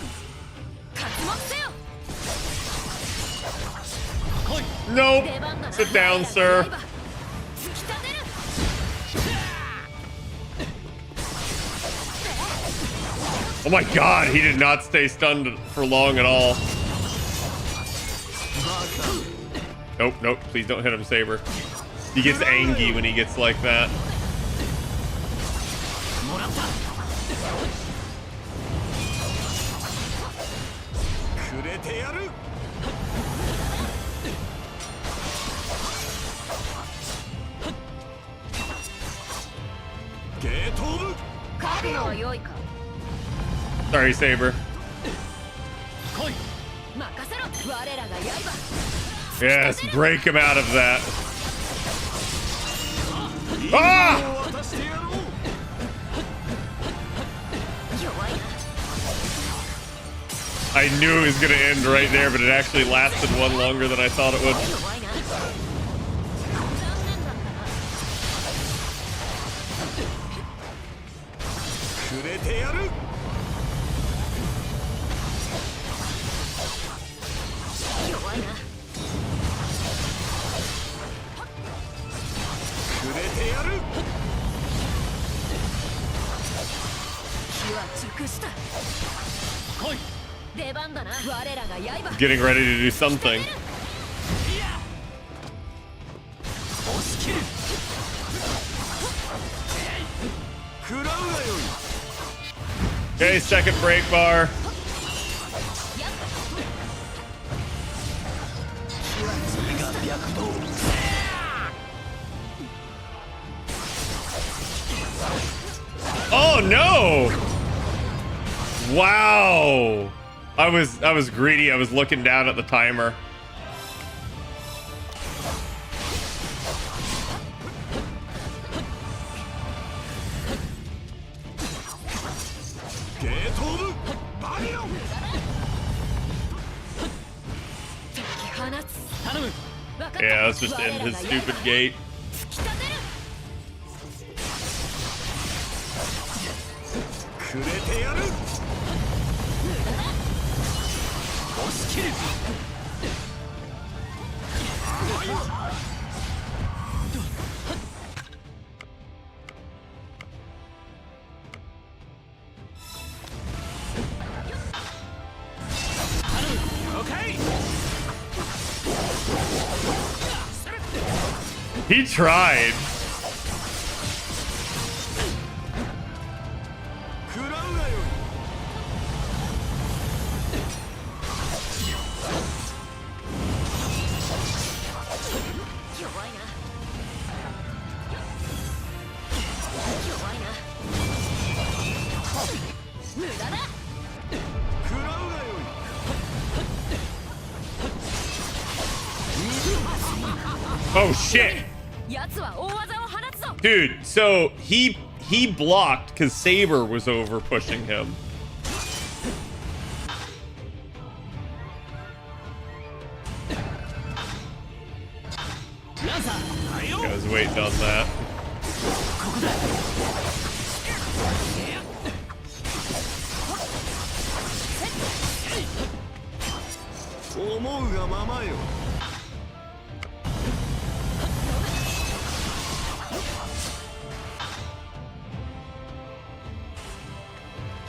Nope. Sit down, sir. Oh my god, he did not stay stunned for long at all. Nope, nope, please don't hit him, Saber. He gets angry when he gets like that. Sorry, Saber. Yes, break him out of that. Ah! I knew it was going to end right there, but it actually lasted one longer than I thought it would. Getting ready to do something. Okay, second break bar. Oh no! Wow! I was greedy. I was looking down at the timer. Yeah, let's just end his stupid gate. He tried. Oh shit. Dude, so he blocked because Saber was over pushing him. I was waiting on that.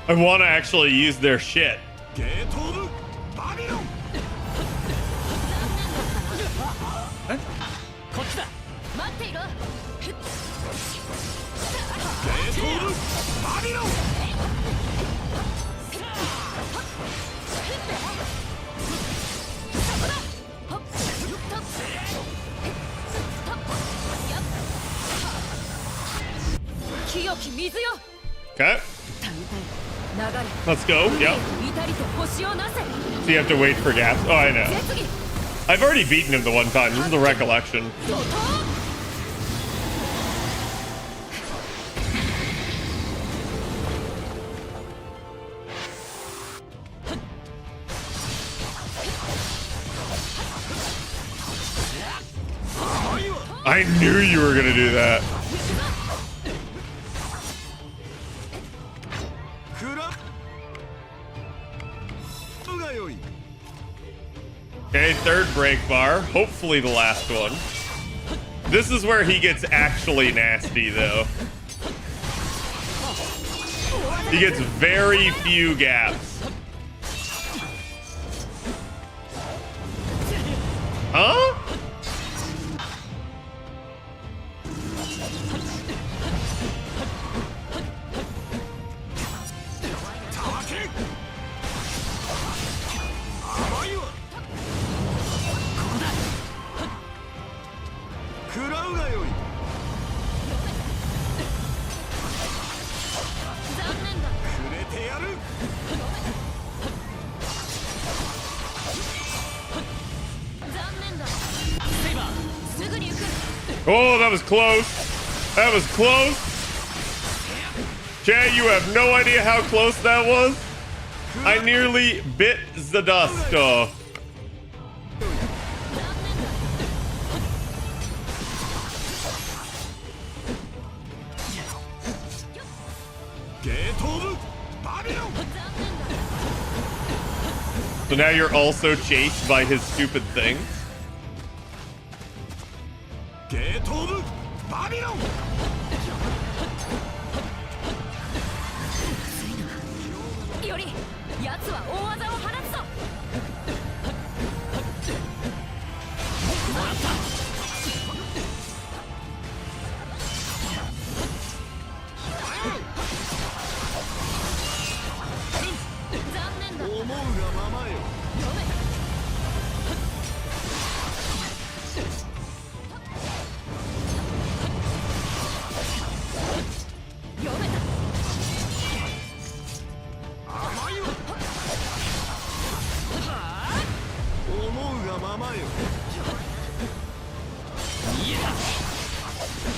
I want to actually use their shit. Okay. Let's go. Yep. So you have to wait for gaps. Oh, I know. I've already beaten him the one time. This is the recollection. I knew you were gonna do that. Okay, third break bar. Hopefully the last one. This is where he gets actually nasty, though. He gets very few gaps. Huh? Oh, that was close. That was close. Jay, you have no idea how close that was. I nearly bit the dust off. So now you're also chased by his stupid thing.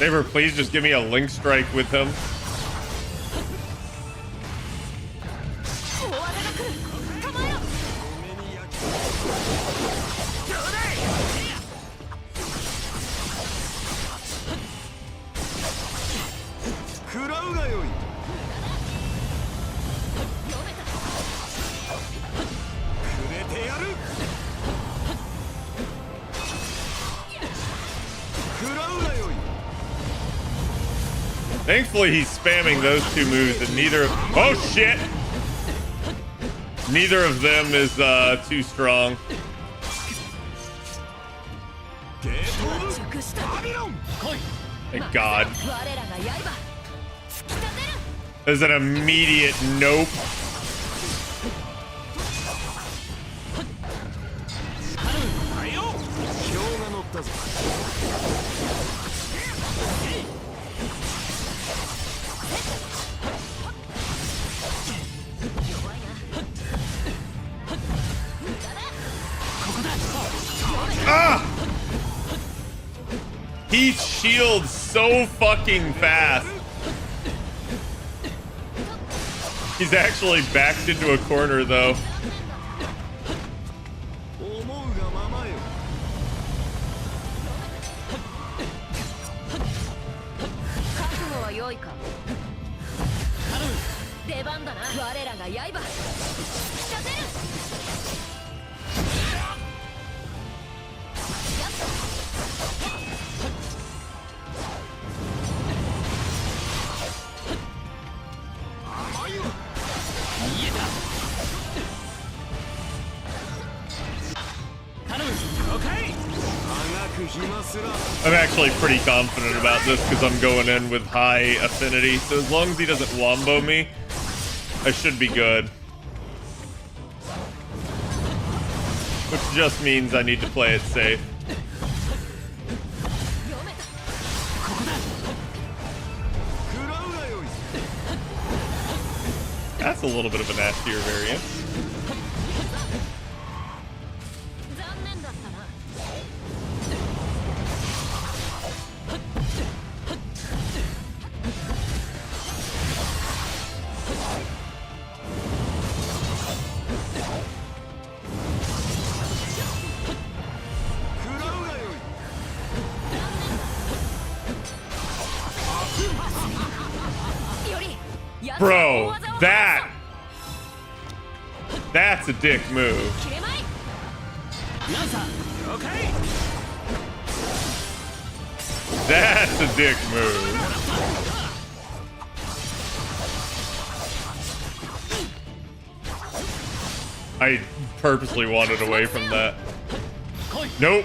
Saber, please just give me a link strike with him. Thankfully, he's spamming those two moves, and neither of... Oh, shit! Neither of them is too strong. Thank God. There's an immediate nope. Ah! He shields so fucking fast. He's actually backed into a corner, though. I'm actually pretty confident about this because I'm going in with high affinity. So as long as he doesn't wombo me, I should be good. Which just means I need to play it safe. a little bit of a nastier variant. Bro, that's a dick move. That's a dick move. I purposely wanted away from that. Nope.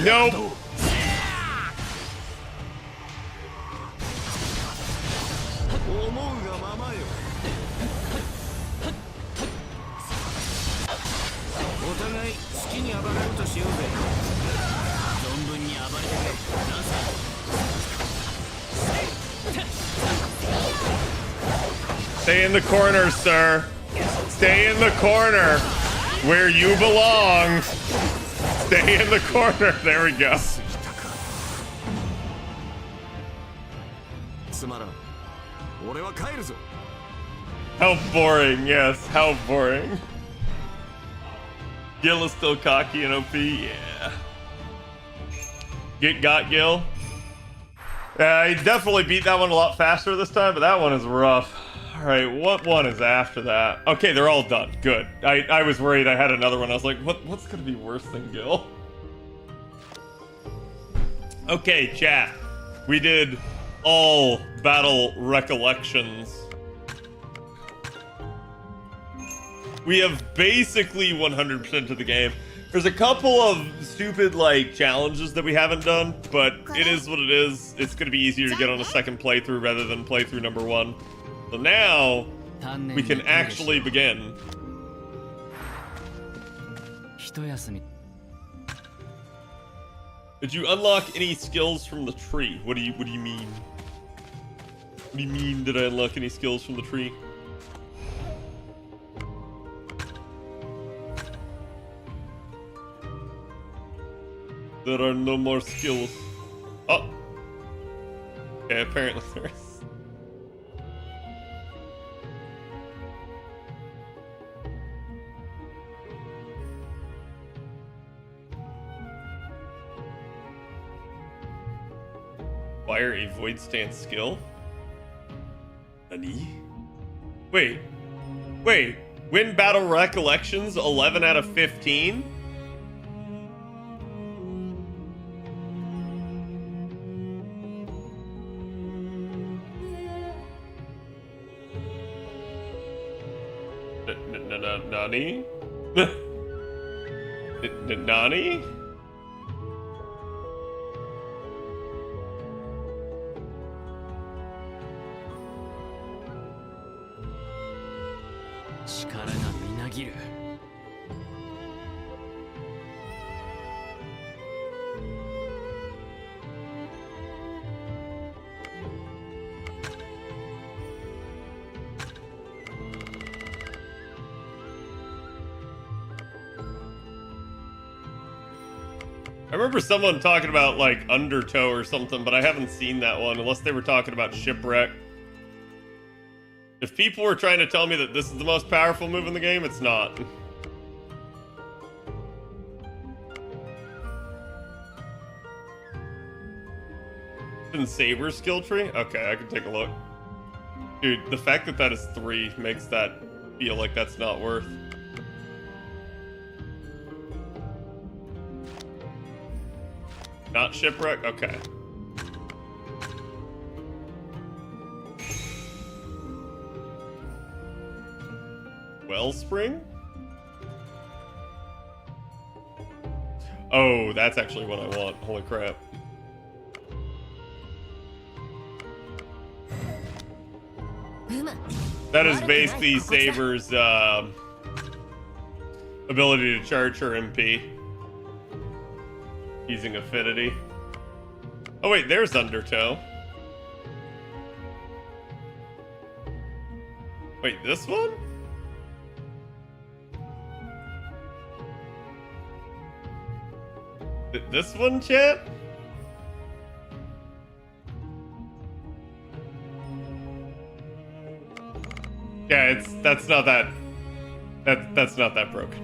Nope. Stay in the corner, sir. Stay in the corner where you belong. Stay in the corner. There we go. How boring, yes, how boring. Gil is still cocky and OP, yeah. Got Gil? I definitely beat that one a lot faster this time, but that one is rough. Alright, what one is after that? Okay, they're all done. Good. I was worried I had another one. I was like, what's gonna be worse than Gil? Okay, chat. We did all battle recollections. We have basically 100% of the game. There's a couple of stupid, like, challenges that we haven't done, but it is what it is. It's gonna be easier to get on a second playthrough rather than playthrough number 1. So now, we can actually begin. Did you unlock any skills from the tree? What do you mean? What do you mean, did I unlock any skills from the tree? There are no more skills. Oh! Okay, apparently there is. Fire a void stance skill? Nani? Wait. Win battle recollections 11 out of 15? Nani? Nani? I remember someone talking about, like, Undertow or something, but I haven't seen that one, unless they were talking about Shipwreck. If people were trying to tell me that this is the most powerful move in the game, it's not. In Saber skill tree? Okay, I can take a look. Dude, the fact that that is 3 makes that feel like that's not worth. Not Shipwreck? Okay. Wellspring? Oh, that's actually what I want. Holy crap. That is basically Saber's ability to charge her MP. Using affinity. Oh wait, there's Undertow. Wait, this one? This one, chat? Yeah, that's not that broken.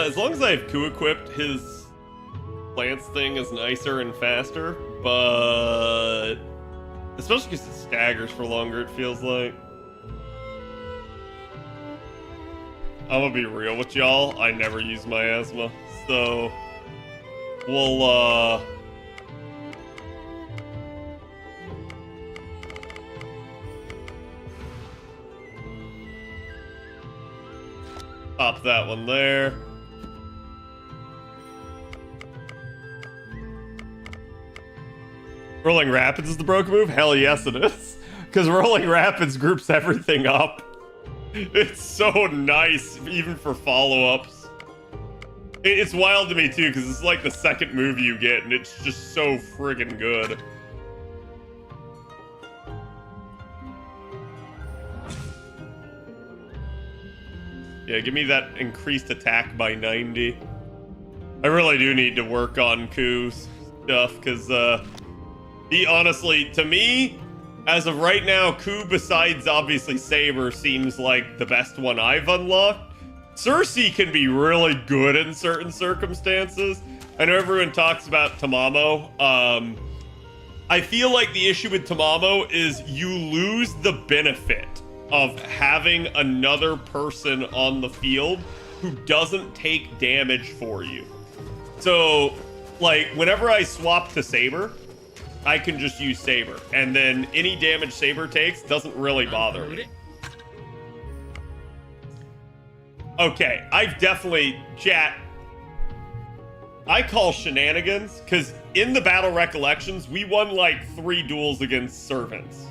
As long as I have Ku equipped, his Lance thing is nicer and faster, but especially because it staggers for longer, it feels like. I'm gonna be real with y'all, I never use miasma, so we'll pop that one there. Rolling Rapids is the broken move? Hell yes it is. Because Rolling Rapids groups everything up. It's so nice, even for follow-ups. It's wild to me too, because it's like the second move you get, and it's just so friggin' good. Yeah, give me that increased attack by 90. I really do need to work on Ku's stuff, because, he honestly, to me, as of right now, Ku, besides obviously Saber, seems like the best one I've unlocked. Cersei can be really good in certain circumstances. I know everyone talks about Tamamo. I feel like the issue with Tamamo is you lose the benefit of having another person on the field who doesn't take damage for you. So, like, whenever I swap to Saber, I can just use Saber, and then any damage Saber takes doesn't really bother me. Okay, I've definitely, chat, I call shenanigans, because in the Battle Recollections, we won like 3 duels against servants.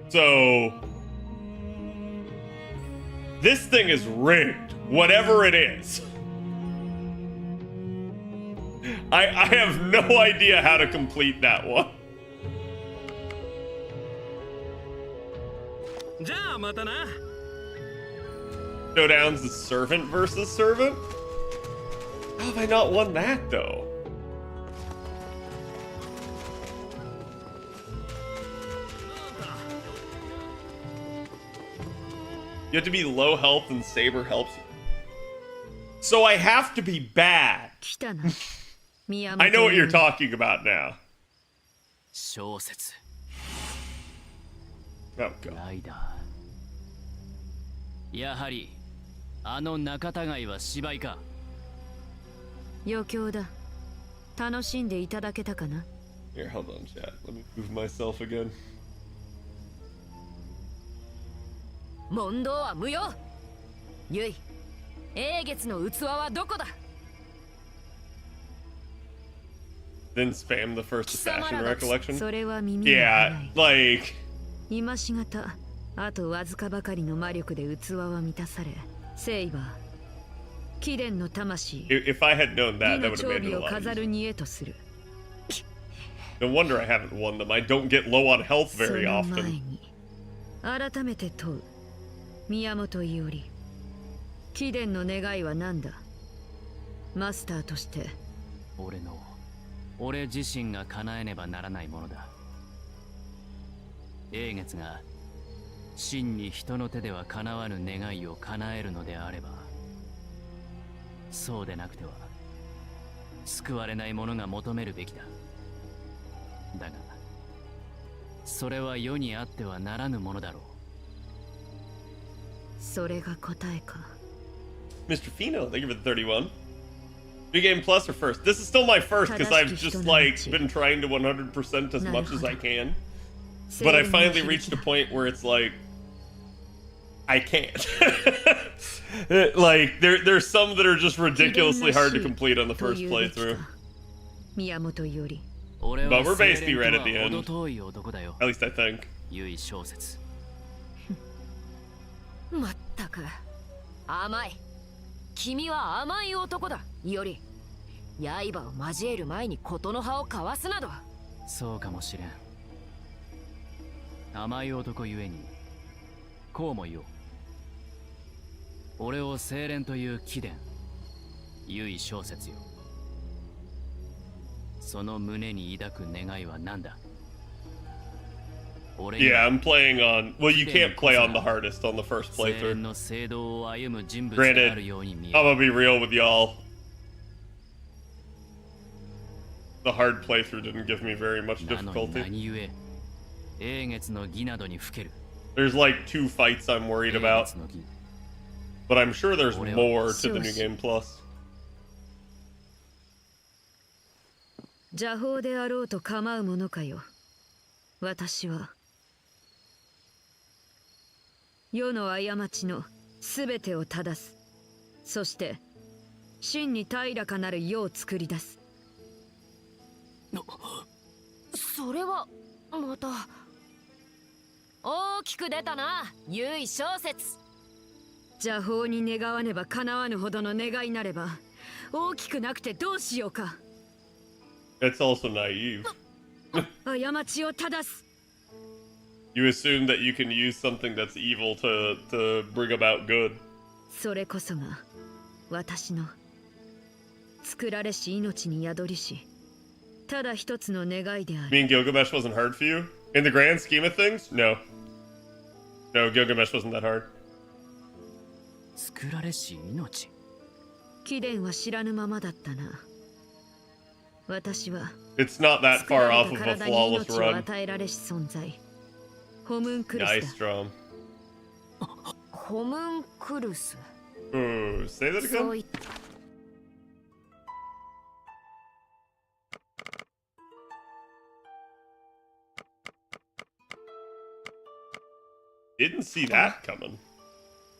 So, this thing is rigged, whatever it is. I have no idea how to complete that one. Showdown's the servant versus servant? How have I not won that though? You have to be low health and Saber helps you. So I have to be bad. I know what you're talking about now. Oh, God. やはりあの仲違いは芝居か。余興だ。楽しんでいただけたかな? Here, hold on, chat. Let me move myself again. 問答は無用。ゆい、英月の器はどこだ? Then spam the first assassin recollection. それは耳 Yeah, like 今しがた、あとわずかばかりの魔力で器は満たされ、セイバー、貴殿の魂、 if I had known that, that would have made it a 美の長美を lot 飾 easier. る煮えとする。 No wonder I haven't won them. I don't get low on health そ very の前 often. に、改めて問う。宮本伊織、貴殿の願いは何だ? マスターとして。俺自身が叶えねばならないものだ。英月が真に人の手では叶わぬ願いを叶えるのであれば、そうでなくては救われない者が求めるべきだ。だがそれは世にあってはならぬものだろう。それが答えか。 Mr. Fino, thank you for the 31. New game plus or first? This is still my first because I've just like been trying to 100% as much as I can. But I finally reached a point where it's like I can't. Like there's some that are just ridiculously hard to complete on the first playthrough. 宮本伊織、俺 But は we're 清 basically 廉 right と at the は end. 程遠い男だよ。 At least I think. 優位小説。まったく甘い。君は甘い男だ。より刃を交える前に事の葉を交わすなど。そうかもしれん。甘い男ゆえにこうも言おう。俺を清廉という貴殿、優位小説よ。その胸に抱く願いは何だ？ Yeah, I'm playing on. Well, you can't play on the hardest on the first playthrough. Granted, I'm gonna be real with y'all. The hard playthrough didn't give me very much difficulty. There's like 2 fights I'm worried about. But I'm sure there's more to the New Game Plus. 邪法であろうと構うものかよ。私は世の過ちのすべてを正す。そして真に平らかなる世を作り出す。それはまた大きく出たな、優位小説。邪法に願わねば叶わぬほどの願いなれば大きくなくてどうしようか。 It's also naive. 過ちを正す。 You assume that you can use something that's evil to bring about good. それこそが私の作られし命に宿りしただ一つの願いである。 Mean Gilgamesh wasn't hard for you? In the grand scheme of things? No. No, Gilgamesh wasn't that hard. 作られし命。貴殿は知らぬままだったな。私は It's not that far off of a 体に flawless 命を run. 与えられし存在。ホムンクル Nice, スだ。 Strom. ホムンクルス。 Ooh, say that そう again? 言った。 Didn't see that coming.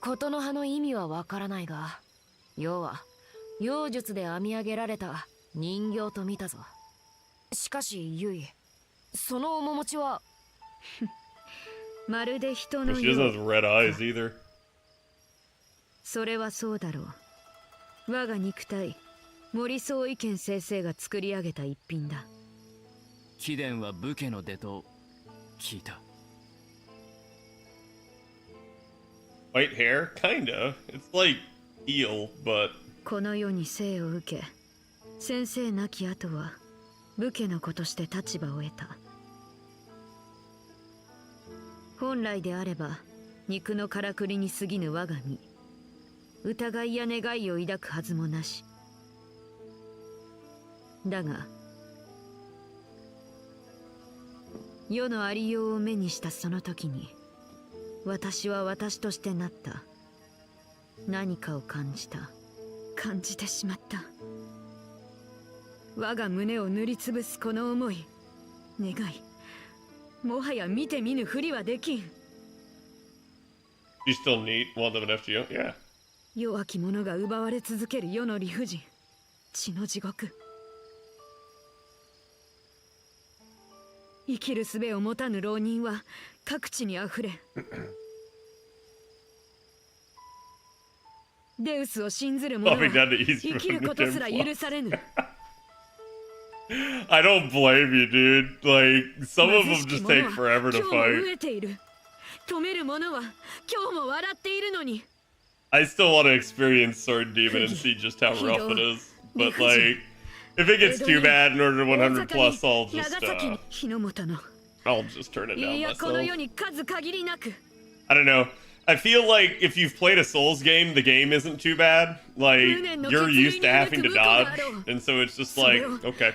事の葉の意味はわからないが、要は妖術で編み上げられた人形と見たぞ。しかしユイ、その面持ちはまるで人の She よ doesn't う。 have red eyes either. それはそうだろう。我が肉体、森総意見先生が作り上げた一品だ。貴殿は武家の出と聞いた。 White hair? Kinda. It's like eel, but この世に生を受け、先生亡き後は武家の子として立場を得た。本来であれば肉のからくりに過ぎぬ我が身、疑いや願いを抱くはずもなし。だが世のありようを目にしたその時に、私は私としてなった。何かを感じた。感じてしまった。我が胸を塗りつぶすこの思い、願い、もはや見て見ぬふりはできん。 you still need one of an FGO? Yeah. 弱き者が奪われ続ける世の理不尽、血の地獄。生きる術を持たぬ浪人は各地にあふれ、デウスを信ずる者は Well, we got it easy 生きることすら許されぬ。 I don't blame you, dude. Like, some of them just take forever to 今日も飢 fight. えている。止める者は今日も笑っているのに。 I still want to experience Sword Demon and see just how rough it is. But, like, if it gets too bad in order to 100 plus, 長崎に日の本の。 I'll just turn it い down やこの myself. 世に数限りなく。 I don't know. I feel like if you've played a Souls game, the game isn't too bad. Like, you're used to having to dodge, and so it's just like, okay.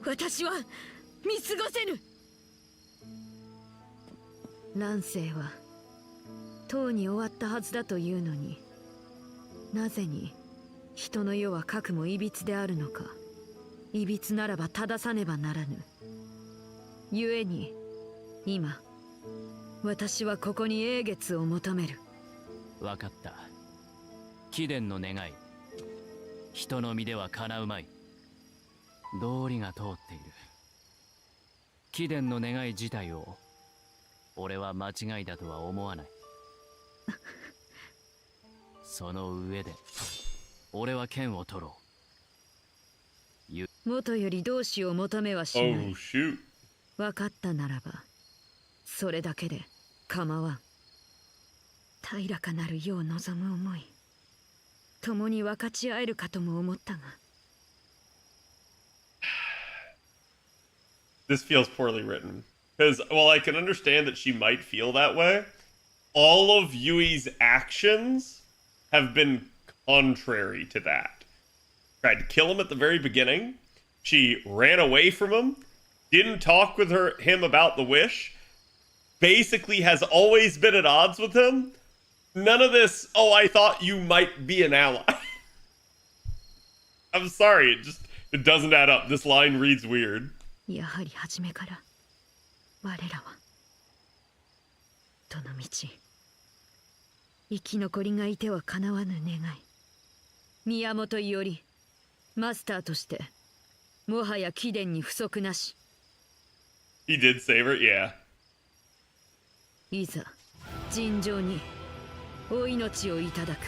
私は見過ごせぬ。乱世はとうに終わったはずだというのに、なぜに人の世はかくもいびつであるのか。いびつならば正さねばならぬ。故に今私はここに英月を求める。わかった。貴殿の願い、人の身では叶うまい。道理が通っている。貴殿の願い自体を俺は間違いだとは思わない。その上で俺は剣を取ろう。元より同志を求めはしない。 Oh shoot. 分かったならばそれだけで構わん。平らかなる世を望む思い、共に分かち合えるかとも思ったが。 This feels poorly written. Because, while I can understand that she might feel that way, all of Yui's actions have been contrary to that. Tried to kill him at the very beginning. She ran away from him. Didn't talk with him about the wish. Basically has always been at odds with him. None of this, oh, I thought you might be an ally. I'm sorry, it doesn't add up. This line reads weird. やはり初めから我らはどの道生き残りがいてはかなわぬ願い。宮本伊織マスターとしてもはや貴殿に不足なし。 He did save her, yeah. いざ尋常にお命をいただく。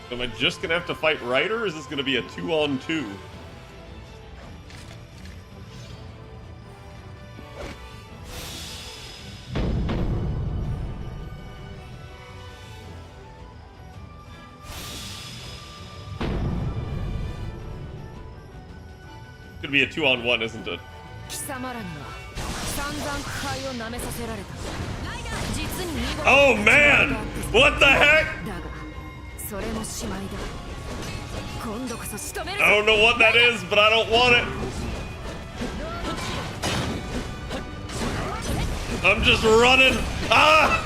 So am I just gonna have to fight Ryder, or is this gonna be a 2-on-2? It's gonna be a 2-on-1, isn't it? 貴様らには散々苦杯を舐めさせられた。実に見事。 Oh man! What the heck? だがそれもしまいだ。今度こそ仕留める。 I don't know what that is, but I don't want it. I'm just running. Ah!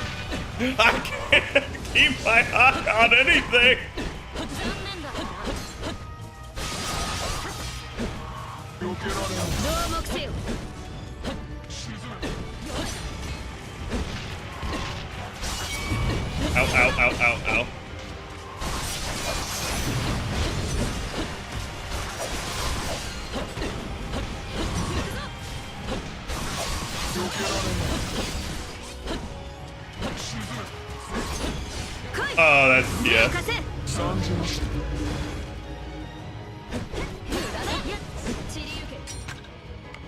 I can't keep my eye on anything. Ow, ow, ow, ow, ow. Oh, that's, yeah.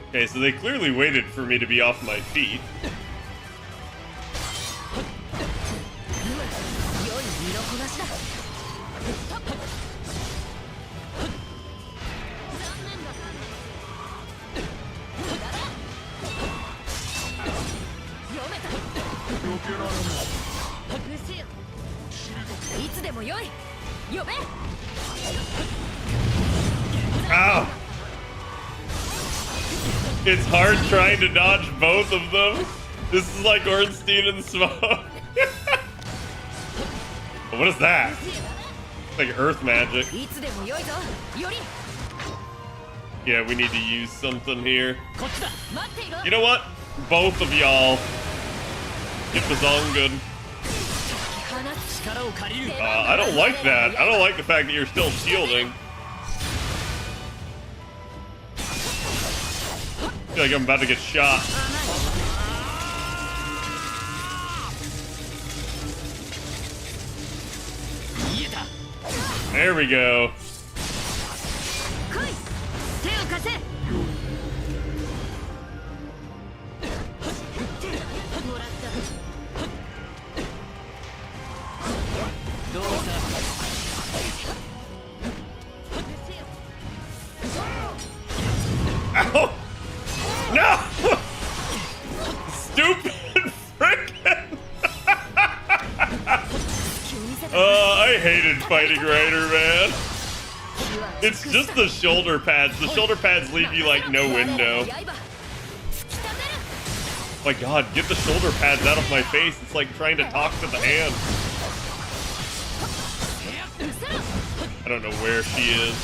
Okay, so they clearly waited for me to be off my feet. Ow! It's hard trying to dodge both of them. This is like Ornstein and Smoke. What is that? It's like earth magic. Yeah, we need to use something here. You know what? Both of y'all get Bazongan. I don't like that. I don't like the fact that you're still shielding. I feel like I'm about to get shot. There we go. Ow! No! Stupid frickin'! I hated fighting Ryder, man. It's just the shoulder pads. The shoulder pads leave you like no window. My god, get the shoulder pads out of my face. It's like trying to talk to the hand. I don't know where she is.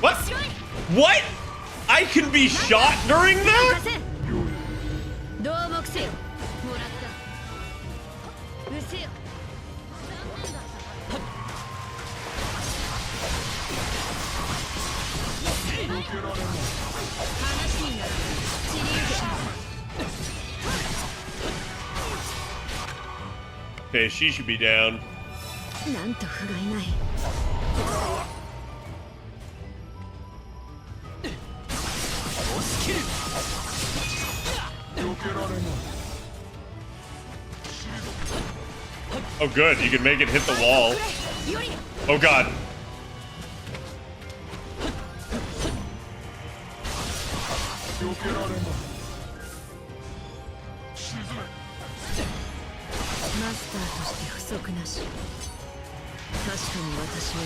What? What? I can be shot during that? どうもくせよ。もらった。うせよ。話にならない。散りゆけ。 Okay, she should be down. なんと不甲斐ない。Oh, good. You can make it hit the wall. Oh, God. Master として不足なし。確かに私は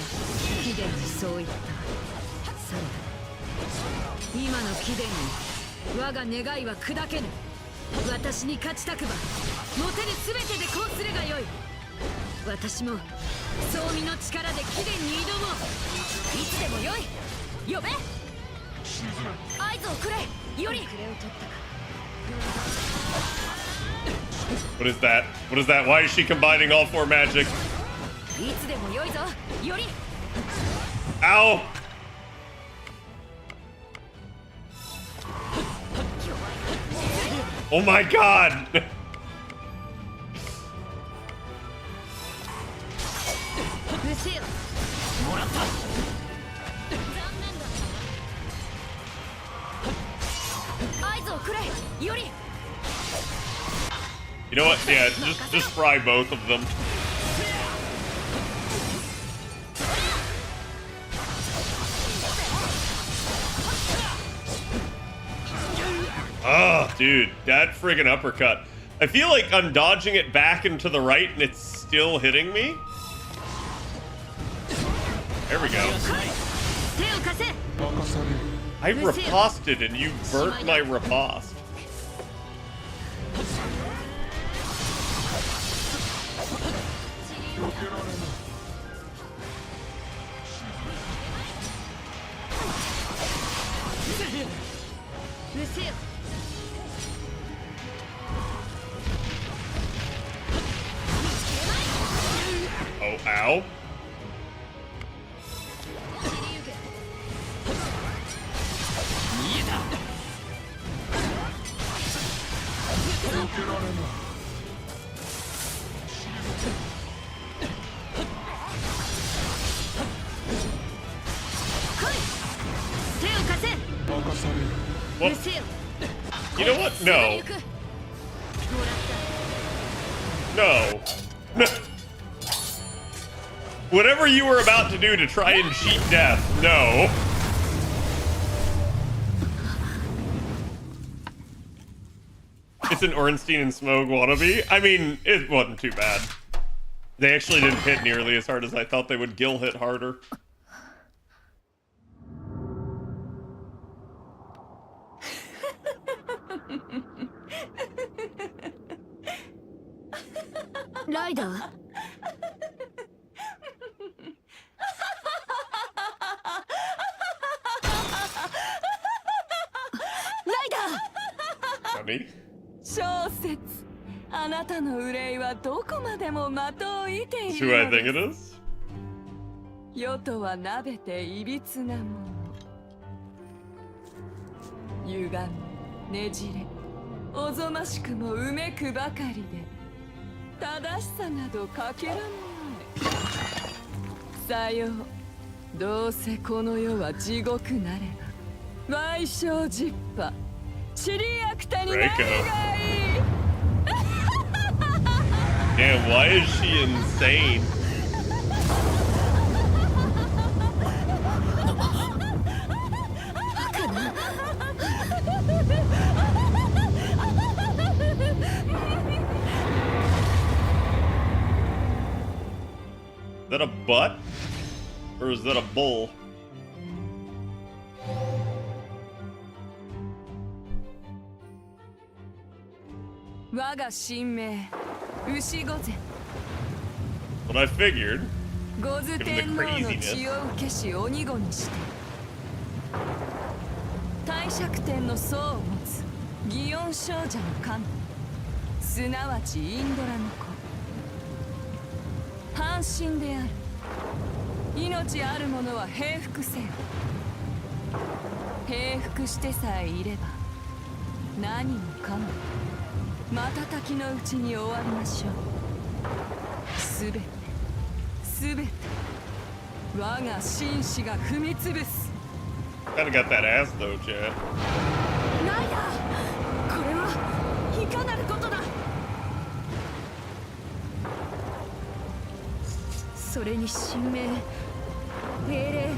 貴殿にそう言った。されど、今の貴殿に我が願いは砕けぬ。私に勝ちたくば、持てるすべてでこうするがよい。私も総身の力で貴殿に挑もう。いつでもよい。呼べ。合図をくれ。より。 What is that? What is that? Why is she combining all 4 magic? いつでもよいぞ。より。 Ow! Oh my God! もらった。 You know what? Yeah, just fry both of them. Oh, dude, that friggin' uppercut. I feel like I'm dodging it back and to the right and it's still hitting me. There we go. I riposted and you burnt my riposte. Oh, ow. Well, you know what? No. No. No. Whatever you were about to do to try and cheat death, no. It's an Ornstein and Smoke wannabe. I mean, it wasn't too bad. They actually didn't hit nearly as hard as I thought they would. Gil hit harder. Ryder? 小説あなたの憂いはどこまでも的を射てい That's who る I の think で it す is. 世とはなべていびつなもの歪みねじれおぞましくもうめくばかりで正しさなどかけらもないさようどうせこの世は地獄なれば賠償実派チリアクタになるがいい Damn, why is she insane? Is that a butt? Or is that a bull? What I figured. ゴズ天皇の血を受けし鬼子にして帝釈天の層を持つ祇園少女の神、すなわちインドラの子。半身である。命ある者は平服せよ。平服してさえいれば何もかも瞬きのうちに終わりましょう。すべてすべて我が紳士が踏みつぶす。 Kinda got that ass though, chat. ライダー、これはいかなることだ。それに神明、英霊、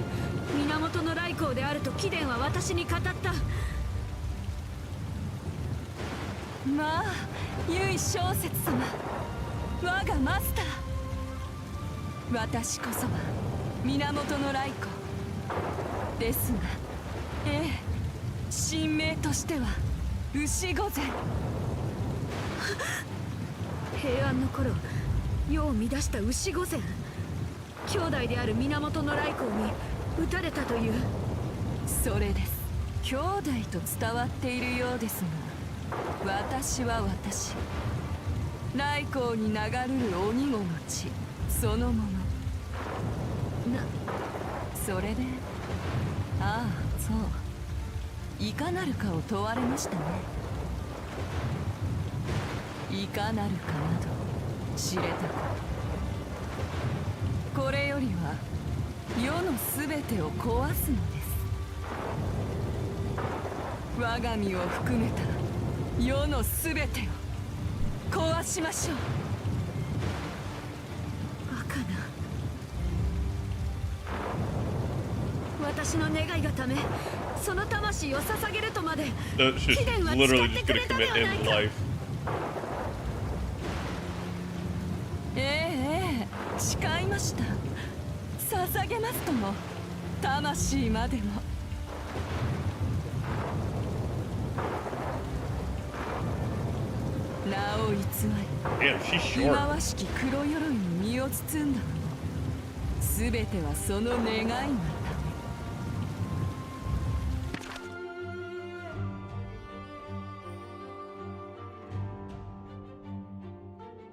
源の来光であると貴殿は私に語った。まあ由小説様、我がマスター。私こそは源の来光ですが、ええ、神明としては牛御前。平安の頃世を乱した牛御前、兄弟である源の来光に撃たれたという。それです。兄弟と伝わっているようですが、私は私、来光に流るる鬼子の血そのもの。それで、ああそう、いかなるかを問われましたね。いかなるかなど知れたこと。これよりは世のすべてを壊すのです。我が身を含めた世のすべてを壊しましょう。バカな。私の願いがためその魂を捧げるとまで That shit's 貴殿は literally 誓っ just てく gonna れたで commit はない end か。 life. ええ、誓いました。捧げますとも、魂までも。名を偽 Damn, she's り、忌 short. まわしき黒鎧に身を包んだもの、すべてはその願いがため。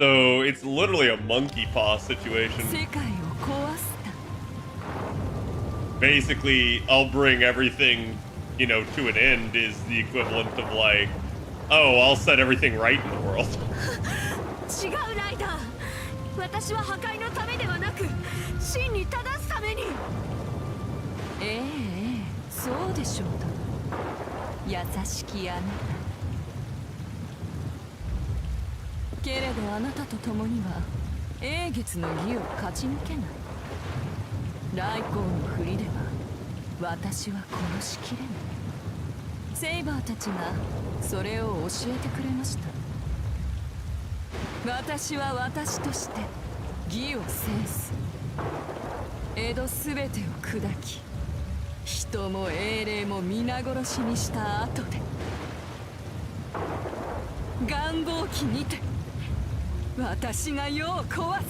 So it's literally a monkey paw situation. 世界を壊すため。 Basically, I'll bring everything, you know, to an end is the equivalent of like, oh, I'll set everything right in the world. 違うライダー、私は破壊のためではなく真に正すために。ええ、そうでしょうと。優しきあなた。けれどあなたと共には英月の義を勝ち抜けない。来光の振りでは私は殺しきれない。セイバーたちがそれを教えてくれました。私は私として義を制す。江戸すべてを砕き、人も英霊も皆殺しにした後で、願望機にて私が世を壊す。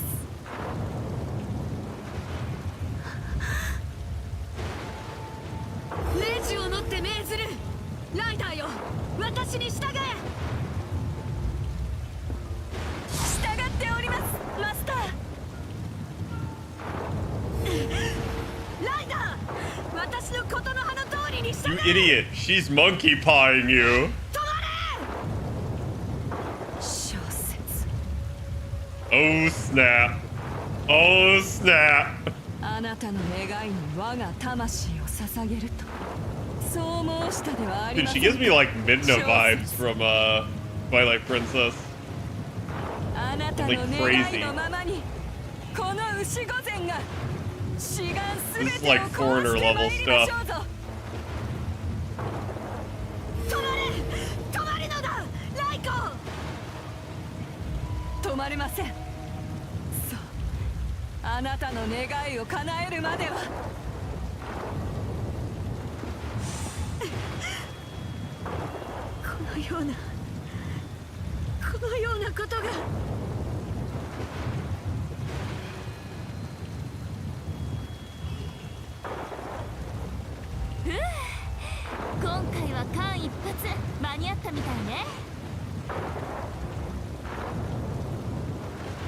命じを乗って命ずる。ライダーよ、私に従え。従っております、マスター。ライダー、私のことの葉の通りに従 You え。 idiot! She's monkey pawing you. 小説。 Oh snap! Oh snap! あなたの願いに我が魂を捧げると、そう申したではあり Dude, ませ she ん gives me like Midna vibes from Twilight Princess. あなたの願いのままにこの牛御前が志願すべ This is てを like 壊 foreigner してま level いりましょ stuff. うぞ。止まれ、止まるのだ、ライコ。止まれません。そう、あなたの願いを叶えるまでは。このようなことが。今回間に合ったみたいね。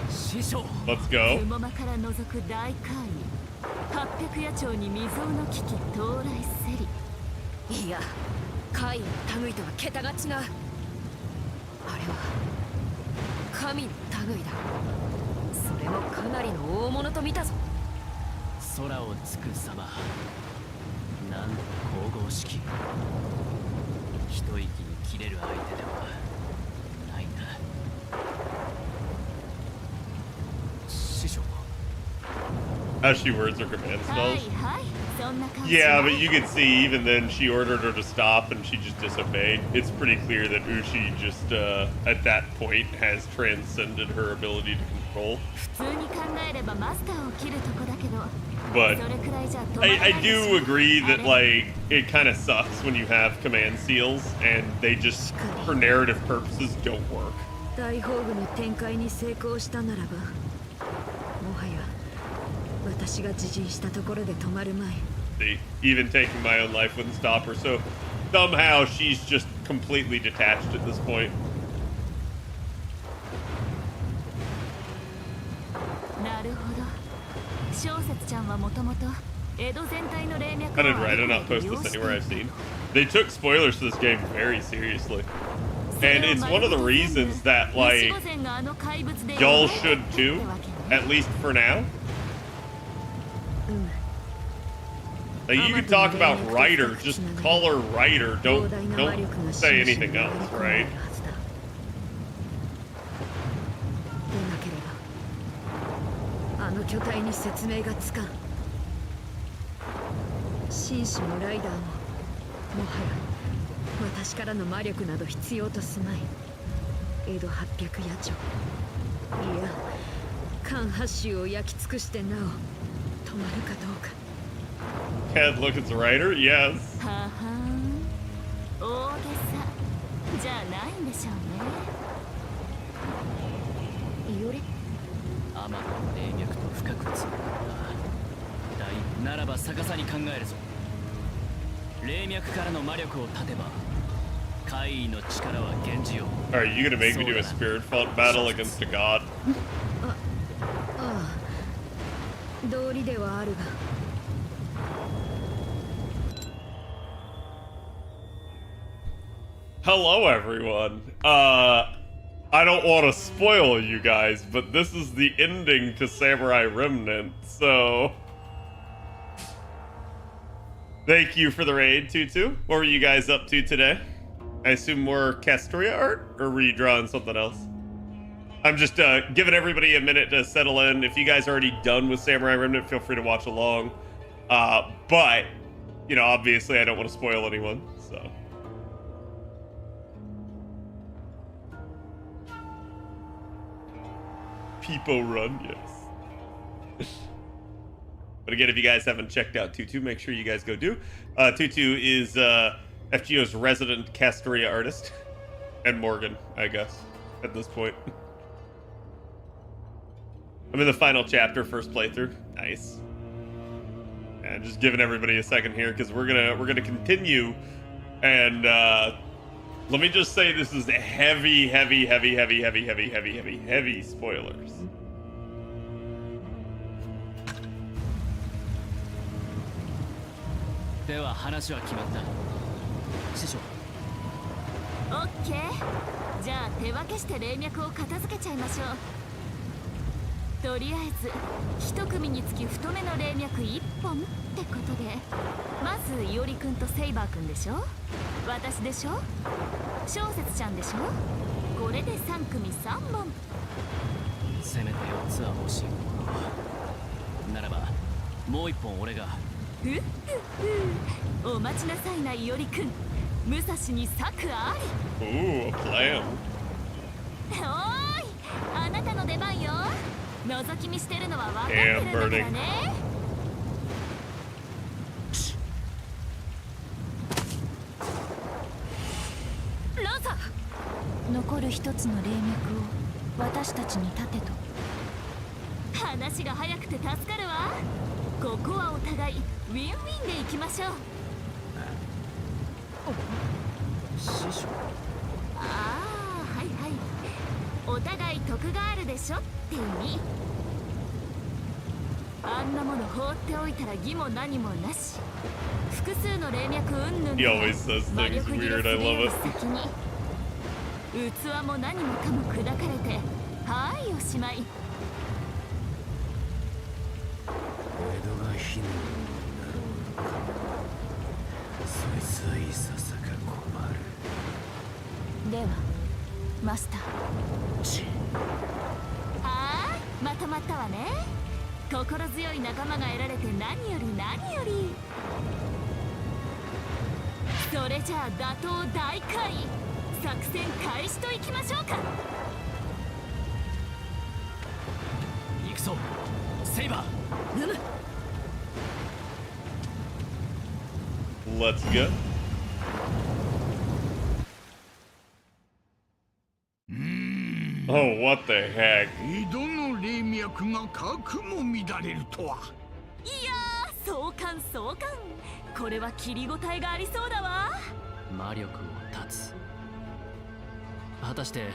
師匠 Let's go. 雲間から覗く大怪異800野鳥に未曾有の危機到来せり。いや怪異の類とは桁が違う。あれは神の類だ。それもかなりの大物と見たぞ。空をつく様、なんと神々しき。一息に切れる相手ではないな。師匠 As she words her command はい spells. はい、そんな感じ。 Yeah, but you could see even then she ordered her to stop and she just disobeyed. It's pretty clear that Uchi just, at that point, has transcended her ability to control. 普通に考えればマスターを切るとこだけど。 But それくらいじゃ止まらない I でしょ。 do agree that, like, it kind of sucks when you have command seals and they just, for narrative purposes, don't work. 大宝具の展開に成功したならば、もはや私が自陣したところで止まるまい。 Even taking my own life wouldn't stop her, so somehow she's just completely detached at this point. なるほど。小説ちゃんはもともと江戸全体の霊脈 I did right, I'll not post this anywhere I've seen. They took spoilers to this game very seriously. And it's one of the reasons that, like, y'all should too, at least for now. Like, you could talk about Ryder, just call her Ryder, don't say anything else, right? でなければあの巨体に説明がつかん。紳士もライダーももはや私からの魔力など必要とすまい。江戸800野鳥、いや関八州を焼き尽くしてなお止まるかどうか。 Can't look at the Ryder? Yes. ははん、大げさじゃないんでしょうね。いおり天の霊脈と深くつながった大ならば逆さに考えるぞ。霊脈からの魔力を断てば怪異の力は源氏よ。 Alright, you gonna make me do a spirit font battle against a god? ああ道理ではあるが。 Hello, everyone. I don't want to spoil you guys, but this is the ending to Samurai Remnant, so... Thank you for the raid, Tutu. What were you guys up to today? I assume more Castoria art, or were you drawing something else? I'm just giving everybody a minute to settle in. If you guys are already done with Samurai Remnant, feel free to watch along. But, you know, obviously I don't want to spoil anyone, so... People run, yes. But again, if you guys haven't checked out Tutu, make sure you guys go do. Tutu is FGO's resident Castoria artist. And Morgan, I guess, at this point. I'm in the final chapter, first playthrough. Nice. And just giving everybody a second here, because we're gonna continue. And let me just say this is heavy spoilers. では話は決まった。師匠。オッケー。じゃあ手分けして霊脈を片付けちゃいましょう。とりあえず一組につき太めの霊脈1本ってことで、まずいおりくんとセイバーくんでしょ。私でしょ。小説ちゃんでしょ。これで3組3本。せめて4つは欲しいもの。ならばもう1本俺が。お待ちなさいな、いおりくん。武蔵に策あり。Ooh, a plan. おーい、あなたの出番よ。覗き見してるのは分かってるんだからね。ランサー、残る一つの霊脈を私たちに立てと。話が早くて助かるわ。ここはお互いウィンウィンでいきましょう。師匠。ああ、はいはい。お互い得があるでしょって意味。あんなもの放っておいたら義も何もなし。複数の霊脈云々 He で always says 魔 things 力切れ weird. す I るよ love り it. 先に器も何もかも砕かれて、はいおしまい。江戸が火のようになるのか。そいつはいささか困る。ではマスター。はーい、まとまったわね。心強い仲間が得られて何より何より。それじゃあ打倒大怪異作戦開始といきましょうか。行くぞセイバー。うむ。 Let's go. Oh, what the heck? 井戸の霊脈が核も乱れるとは。いやー、壮観壮観。これは切り応えがありそうだわ。魔力を断つ。果たして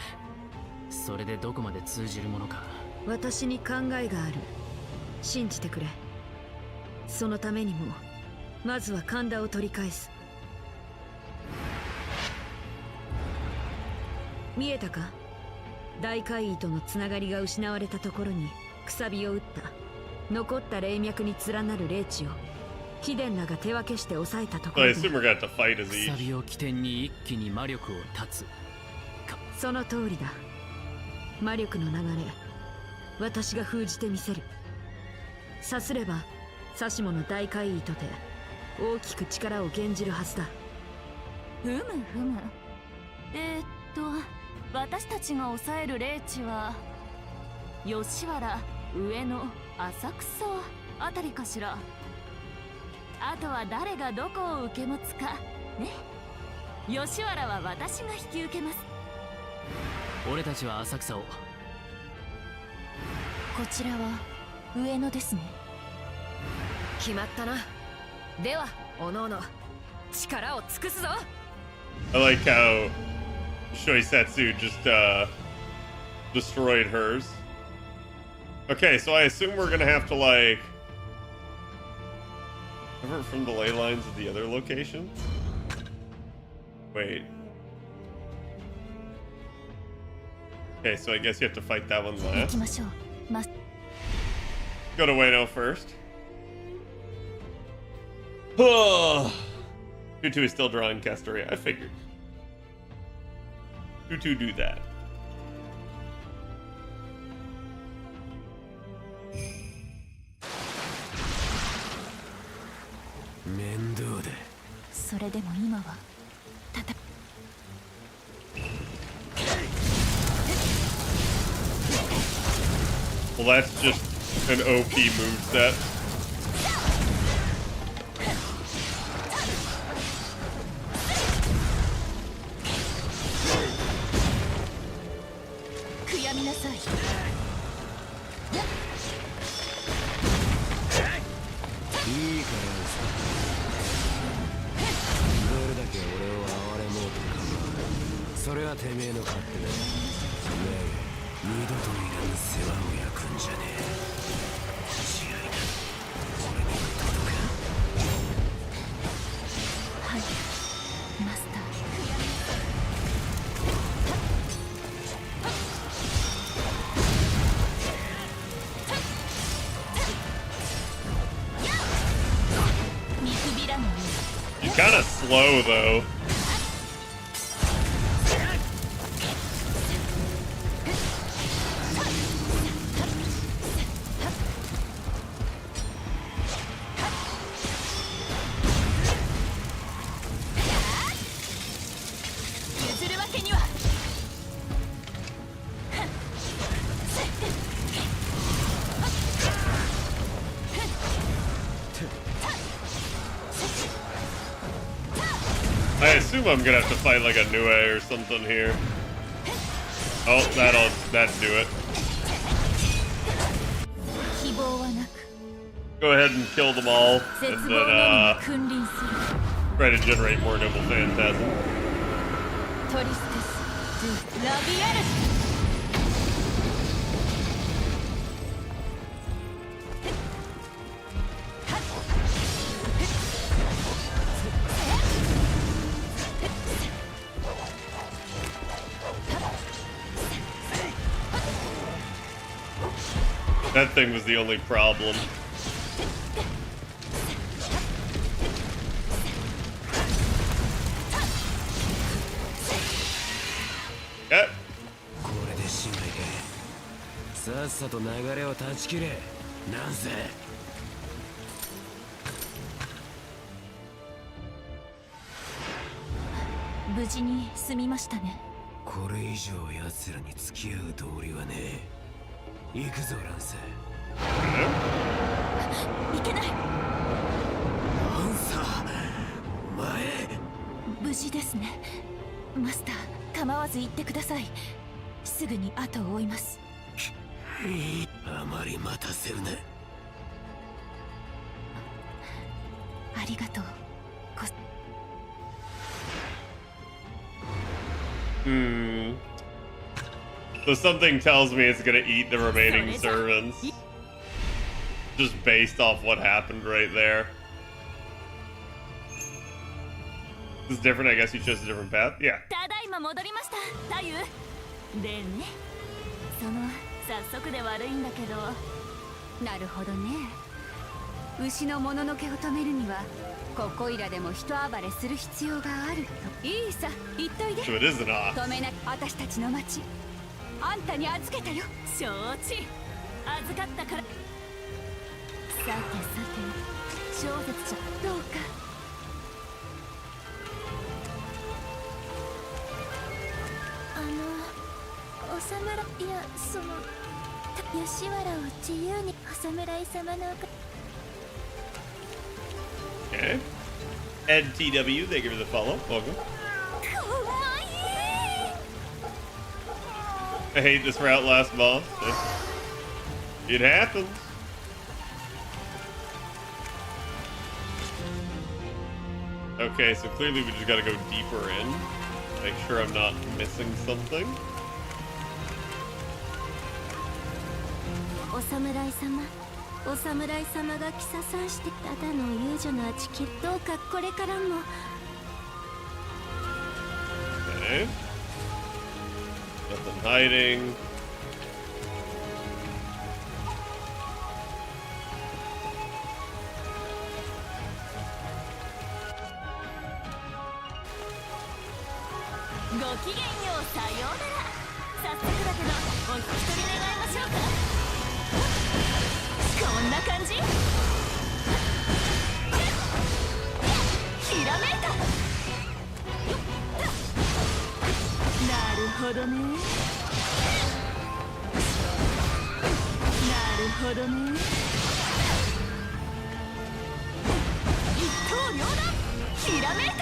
それでどこまで通じるものか。私に考えがある。信じてくれ。そのためにもまずは神田を取り返す。見えたか？大怪異とのつながりが失われたところにくさびを打った。残った霊脈に連なる霊地を貴殿らが手分けして抑えたとこ I ろ assume で。 we're gonna have to fight as く each. さびを起点に一気に魔力を断つ。その通りだ。魔力の流れ、私が封じてみせる。さすればさしもの大怪異とて大きく力を減じるはずだ。ふむふむ。私たちが抑える霊地は吉原、上野、浅草あたりかしら。あとは誰がどこを受け持つかね。吉原は私が引き受けます。俺たちは浅草を。こちらは上野ですね。決まったな。ではおのおの力を尽くすぞ。 I like how Shoisatsu just destroyed hers. Okay, so I assume we're gonna have to like cover it from the ley lines of the other location. Wait. Okay, so I guess you have to fight that one 行 last. きましょう。Go to Ueno first. Tutu is still drawing Castoria. I figured. Tutu do that. Mendo. それでも今は戦 Well, that's just an OP moveset. 悔やみなさい。いいからさ。どれだけ俺を憐れもうとか。それはてめえの勝手だ。ねえ、二度といらぬ世話を焼くんじゃねえ。試合だ。俺には届かん。はい、マスター。 He's kind of slow though. I assume I'm gonna have to fight like a Nue or something here. Oh, that'd do it. Go ahead and kill them all, and then try to generate more Noble Phantasm. トリステスラビアルス。That thing was the only problem. Okay. これでしまいか。さっさと流れを断ち切れ。なんせ無事に済みましたね。これ以上奴らに付き合う道理はねえ。行くぞランス。いけない。ランサー前。無事ですね。マスター、構わず言ってください。すぐに後を追います。あまり待たせるな。ありがとう。So something tells me it's gonna eat the remaining servants. Just based off what happened right there. This is different, I guess you chose a different path? Yeah. ただいま戻りました、太夫。でね、早速で悪いんだけど。なるほどね。牛のもののけを止めるにはここいらでも人暴れする必要があると。いいさ、言っといで。 So it is an ox. 止めな、私たちの町あんたに預けたよ。承知。預かったから。さてさて、小説者どうか。お侍、いや、吉原を自由にお侍様の。 Okay. Ed TW, thank you for the follow. Welcome. I hate this route last boss. It happens. Okay, so clearly we just gotta go deeper in. Make sure I'm not missing something. お侍様、お侍様がキサさんしてただの遊女のあちき。どうかこれからも。 Okay. Nothing hiding. Go きげんよう、さようなら。早速だけどお引き取り願いましょうか。こんな感じ。ひらめいた。なるほどね。なるほどね。一刀両断。ひらめいた。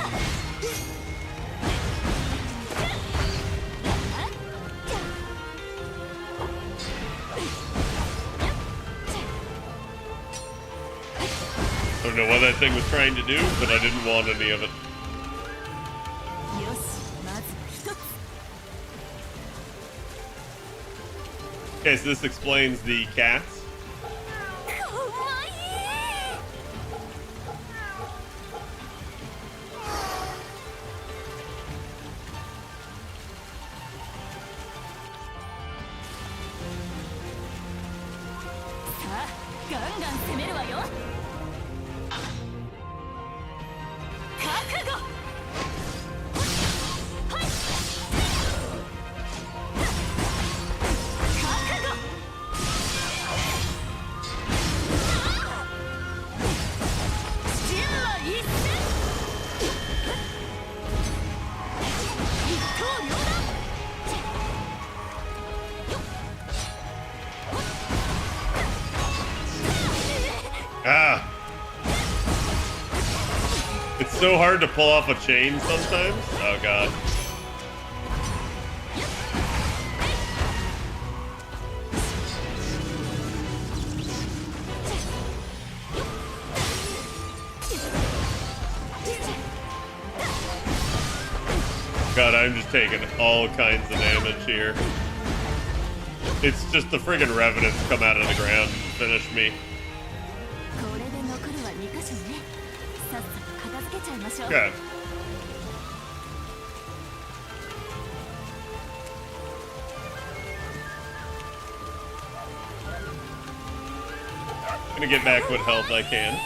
I don't know what that thing was trying to do, but I didn't want any of it. Okay, so this explains the cats. Ah! It's so hard to pull off a chain sometimes. Oh god. God, I'm just taking all kinds of damage here. It's just the friggin' revenants come out of the ground and finish me. これで残るは2箇所ね。さっさと片付けちゃいましょう。 Okay. Gonna get back what health I can.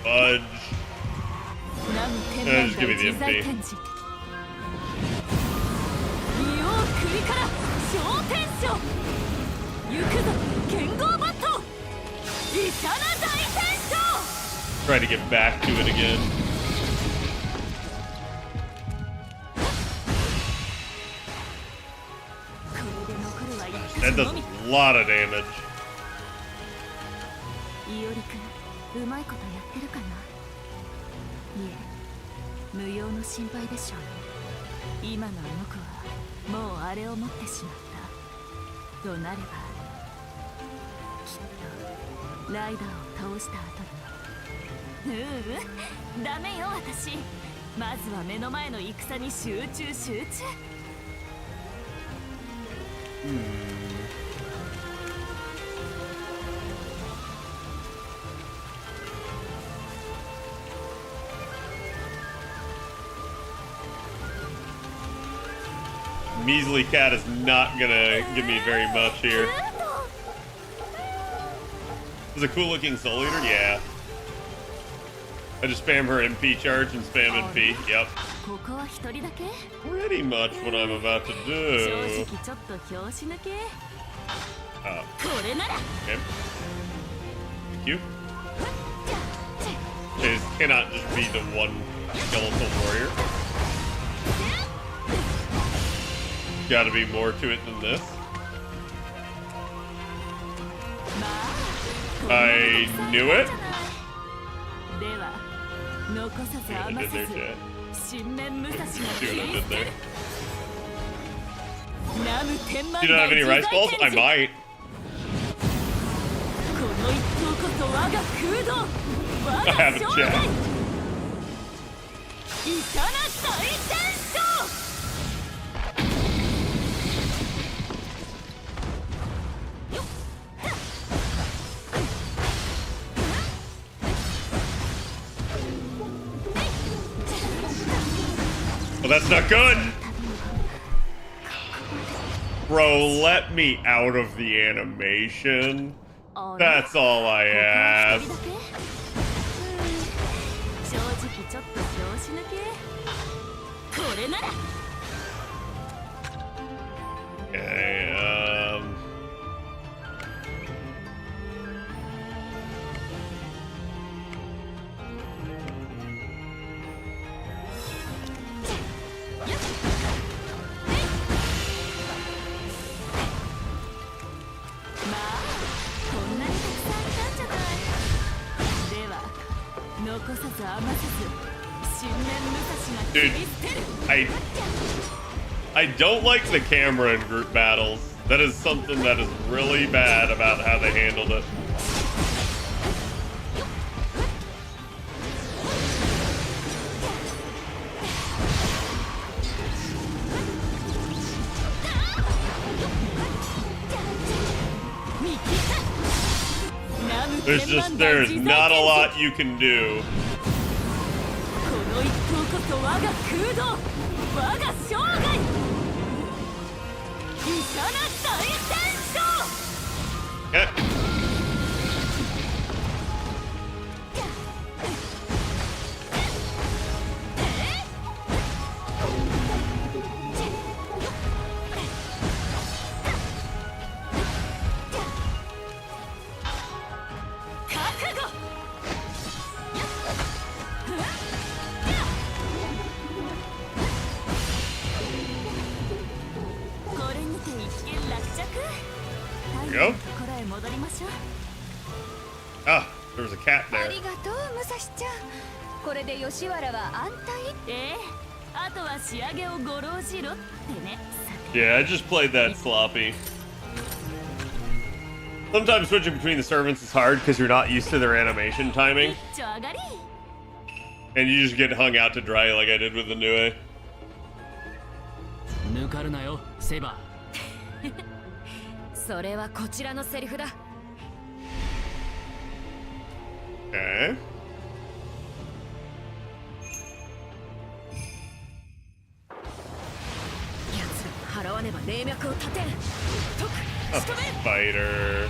Fudge. Just give me the MP. 行くぞ剣豪バットイシャナ大戦争 Try to get back to it again. That does a lot of damage. いおりくんうまいことやってるかないえ無用の心配でしょう今のあの子はもうあれを持ってしまったとなればきっとライダーを倒した後にダメよ私まずは目の前の戦に集中集中Measly Cat is not gonna give me very much here. Is a cool looking Soul Eater? Yeah. I just spam her MP charge and spam MP. Yep. ここは一人だけ Pretty much what I'm about to 正 do. 直ちょっと拍子抜け Oh, これなら okay. Thank you. This cannot just be the one skeletal warrior. Gotta be more to it than this. I knew it. では残さず See what I 余 did さ there, ず Chat? 新面武蔵が See what 切 I り did 捨て there? る南無天満 You don't have any 大 rice 自 balls? 在 I 天使 might. この一投こそ我が空洞我 I have が a 生 chat. 涯イシャナ大戦争 Well, that's not good. Bro, let me out of the animation. That's all I ask. 正直ちょっと拍子抜けこれなら Okay, Dude, I don't like the camera in group battles. That is something that is really bad about how they handled it. There's not a lot you can do. この一投こそ我が空洞我が生涯イシャナ大戦争 Okay. しょ。 Ah, there was a cat あ there. りがとう武蔵ちゃん。これで吉原は安泰。ええ、あとは仕上げをごろうじろってね。 Yeah, I just played that sloppy. Sometimes switching between the servants is hard because you're not used to their animation timing. 一丁上がり。 And you just get hung out to dry like I did with the Nue. 抜かるなよセイバそれはこちらのセリフだ。 Okay. 奴らを払わねば霊脈を立てん。 A spider.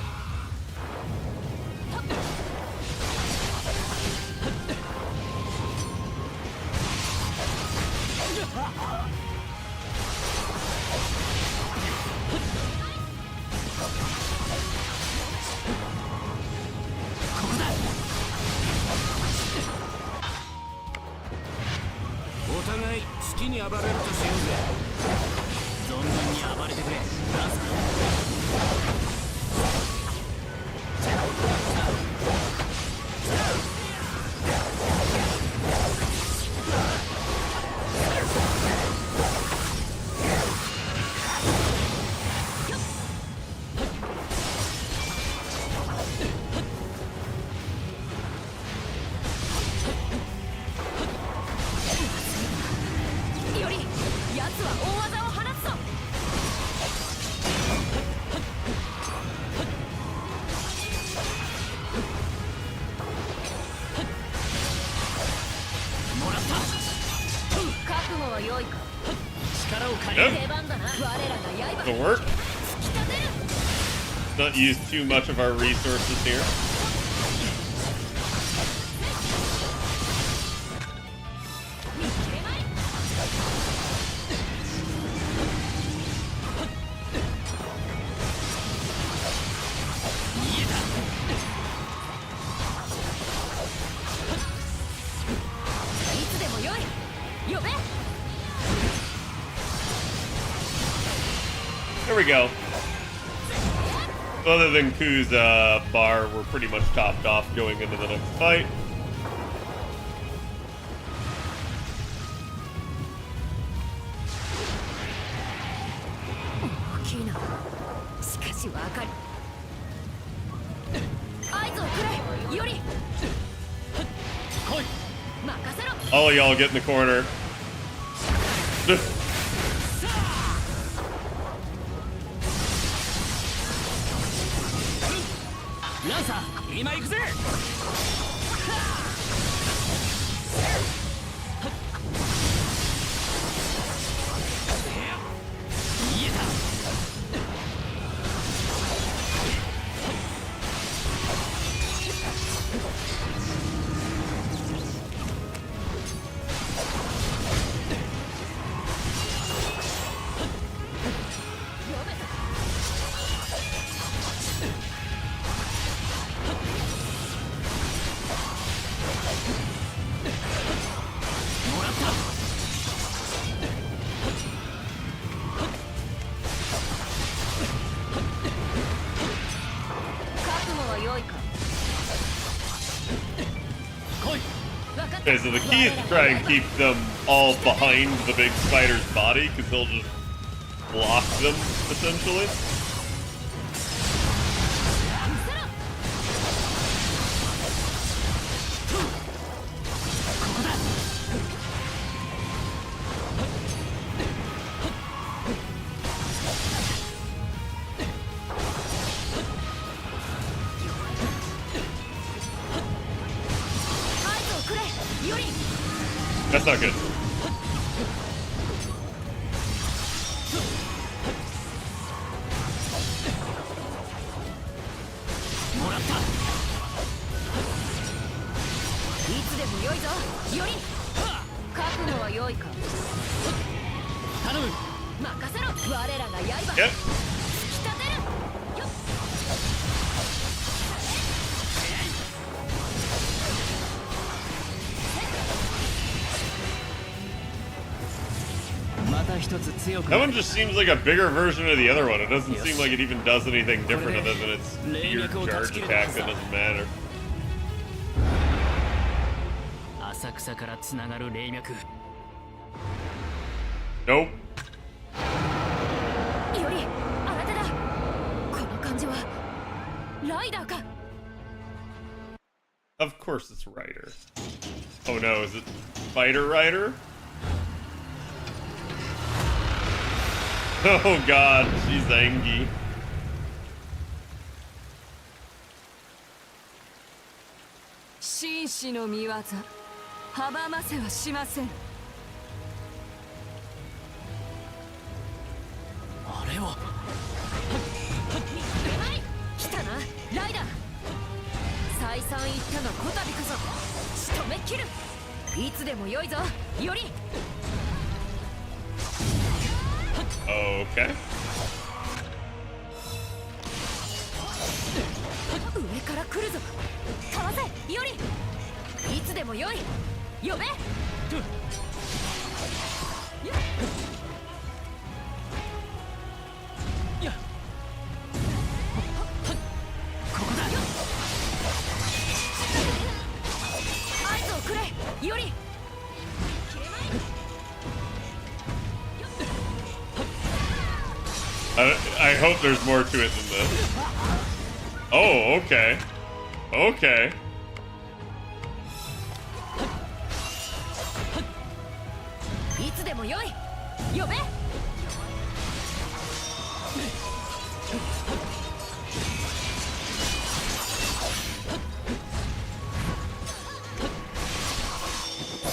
お互い好きに暴れるとしようぜ。存分に暴れてくれランサより奴は大技を放つぞ。 もらった覚悟は良いか。力を借りる Yep. 出番だな。我らが刃 It'll work. 突き立てる。 Not use too much of our resources here. いつでも良い。呼べ。 There we go. Other than Ku's bar, we're pretty much topped off going into the next fight. 大きいな。しかし分かる。合図をくれ。より。来い 任せろ。 All of y'all get in the corner. ランサー今行くぜ言えた Okay, so the key is to try and keep them all behind the big spider's body, because he'll just block them, essentially. That's not good. Yep. た一つ強く That な one る just seems like a bigger version of the other one. It doesn't seem like it even does anything different other than its weird charge attack that doesn't matter. 浅草からつながる霊脈 Nope. よりあなただ。この感じはライダーか。 Of course it's Rider. Oh no, is it Fighter Rider? Oh god, she's Angie. 紳士の見業阻ませはしません。あれは来たなライダー。再三言ったがこたびこそ仕留めきる。いつでもよいぞより。 Okay. 上から来るぞ。かわせより。いつでもよい。呼べ。ここだ。合図をくれより。 I hope there's more to it than this. Oh, okay. Okay. いつでもよい。呼べ。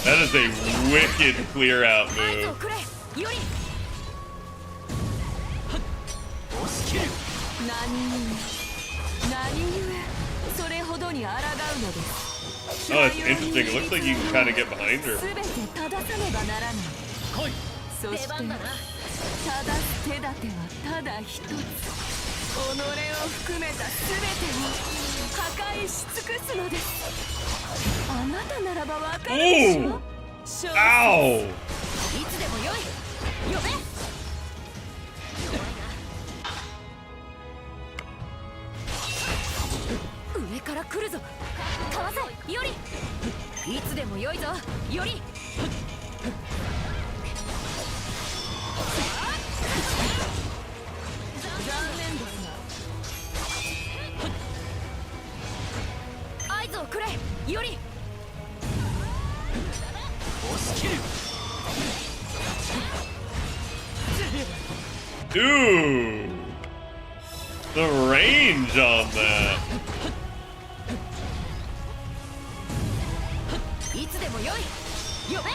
That is a wicked clear out 合図を move. くれより。 何故それほどに抗うのです。 Oh, that's interesting. It looks like you can kind of get behind her. すべて正さねばならない。そして正す手立てはただ一つ。己を含めたすべてを破壊し尽くすのです。あなたならばわかるでしょ。 Ow! いつでもよい。呼べ。 上から来るぞ。かわせより。いつでもよいぞより。残念ですが合図をくれより。 Dude! The range on that. いつでもよい。呼べ。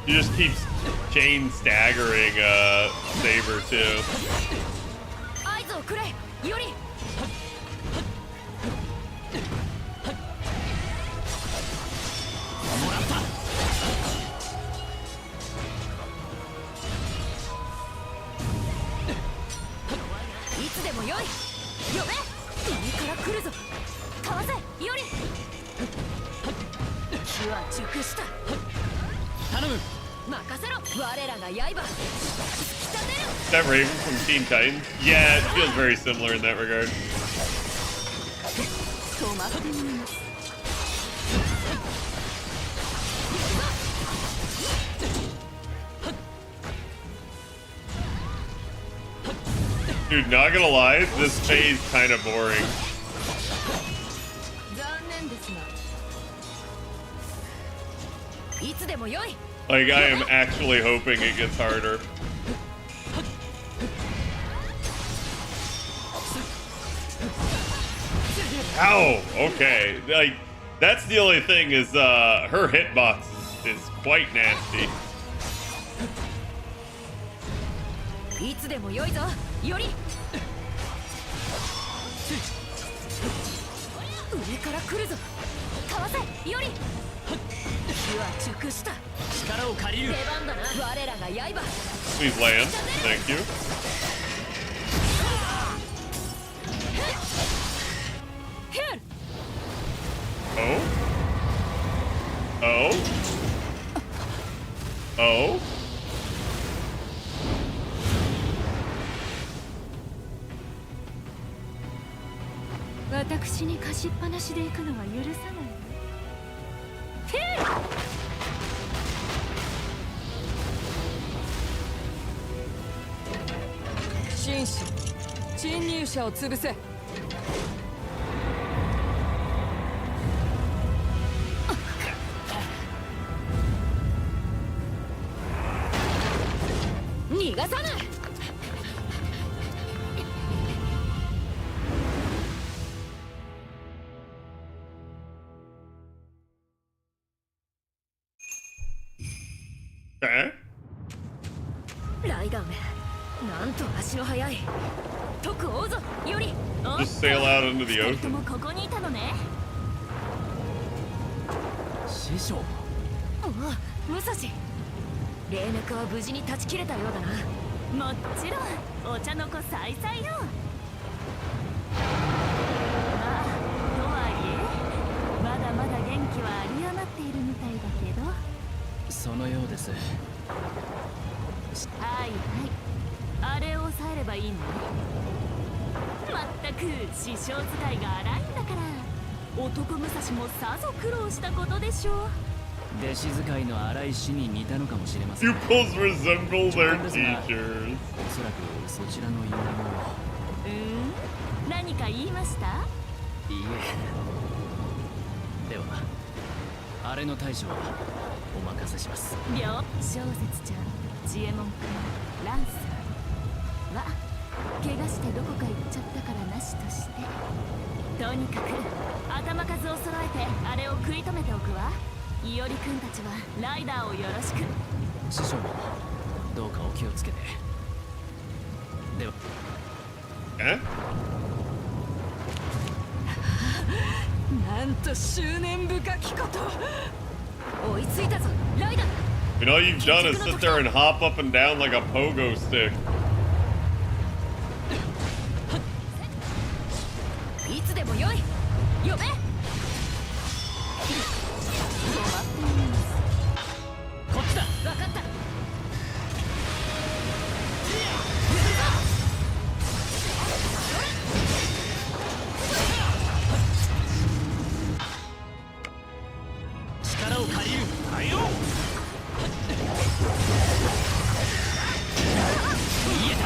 He just keeps chain staggering Saber too. 合図をくれより。 いつでもよい。呼べ。上から来るぞ。かわせより。気は熟した。頼む。任せろ。我らが刃。引き立てる。 That Raven from Teen Titans? Yeah, it feels very similar in that regard. 止まってみます。 Dude, not gonna lie, this phase kind of boring. 残念ですが。いつでもよい。 Like, I am actually hoping it gets harder. Ow! Okay. Like, that's the only thing is, her hitbox is quite nasty. いつでもよいぞより。上から来るぞ。かわせより。気は熟した。力を借りる。出番だな。我らが刃。 Please land. Thank you. ヘル。Oh? Oh? 私に貸しっぱなしで行くのは許さないわ。紳士、侵入者を潰せ。逃がさない。Eh? ライダーめ、なんと足の速い。特王ぞより。 Just sail out into the 二人と ocean. もここにいたのね。師匠。おう、武蔵。霊脈は無事に断ち切れたようだな。もちろんお茶の子さいさいよ。まあとはいえまだまだ元気は有り余っているみたいだけど。そのようです。はいはい、あれを抑えればいいのね。まったく師匠使いが荒いんだから、男武蔵もさぞ苦労したことでしょう。弟子使いの荒い師に似たのかもしれません。 Pupils resemble their ですが、 teachers. おそらくそちらの要望を。何か言いました？いいえ。では、あれの対処はお任せします。小説ちゃん、ジエモン君、ランサーは怪我してどこか行っちゃったからなしとして、とにかく頭数を揃えてあれを食い止めておくわ。いおり君たちはライダーをよろしく。師匠もどうかお気をつけて。では。 Eh? なんと執念深きこと。追いついたぞ、ライダー。 And all you've done is sit there and hop up and down like a pogo stick. いつでもよい。呼べ。こっちだ。わかった。力を借りる。はいよ。見えた。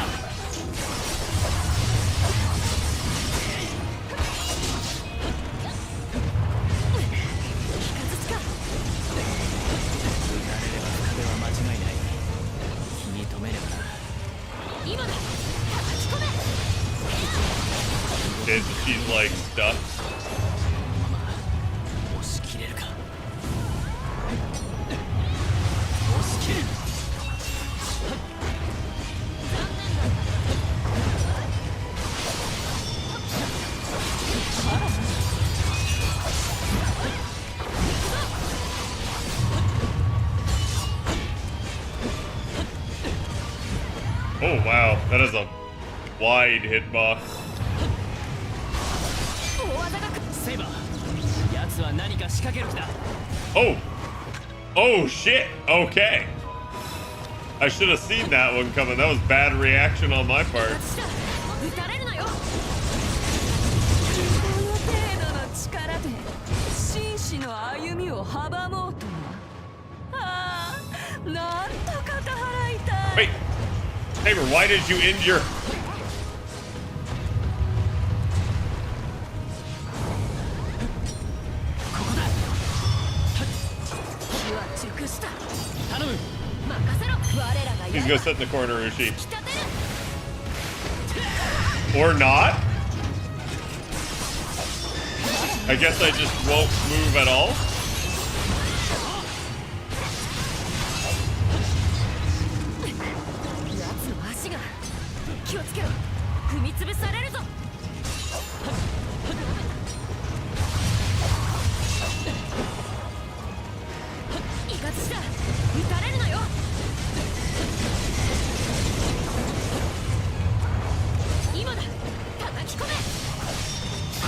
She's like stuck. 押し切れるか。押し切る。Oh wow, that is a wide hitbox. セイバー、奴は何か仕掛ける気だ。 Oh! Oh shit! Okay. I should have seen that one coming. That was bad reaction on my part. 撃たれるなよ。この程度の力で紳士の歩みを阻もうとは。ああ、なんと肩払いたい。 Wait! Saber, why did you end your... 頼む。 He's gonna sit in the corner, Ushi. Or not? I guess I just won't move at all. 奴の足が。気をつけろ。踏み潰されるぞ。イカズチだ。撃たれるなよ。今だ。叩き込め。こ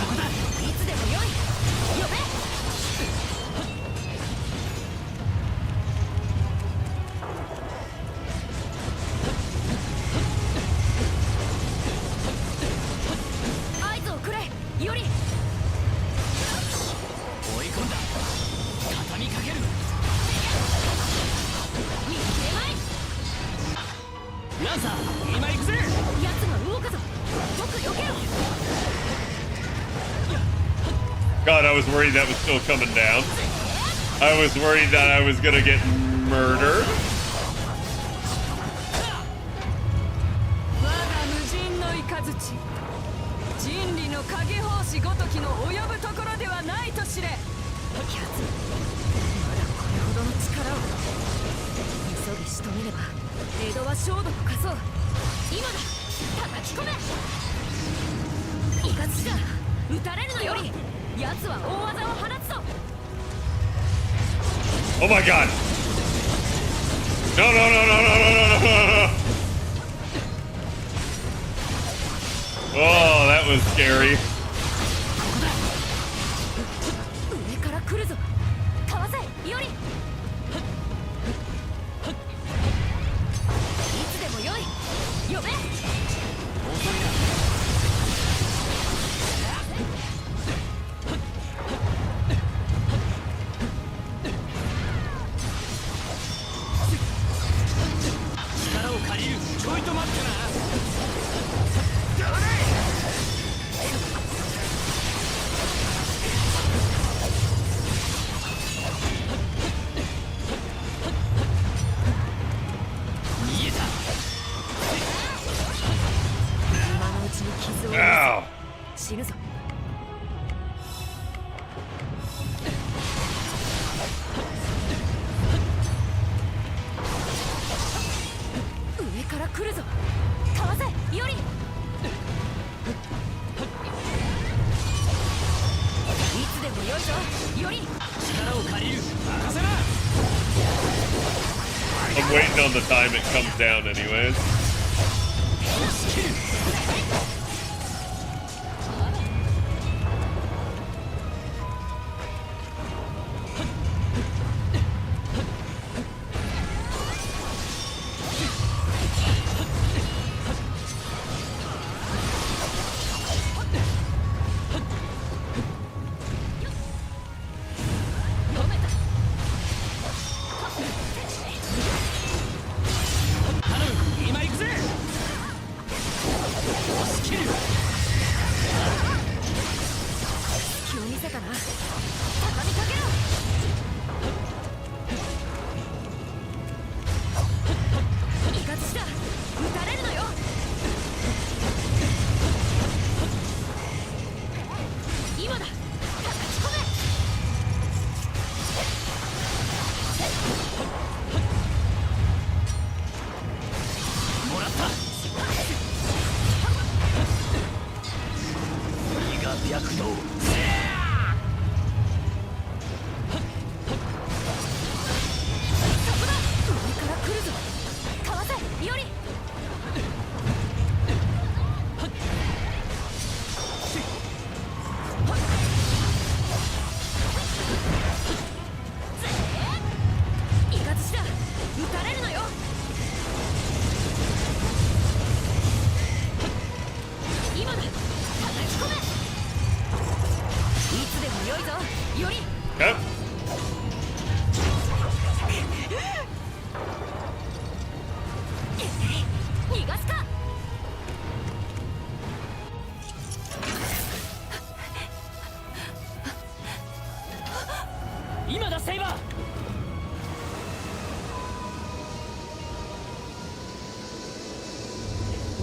こだ。いつでもよい。呼べ。God, I was worried that was still coming down. I was worried that I was gonna get murdered. 我が無人の雷人理の影法師ごときの及ぶところではないと知れ。キャツ、まだこれほどの力を。急ぎ仕留めれば江戸は焦土と化そう。今だ、叩き込め。イカズチだ、撃たれるのより奴は大技を放つぞ。 Oh my god! No, no, no, no, no, no, no, no, no! Oh, that was scary. 上から来るぞ。かわせ、より。いつでもよい。呼べ。 力を借りる。ちょいと待ってな。 Ow! 死ぬぞ。上から来るぞ。かわせ、より。いつでもよいぞ。より。力を借りる。任せな。 I'm waiting on the time it comes down anyways. Yep. 逃がすか。今だセイバー。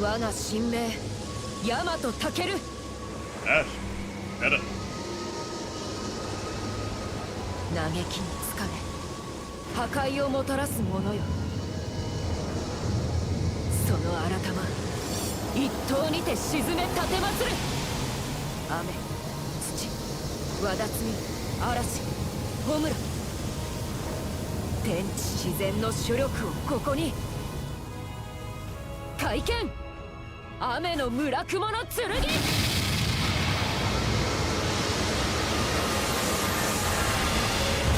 我が神明ヤマトタケル。 Ash, get it. 嘆きに疲れ破壊をもたらす者よ。その改ま一刀にて沈め立てまつる。雨、土、わだつみ、嵐、炎。天地自然の主力をここに。会見雨の村雲の剣。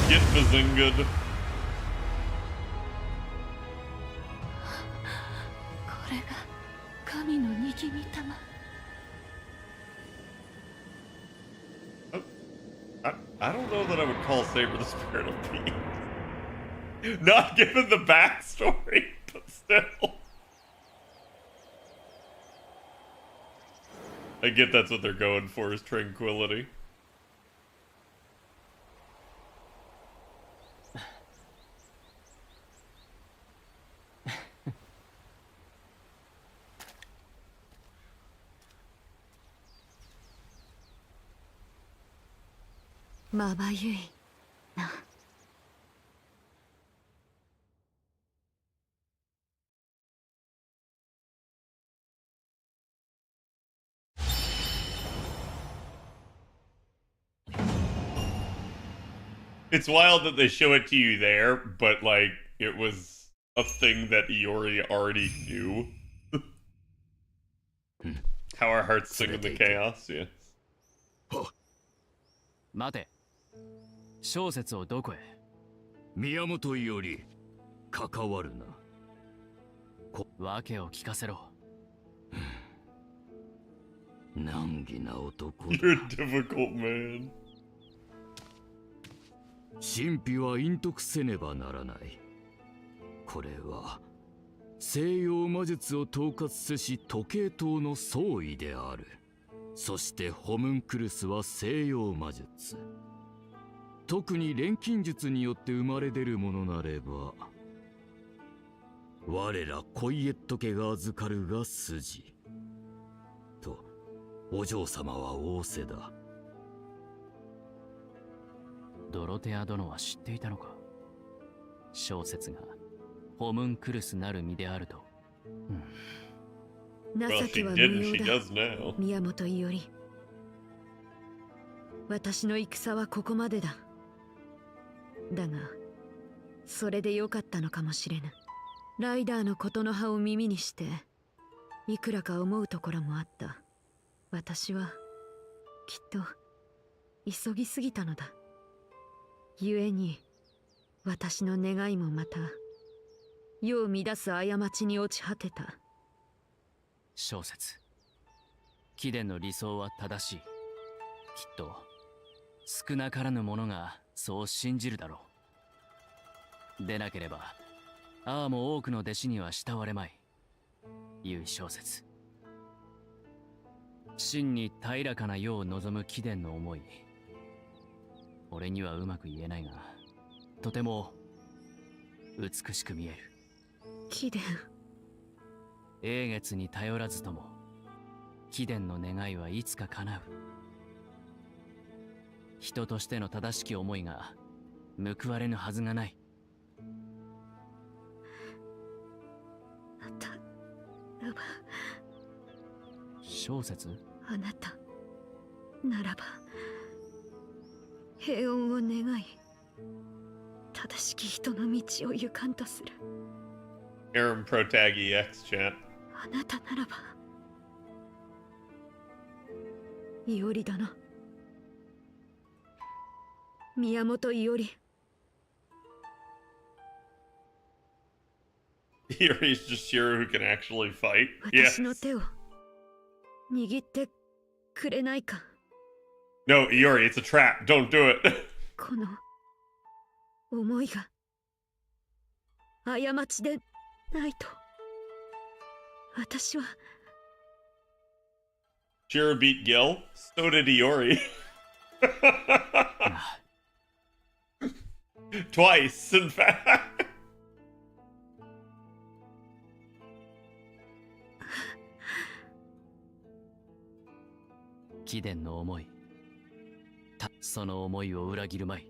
Get bazinged. これが神の握り玉。 I don't know that I would call Saber the Spirit of Peace. Not given the backstory, but still. I get that's what they're going for, is tranquility. まばゆいな。It's wild that they show it to you there, but like it was a thing that Iori already knew. How our hearts sing in the chaos, yeah. 待て。小説をどこへ？宮本より関わるな。訳を聞かせろ。難儀な男だ。You're a difficult man. 神秘は隠匿せねばならない。これは西洋魔術を統括せし時計塔の総意である。そしてホムンクルスは西洋魔術。特に錬金術によって生まれ出るものなれば、我らコイエット家が預かるが筋。と、お嬢様は仰せだ。ドロテア殿は知っていたのか？小説がホムンクルスなる身であると。情 Well, け she は無 didn't, 用 she だ does now. 宮本伊織。私の戦はここまでだ。だがそれでよかったのかもしれぬ。ライダーのことの葉を耳にしていくらか思うところもあった。私はきっと急ぎすぎたのだ。故に私の願いもまた世を乱す過ちに落ち果てた。小説。貴殿の理想は正しい。きっと少なからぬ者がそう信じるだろう。でなければああも多くの弟子には慕われまい。ゆい小説。真に平らかな世を望む貴殿の思い、俺にはうまく言えないが、とても美しく見える。貴殿。英月に頼らずとも貴殿の願いはいつか叶う。人としての正しき思いが報われぬはずがない。たらば小説？あなたならば平穏を願い正しき人の道を行かんとする。 Aaron Protag EX chat. あなたならば伊織殿、宮本伊織。 Iori's just Shiro who can actually fight. 私の Yes. 手を握ってくれないか。 No, Iori, it's a trap. Don't do it. この思いが過ちでないと私は。 Shiro beat Gil. So did Iori. Twice, in fact. 貴殿の思い、その思いを裏切るまい。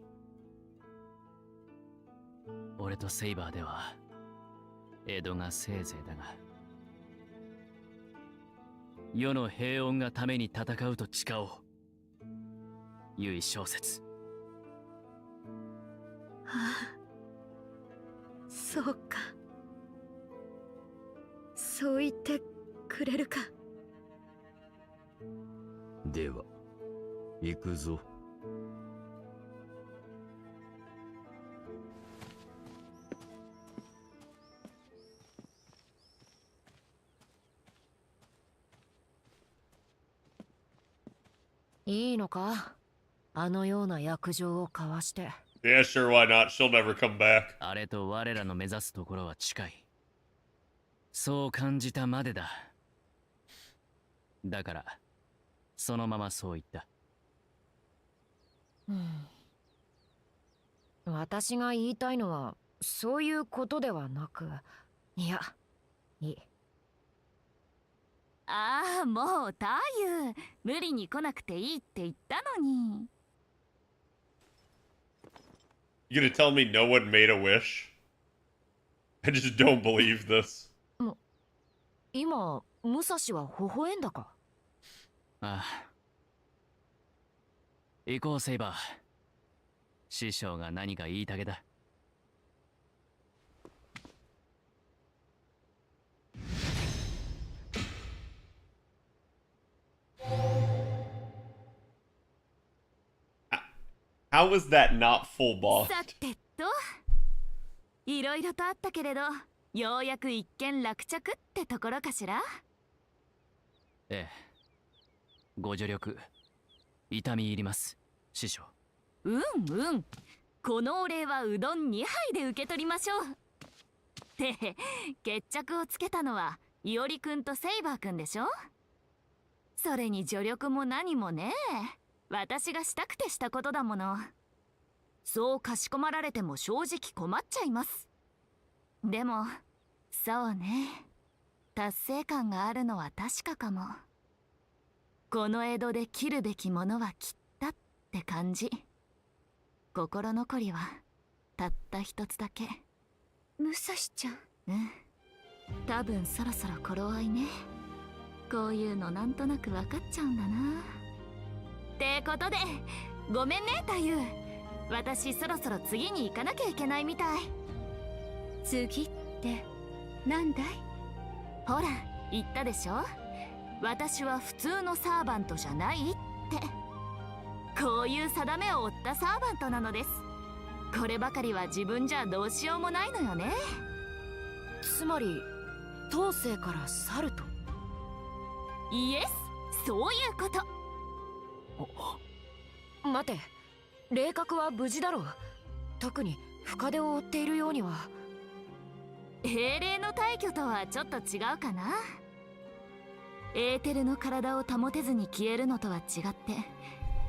俺とセイバーでは江戸がせいぜいだが、世の平穏がために戦うと誓おう。ゆい小説。ああ、そうか。そう言ってくれるか。では行くぞ。いいのか、あのような約定を交わして。 Yeah, sure, why not? She'll never come back. あれと我らの目指すところは近い。そう感じたまでだ。だからそのままそう言った。私が言いたいのはそういうことではなく、いや、いい。ああ、もうタユ無理に来なくていいって言ったのに。You gonna tell me no one made a wish? I just don't believe this. 今武蔵は微笑んだか？ああ。行こうセイバー。師匠が何か言いたげだ。How was that not full boss? さてと、いろいろとあったけれど、ようやく一件落着ってところかしら。ええ。ご助力痛み入ります、師匠。うんうん。このお礼はうどん2杯で受け取りましょう。って決着をつけたのはいおりくんとセイバーくんでしょ。それに助力も何もね、私がしたくてしたことだもの。そうかしこまられても正直困っちゃいます。でもそうね、達成感があるのは確かかも。この江戸で切るべきものは切ったって感じ。心残りはたった一つだけ。武蔵ちゃん。うん、多分そろそろ頃合いね。こういうのなんとなく分かっちゃうんだな。ってことでごめんね太夫、私そろそろ次に行かなきゃいけないみたい。次ってなんだい？ほら言ったでしょ、私は普通のサーバントじゃないって。こういう定めを負ったサーバントなのです。こればかりは自分じゃどうしようもないのよね。つまり当世から去ると？イエス、そういうこと。待て、霊覚は無事だろう。特に深手を負っているようには。英霊の退去とはちょっと違うかな。エーテルの体を保てずに消えるのとは違って、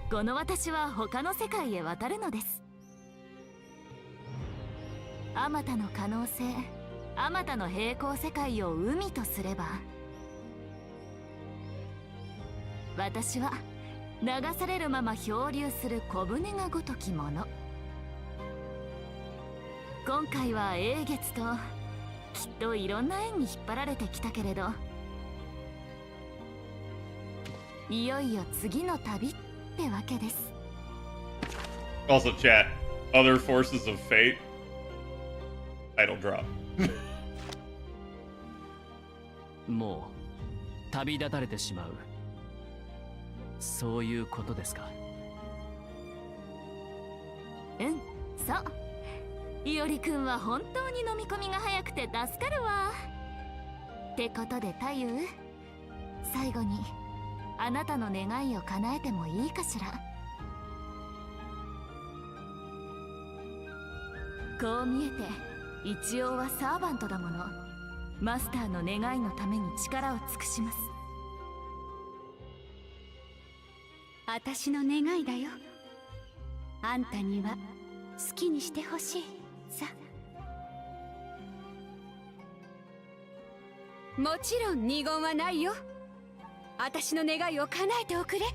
この私は他の世界へ渡るのです。あまたの可能性、あまたの平行世界を海とすれば、私は流されるまま漂流する小舟がごときもの。今回は英月ときっといろんな縁に引っ張られてきたけれど、いよいよ次の旅ってわけです。 Also, chat, other forces of fate. Title drop. もう旅立たれてしまう、そういうことですか？うん、そう。いおりくんは本当に飲み込みが早くて助かるわ。ってことで太夫、最後にあなたの願いを叶えてもいいかしら。こう見えて一応はサーバントだもの。マスターの願いのために力を尽くします。私の願いだよ。あんたには好きにしてほしいさ。もちろん二言はないよ。私の願いを叶えておくれ、武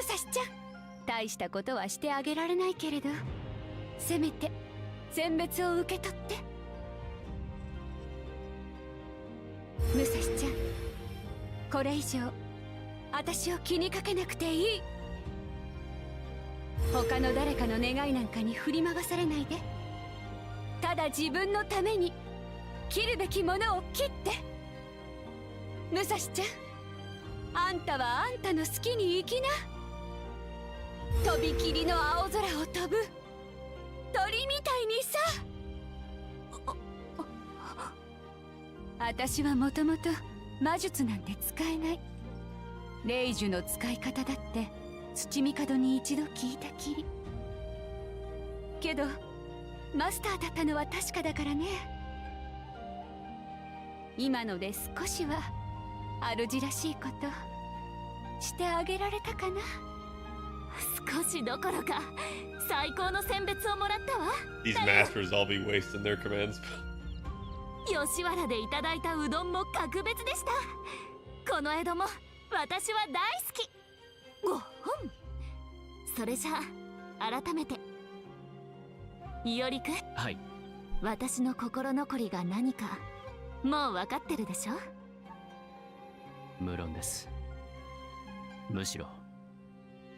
蔵ちゃん。大したことはしてあげられないけれど、せめて選別を受け取って。武蔵ちゃん、これ以上私を気にかけなくていい。他の誰かの願いなんかに振り回されないで、ただ自分のために切るべきものを切って。武蔵ちゃん、あんたはあんたの好きに生きな。とびきりの青空を飛ぶ鳥みたいにさ。私はもともと魔術なんて使えない。霊樹の使い方だって土帝に一度聞いたきり。けどマスターだったのは確かだからね。今ので少しは主らしいことしてあげられたかな。少しどころか最高の選別をもらったわ。 These masters all be wasting their commands. 吉原でいただいたうどんも格別でした。この江戸も私は大好き。ごほん。それじゃあ改めて。いおりくん、はい。私の心残りが何かもう分かってるでしょ。無論です。むしろ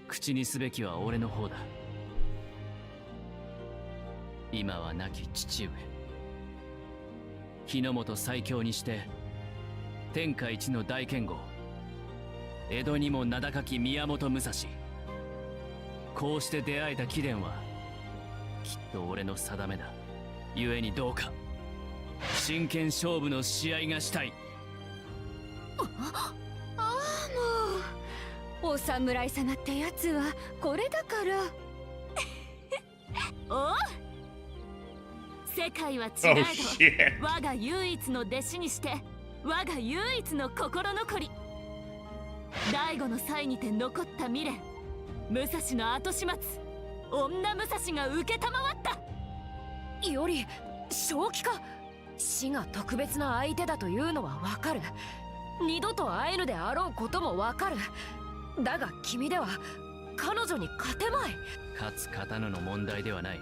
口にすべきは俺の方だ。今は亡き父上、日の本最強にして天下一の大剣豪、江戸にも名高き宮本武蔵。こうして出会えた貴殿はきっと俺の定めだ。故にどうか真剣勝負の試合がしたい。ああ、もうお侍様ってやつはこれだからおう、世界は違えど、我が唯一の弟子にして我が唯一の心残り、第五の際にて残った未練、武蔵の後始末、女武蔵が承ったより正気か。死が特別な相手だというのはわかる。二度と会えぬであろうこともわかる。だが君では彼女に勝てまい。勝つ勝たぬの問題ではない。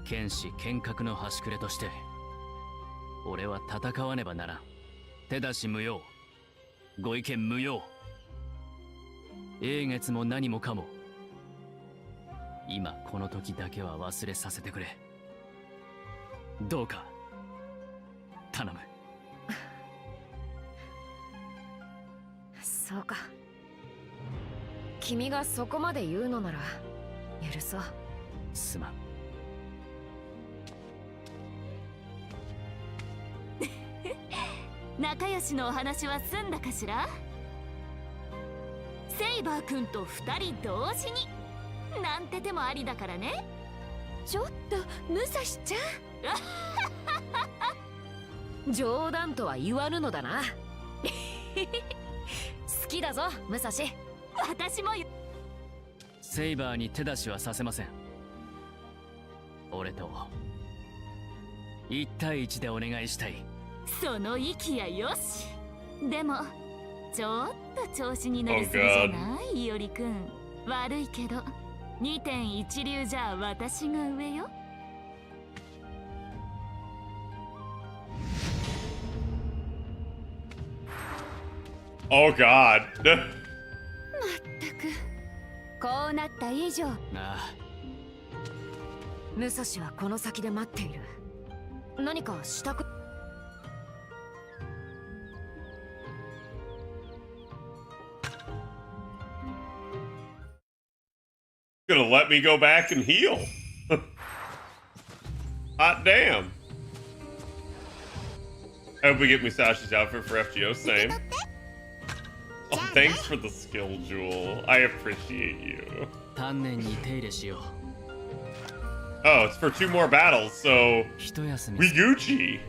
剣士剣客の端くれとして俺は戦わねばならん。手出し無用、ご意見無用。英月も何もかも今この時だけは忘れさせてくれ。どうか頼む。そうか。君がそこまで言うのなら許そう。すまん。仲良しのお話は済んだかしら。セイバー君と2人同時になんて手もありだからね。ちょっと武蔵ちゃん冗談とは言わぬのだな好きだぞ武蔵。私もセイバーに手出しはさせません。俺と1対1でお願いしたい。その息やよし。でもちょっと調子に乗りすぎじゃない、いおりくん。悪いけど2.1 流じゃ私が上よ。Oh God. まったくこうなった以上。ああ、武蔵はこの先で待っている。何かしたく。Gonna let me go back and heal. Hot damn. I hope we get Musashi's outfit for FGO. Same. Oh, thanks for the skill, Jewel. I appreciate you. 丹念に手入れしよう。 Oh, it's for 2 more battles, so 一休み we Gucci.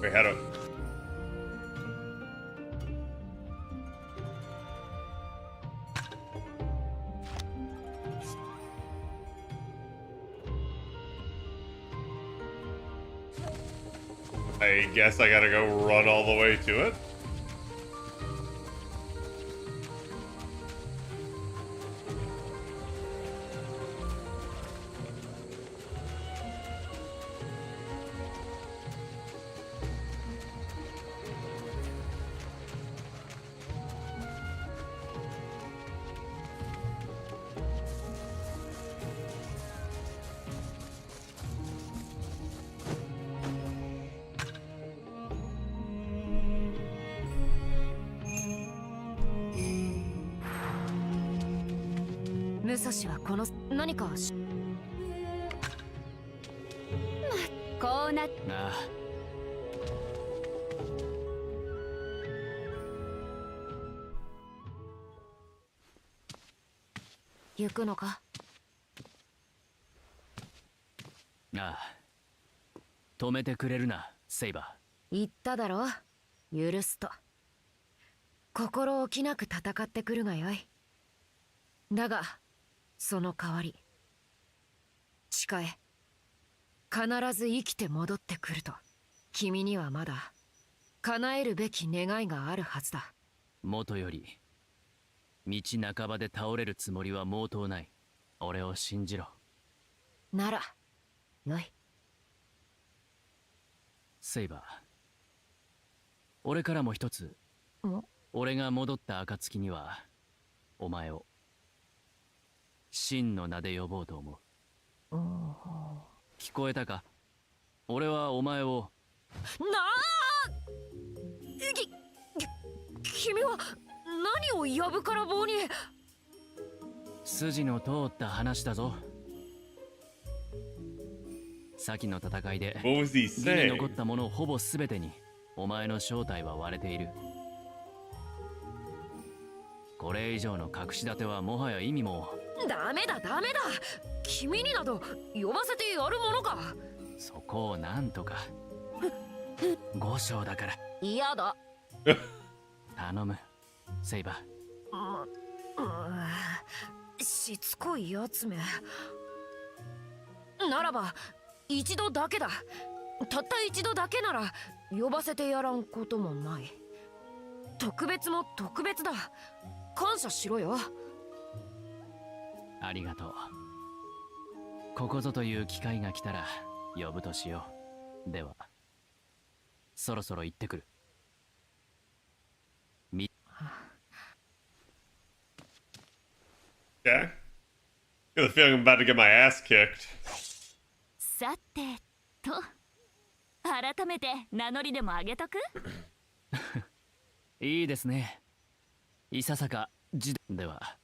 Wait, how do I guess I gotta go run all the way to it.武蔵はこの何かし。こうなっああ、行くのか。ああ、止めてくれるな、セイバ言っただろ、許すと。心置きなく戦ってくるがよい。だがその代わり誓え、必ず生きて戻ってくると。君にはまだ叶えるべき願いがあるはずだ。元より道半ばで倒れるつもりは毛頭ない。俺を信じろ。ならよい。セイバー、俺からも一つ。俺が戻った暁にはお前を真の名で呼ぼうと思う。聞こえたか？俺はお前を。なあ、君は何をやぶから棒に。筋の通った話だぞ。先の戦いで What was he 義に saying? 残ったものほぼ全てにお前の正体は割れている。これ以上の隠し立てはもはや意味も。ダメだダメだ、君になど呼ばせてやるものか。そこをなんとか。五章だから嫌だ。頼む、セイバー。しつこいやつめ。ならば一度だけだ。たった一度だけなら呼ばせてやらんこともない。特別も特別だ。感謝しろよ。ありがとう。ここぞという機会が来たら呼ぶとしよう。ではそろそろ行ってくる。Okay. Got the feeling I'm about to get my ass kicked. さてと、改めて名乗りでもあげとく。いいですね。いささかでは、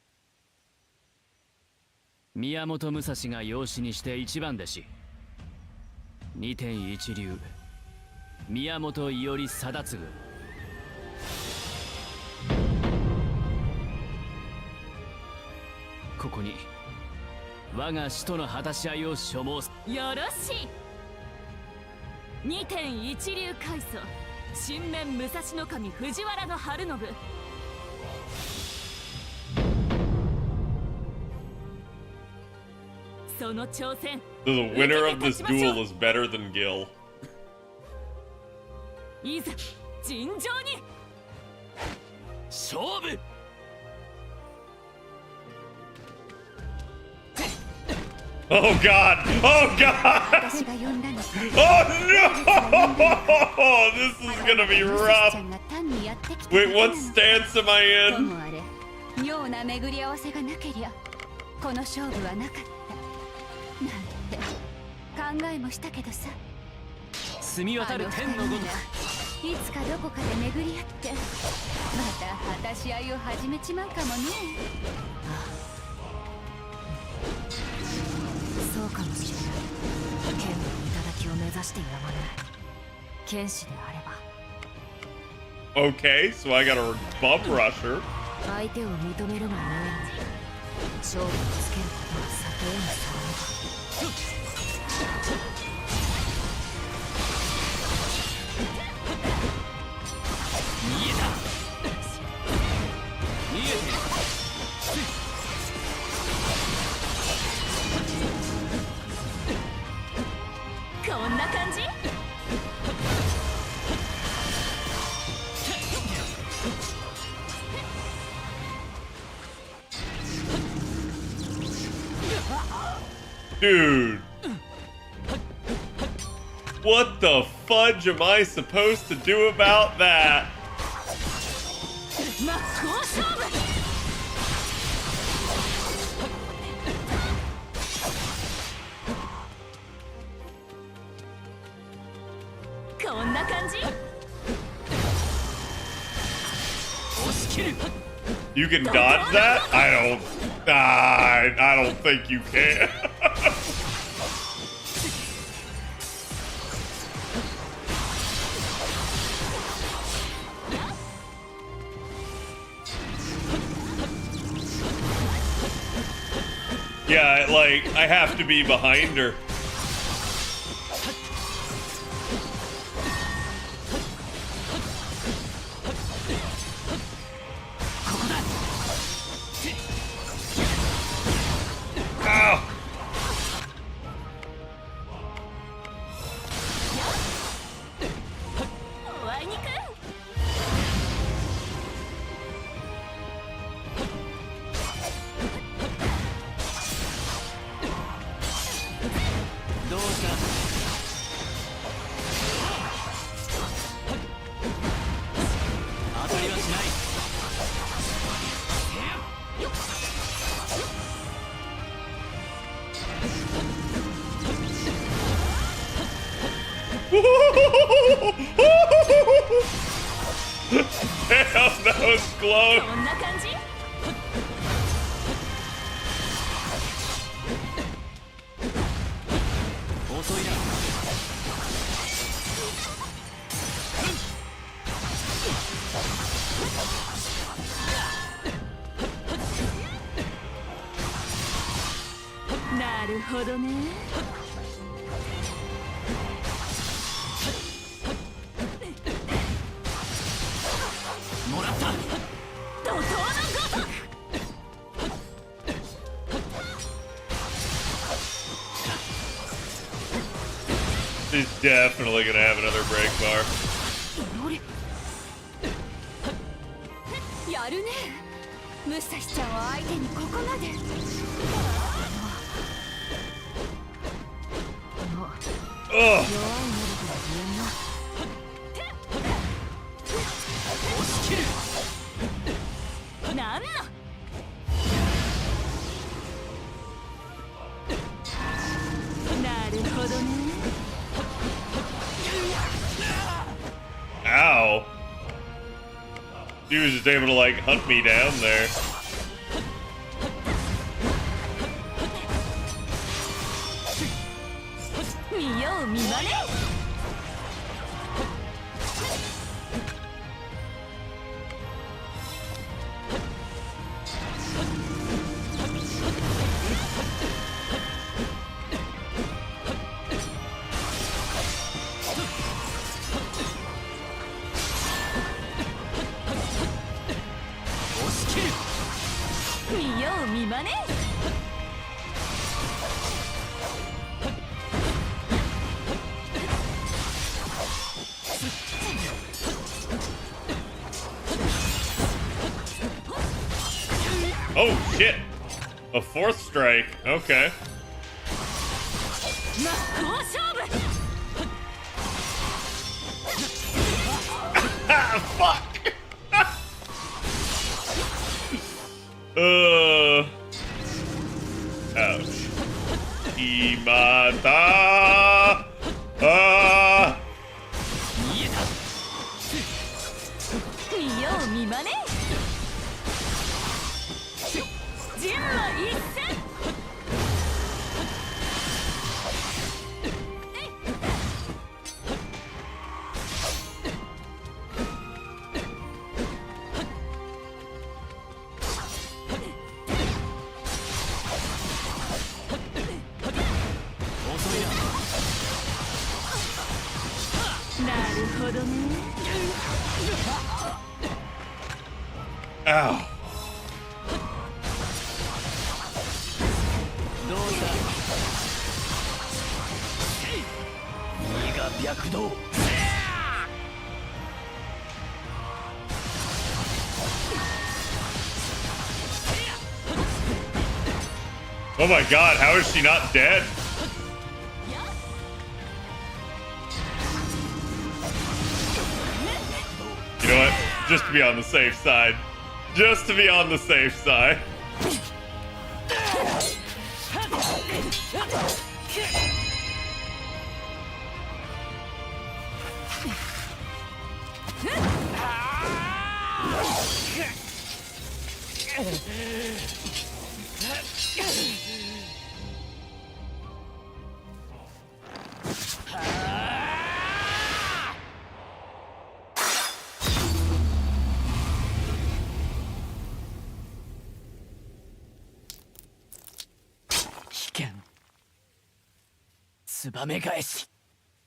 宮本武蔵が養子にして一番弟子、2.1流宮本伊織貞次。ここに我が使徒の果たし合いを所望す。よろしい。2.1流開祖新面武蔵守藤原の晴信。その挑戦。 So the winner of this duel is better than Gil. いざ尋常に勝負。Oh god! Oh god! 私が呼んだのか。 Oh no! This is gonna be 武蔵ちゃ rough. んが単にやってきただ Wait, け what なの。 stance am I と in? もあれ、妙な巡り合わせがなけりゃこの勝負はなかったなんて考えもしたけどさ。澄み渡る天のごとく。いつかどこかで巡り合ってまた果たし合いを始めちまうかもね。そうかもしれない。剣の頂を目指してやまない剣士であれば。 Okay, so I got a bum rusher. 相手を認めるがゆえに勝負をつけることは避けえぬさ。見えた。見えてる。こんな感じ。Dude. What the fudge am I supposed to do about that? 真っ向勝負。こんな感じ。 押し切る。 You can dodge that? I don't think you can. Yeah, like, I have to be behind her. かりはしない。Damn, that was close. こんな感じ。遅いな。なるほどね。もらった。怒涛のごとく。He's definitely gonna have another break bar. やるね。武蔵ちゃんを相手にここまで。Ugh. 弱い能力が自分の。押し切る。なんの。なるほどね。Ow. He was just able to, like, hunt me down there. 見よう見まね。押し切る。見よう見まね。Oh, shit. A fourth strike. Okay. 真っ向勝負。Ah, fuck. Ouch. Imata. Ah. 見えた。見よう見まね。人馬一戦。遅いな。なるほどね。 Ow. どうだ。身が白道。 Oh my god, how is she not dead? You know what? Just to be on the safe side. Just to be on the safe side.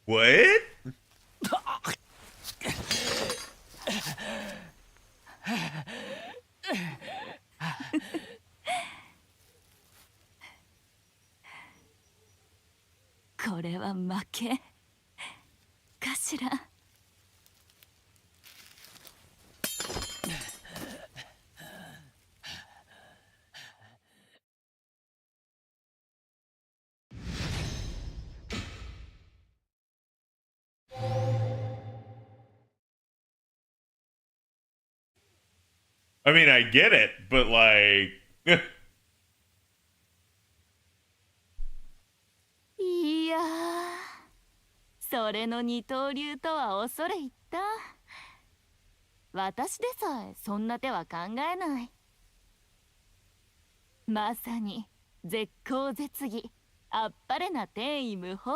What? これは負けかしら。I mean, I get it, but like... いやー、それの二刀流とは恐れ入った。私でさえそんな手は考えない。まさに絶好絶技、あっぱれな天衣無縫。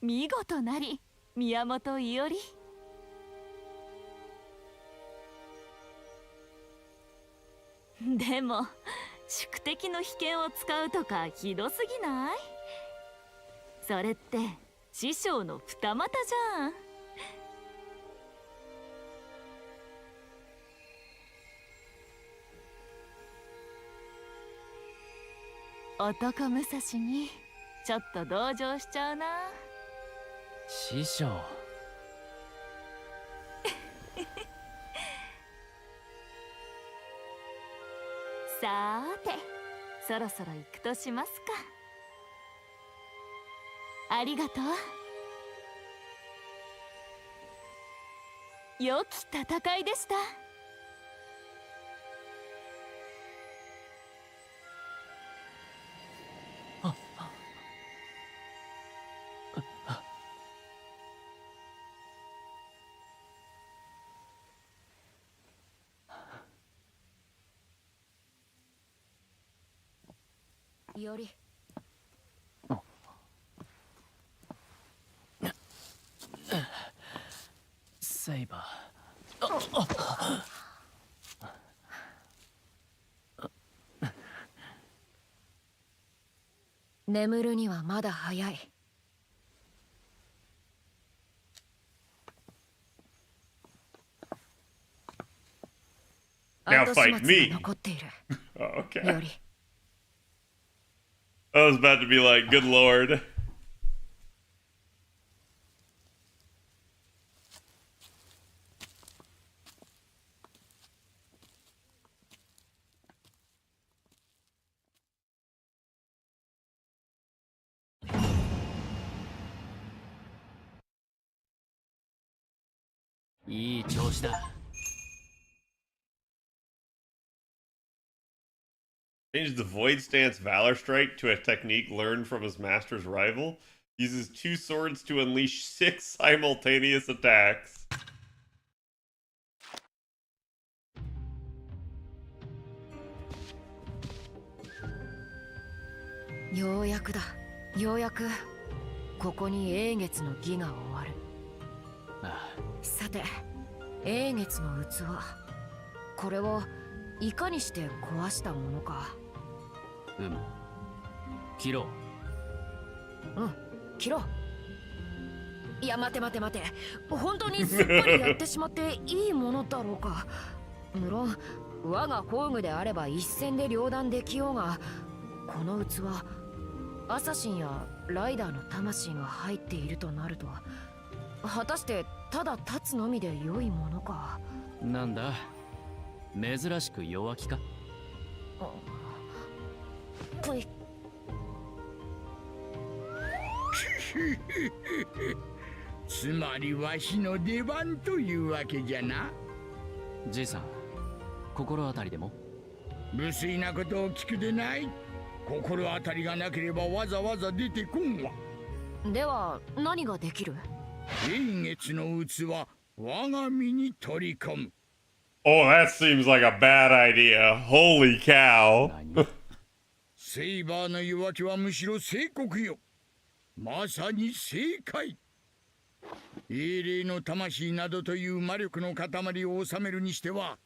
見事なり宮本伊織。でも宿敵の秘剣を使うとかひどすぎない？それって師匠の二股じゃん。男武蔵にちょっと同情しちゃうな。師匠。さーて、そろそろ行くとしますか。ありがとう。良き戦いでした。よりセイバ眠るにはまだ早い。Now 後始 fight 末 me. が残っている。 Oh, okay. より I was about to be like, good lord. いい調子だ。Changed the Void Stance Valor Strike to a technique learned from his master's rival. Uses 2 swords to unleash 6 simultaneous attacks. ようやくだ。ようやくここに英月の儀が終わる。あさて、英月の器、これをいかにして壊したものか。切ろうん、切ろう。いや、待て待て待て、本当にすっぱりやってしまっていいものだろうか。無論我が工具であれば一戦で両断できようが、この器アサシンやライダーの魂が入っているとなると、果たしてただ立つのみで良いものか。なんだ、珍しく弱気か。はい。つまりわしの出番というわけじゃな。じいさん、心当たりでも？無粋なことを聞くでない。心当たりがなければわざわざ出てこんわ。では何ができる？英月の器、我が身に取り込む。 Oh, that seems like a bad idea. Holy cow. セイバーの弱気はむしろ正国よ。まさに正解。英霊の魂などという魔力の塊を収めるにしては、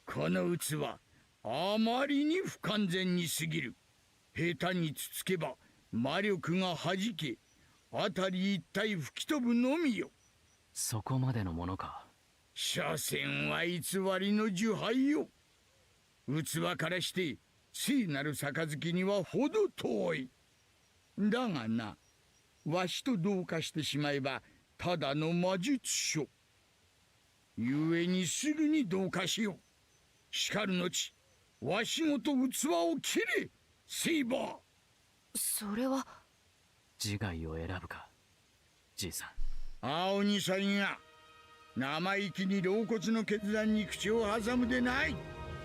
この器あまりに不完全にすぎる。下手につつけば魔力がはじけ、辺り一帯吹き飛ぶのみよ。そこまでのものか。所詮は偽りの樹杯よ。器からして聖なる杯にはほど遠い。だがな、わしと同化してしまえばただの魔術書。故にすぐに同化しよう。しかるのち、わしごと器を切れ、セイバー。それは自害を選ぶか、じいさん。青にさんや、生意気に老骨の決断に口を挟むでない。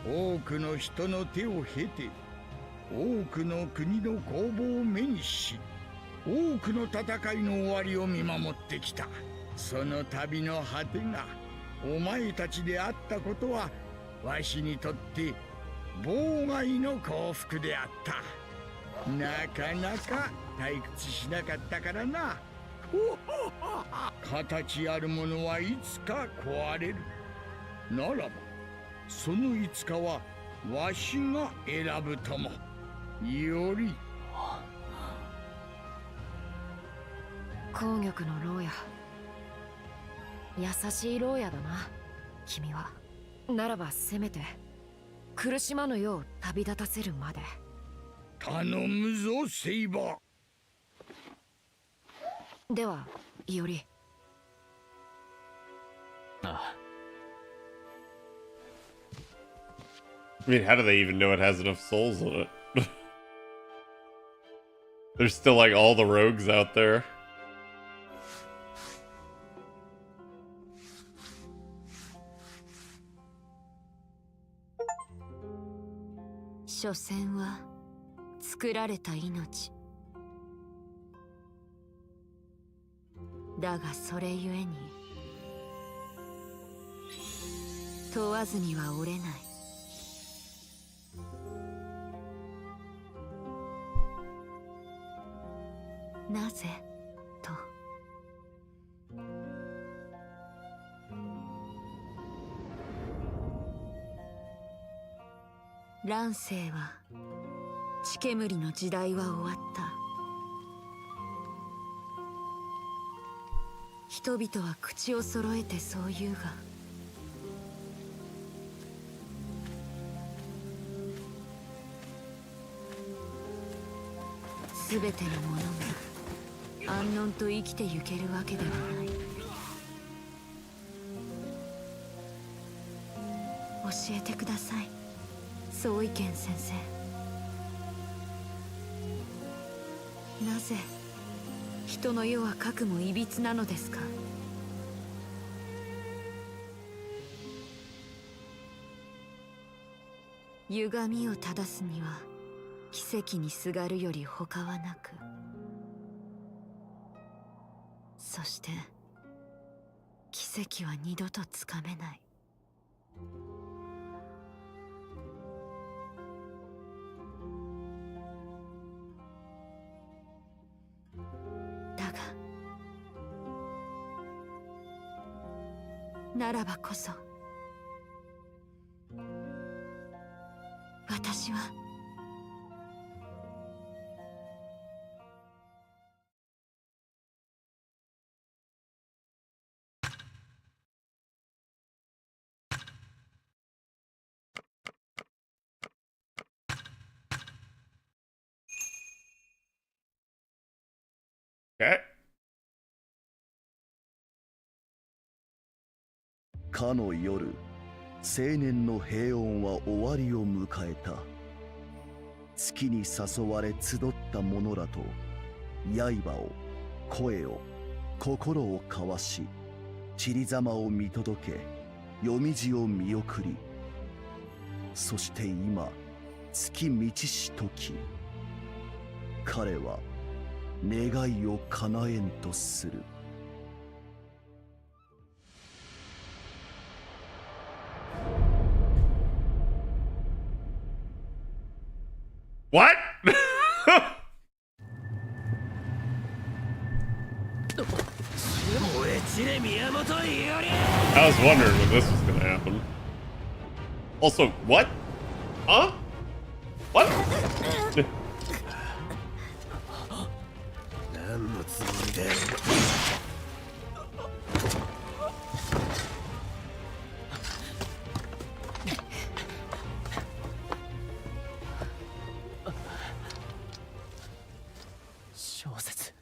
多くの人の手を経て、多くの国の攻防を目にし、多くの戦いの終わりを見守ってきた。その旅の果てがお前たちであったことは、わしにとって妨害の幸福であった。なかなか退屈しなかったからな。形あるものはいつか壊れる。ならばそのいつかはわしが選ぶとも。より紅玉の牢屋、優しい牢屋だな君は。ならばせめて苦しまぬよう旅立たせるまで。頼むぞセイバー。ではイオリ。ああ。I mean, how do they even know it has enough souls in it? There's still like all the rogues out there. 所詮は作られた命だが、それゆえに問わずには折れない。なぜと乱世は血煙の時代は終わった。人々は口を揃えてそう言うが、すべてのものが安穏と生きてゆけるわけではない。教えてください、相違剣先生。なぜ人の世はかくもいびつなのですか？歪みを正すには奇跡にすがるより他はなく、そして奇跡は二度とつかめない。だがならばこそ私はOkay. かの夜、青年の平穏は終わりを迎えた。月に誘われ集った者らと刃を、声を、心を交わし、散りざまを見届け、夜道を見送り、そして今、月満ちし時、彼は願いを叶えんとする。What? I was wondering when this was gonna happen. Also, what? Huh? What? 何のつもりだよ。小説。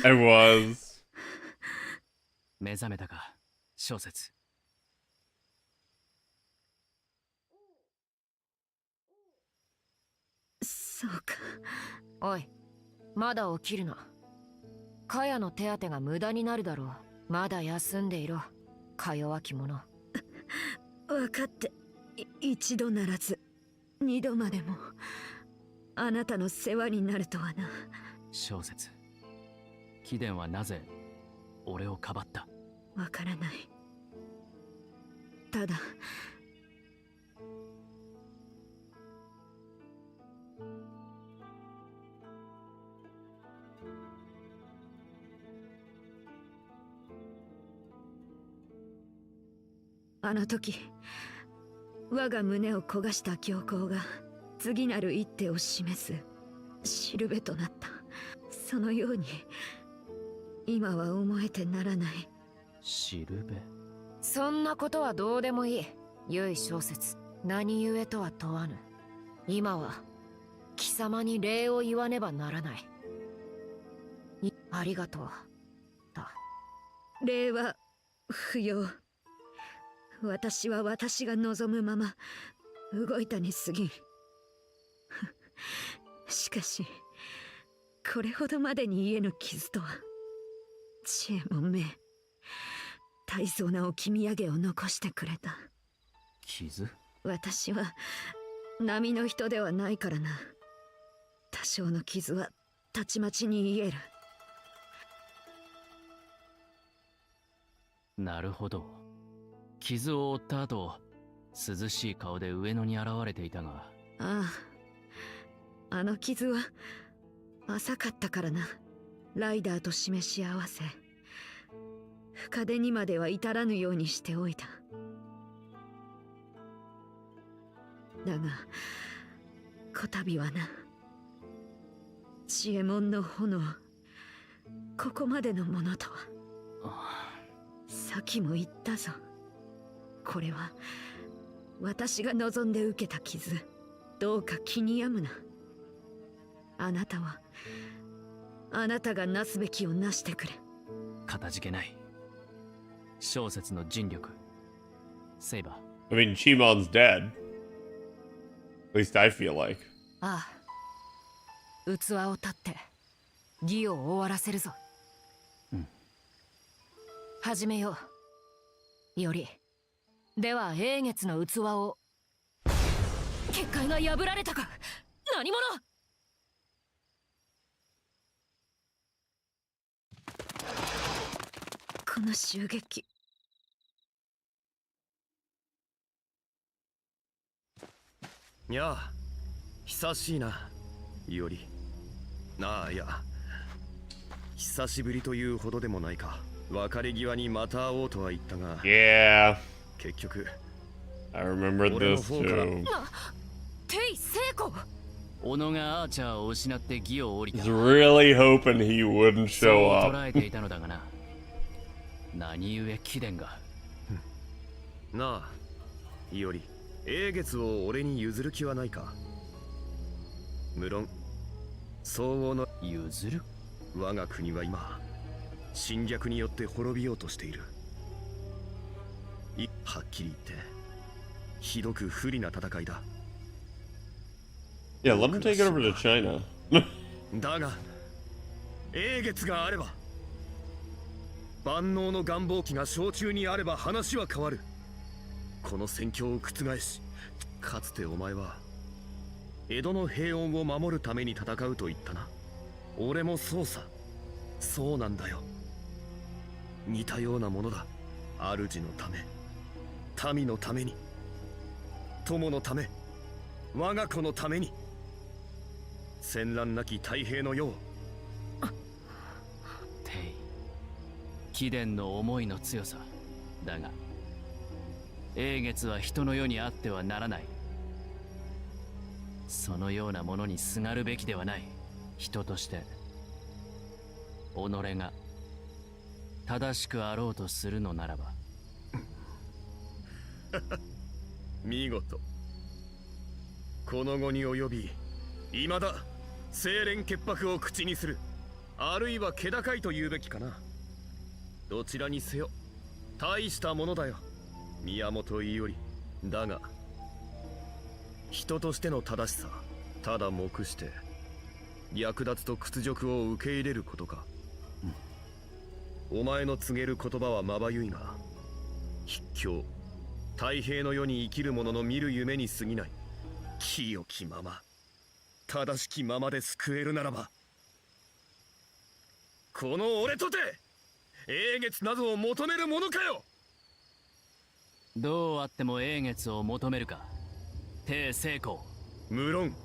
I was. 目覚めたか。小説。そうか。おい、まだ起きるな。カヤの手当てが無駄になるだろう。まだ休んでいろ、か弱き者。分かって、一度ならず二度までもあなたの世話になるとはな。小説。貴殿はなぜ俺をかばった？わからない。ただあの時我が胸を焦がした教皇が次なる一手を示すしるべとなった。そのように今は思えてならない。しるべ？そんなことはどうでもいい。由い小説、何故とは問わぬ。今は貴様に礼を言わねばならない。ありがとう。礼は不要。私は私が望むまま動いたに過ぎん。しかしこれほどまでに癒えぬ傷とは。知恵もめ大層な置き土産を残してくれた。傷？私は並の人ではないからな。多少の傷はたちまちに癒える。なるほど。傷を負った後、涼しい顔で上野に現れていたが。ああ、あの傷は浅かったからな。ライダーと示し合わせ深手にまでは至らぬようにしておいた。だがこたびはな、知恵門の炎、ここまでのものとは。さっきも言ったぞ。これは私が望んで受けた傷。どうか気に病むな。あなたはあなたがなすべきをなしてくれ。かたじけない。小説の尽力。セイバー。I mean, Chimon's dead. At least I feel like. ああ、器を立って義を終わらせるぞ。始めよう。よりでは英月の器を。結界が破られたか。何者？この襲撃。やあ、久しいな、いおり。ああ、いや、久しぶりというほどでもないか。別れ際にまた会おうとは言ったが、Yeah, 結局 I remember this too. テイ成功。小野がアーチャーを失って義を降りた。 I was really hoping he wouldn't そう show up. 捉えていたのだがな。何故貴殿が。なあ、いおり、英月を俺に譲る気はないか。無論相応の譲る？我が国は今侵略によって滅びようとしている。はっきり言ってひどく不利な戦いだ。 Yeah, let him take it over to China. だが英月があれば、万能の願望機が小中にあれば話は変わる。この戦況を覆し、かつてお前は江戸の平穏を守るために戦うと言ったな。俺もそうさ。そうなんだよ。似たようなものだ。主のため、民のために、友のため、我が子のために。戦乱なき太平の世を。テイ、貴殿の思いの強さだが、英月は人の世にあってはならない。そのようなものにすがるべきではない。人として己が正しくあろうとするのならば。見事。この後に及び未だ清廉潔白を口にする、あるいは気高いと言うべきかな。どちらにせよ大したものだよ、宮本伊織。だが人としての正しさ、ただ目して略奪と屈辱を受け入れることか。お前の告げる言葉はまばゆいが、筆境太平の世に生きる者の見る夢に過ぎない。清きまま正しきままで救えるならば、この俺とて英月などを求めるものかよ。どうあっても英月を求めるか、帝成功。無論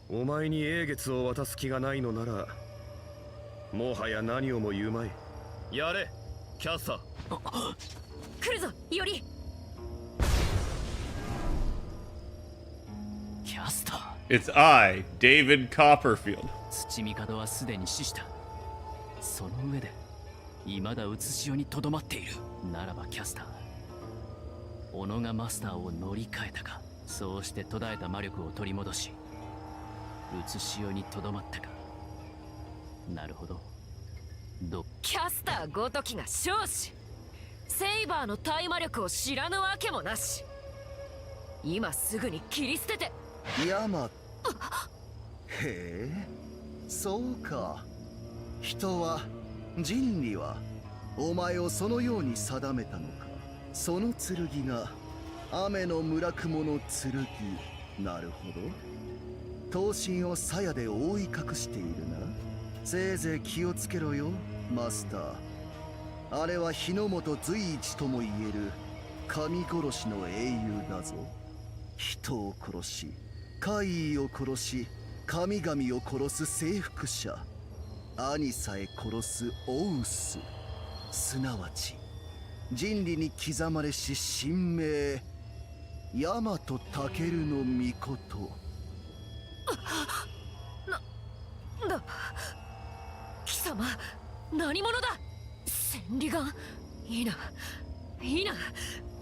お前に英月を渡す気がないのなら、もはや何をも言うまい。やれキャスター。来るぞイオリ。キャスター。 It's I, David Copperfield. 土御門はすでに死した。その上で未だうつしおにとどまっている。ならばキャスター、小野がマスターを乗り換えたか。そうして途絶えた魔力を取り戻し、うつしおにとどまったか。なるほど。キャスターごときが勝死。セイバーの大魔力を知らぬわけもなし。今すぐに切り捨てて。ヤマ。へえ、そうか。人は、人理はお前をそのように定めたのか。その剣が雨の村雲の剣。なるほど。刀身を鞘で覆い隠しているな。せいぜい気をつけろよマスター。あれは日の本随一とも言える神殺しの英雄だぞ。人を殺し、怪異を殺し、神々を殺す征服者、兄さえ殺すオウス、すなわち人理に刻まれし神名大和尊の御事。なんだ貴様、何者だ。千里眼。いいな、いいな。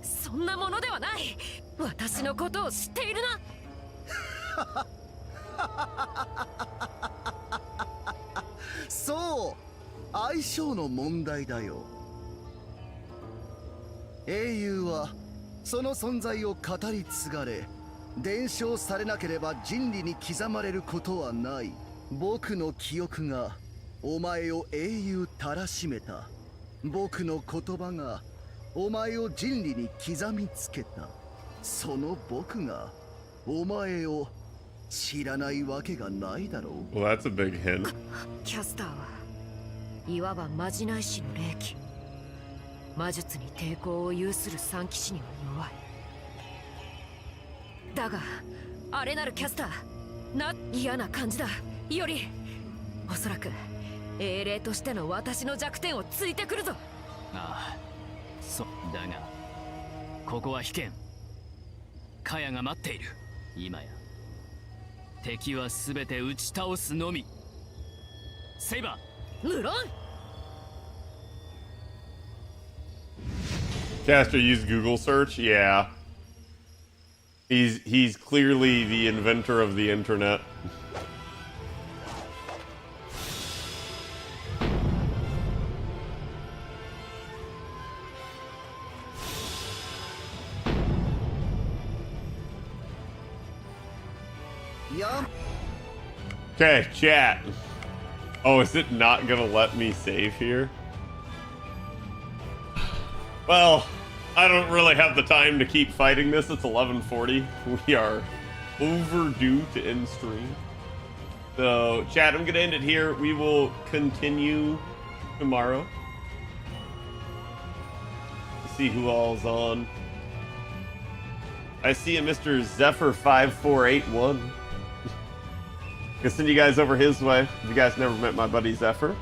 そんなものではない。私のことを知っているな。そう、相性の問題だよ。英雄はその存在を語り継がれ、伝承されなければ人理に刻まれることはない。僕の記憶がお前を英雄たらしめた。僕の言葉がお前を人理に刻みつけた。その僕がお前を知らないわけがないだろう。 Well, that's a big hint. キャスターはいわばまじない師の霊気。魔術に抵抗を有する三騎士には弱い。だがあれなるキャスター、嫌な感じだ。よりおそらく英霊としての私の弱点をついてくるぞ。ああ、そうだがここは危険。カヤが待っている。今や敵は全て打ち倒すのみ。セイバー。無論。Caster used Google search? Yeah. He's clearly the inventor of the internet. Yeah. Okay, chat. Oh, is it not gonna let me save here? Well, I don't really have the time to keep fighting this. It's 11:40. We are overdue to end stream. So, chat, I'm gonna end it here. We will continue tomorrow. Let's see who all's on. I see a Mr. Zephyr5481. Gonna send you guys over his way. If you guys never met my buddy Zephyr,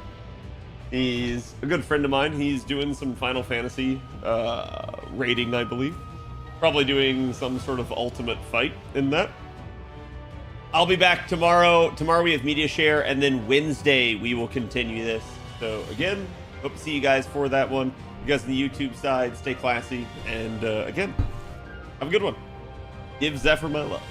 he's a good friend of mine. He's doing some Final Fantasy raiding, I believe. Probably doing some sort of ultimate fight in that. I'll be back tomorrow. Tomorrow we have Media Share, and then Wednesday we will continue this. So again, hope to see you guys for that one. You guys on the YouTube side, stay classy, and again, have a good one. Give Zephyr my love.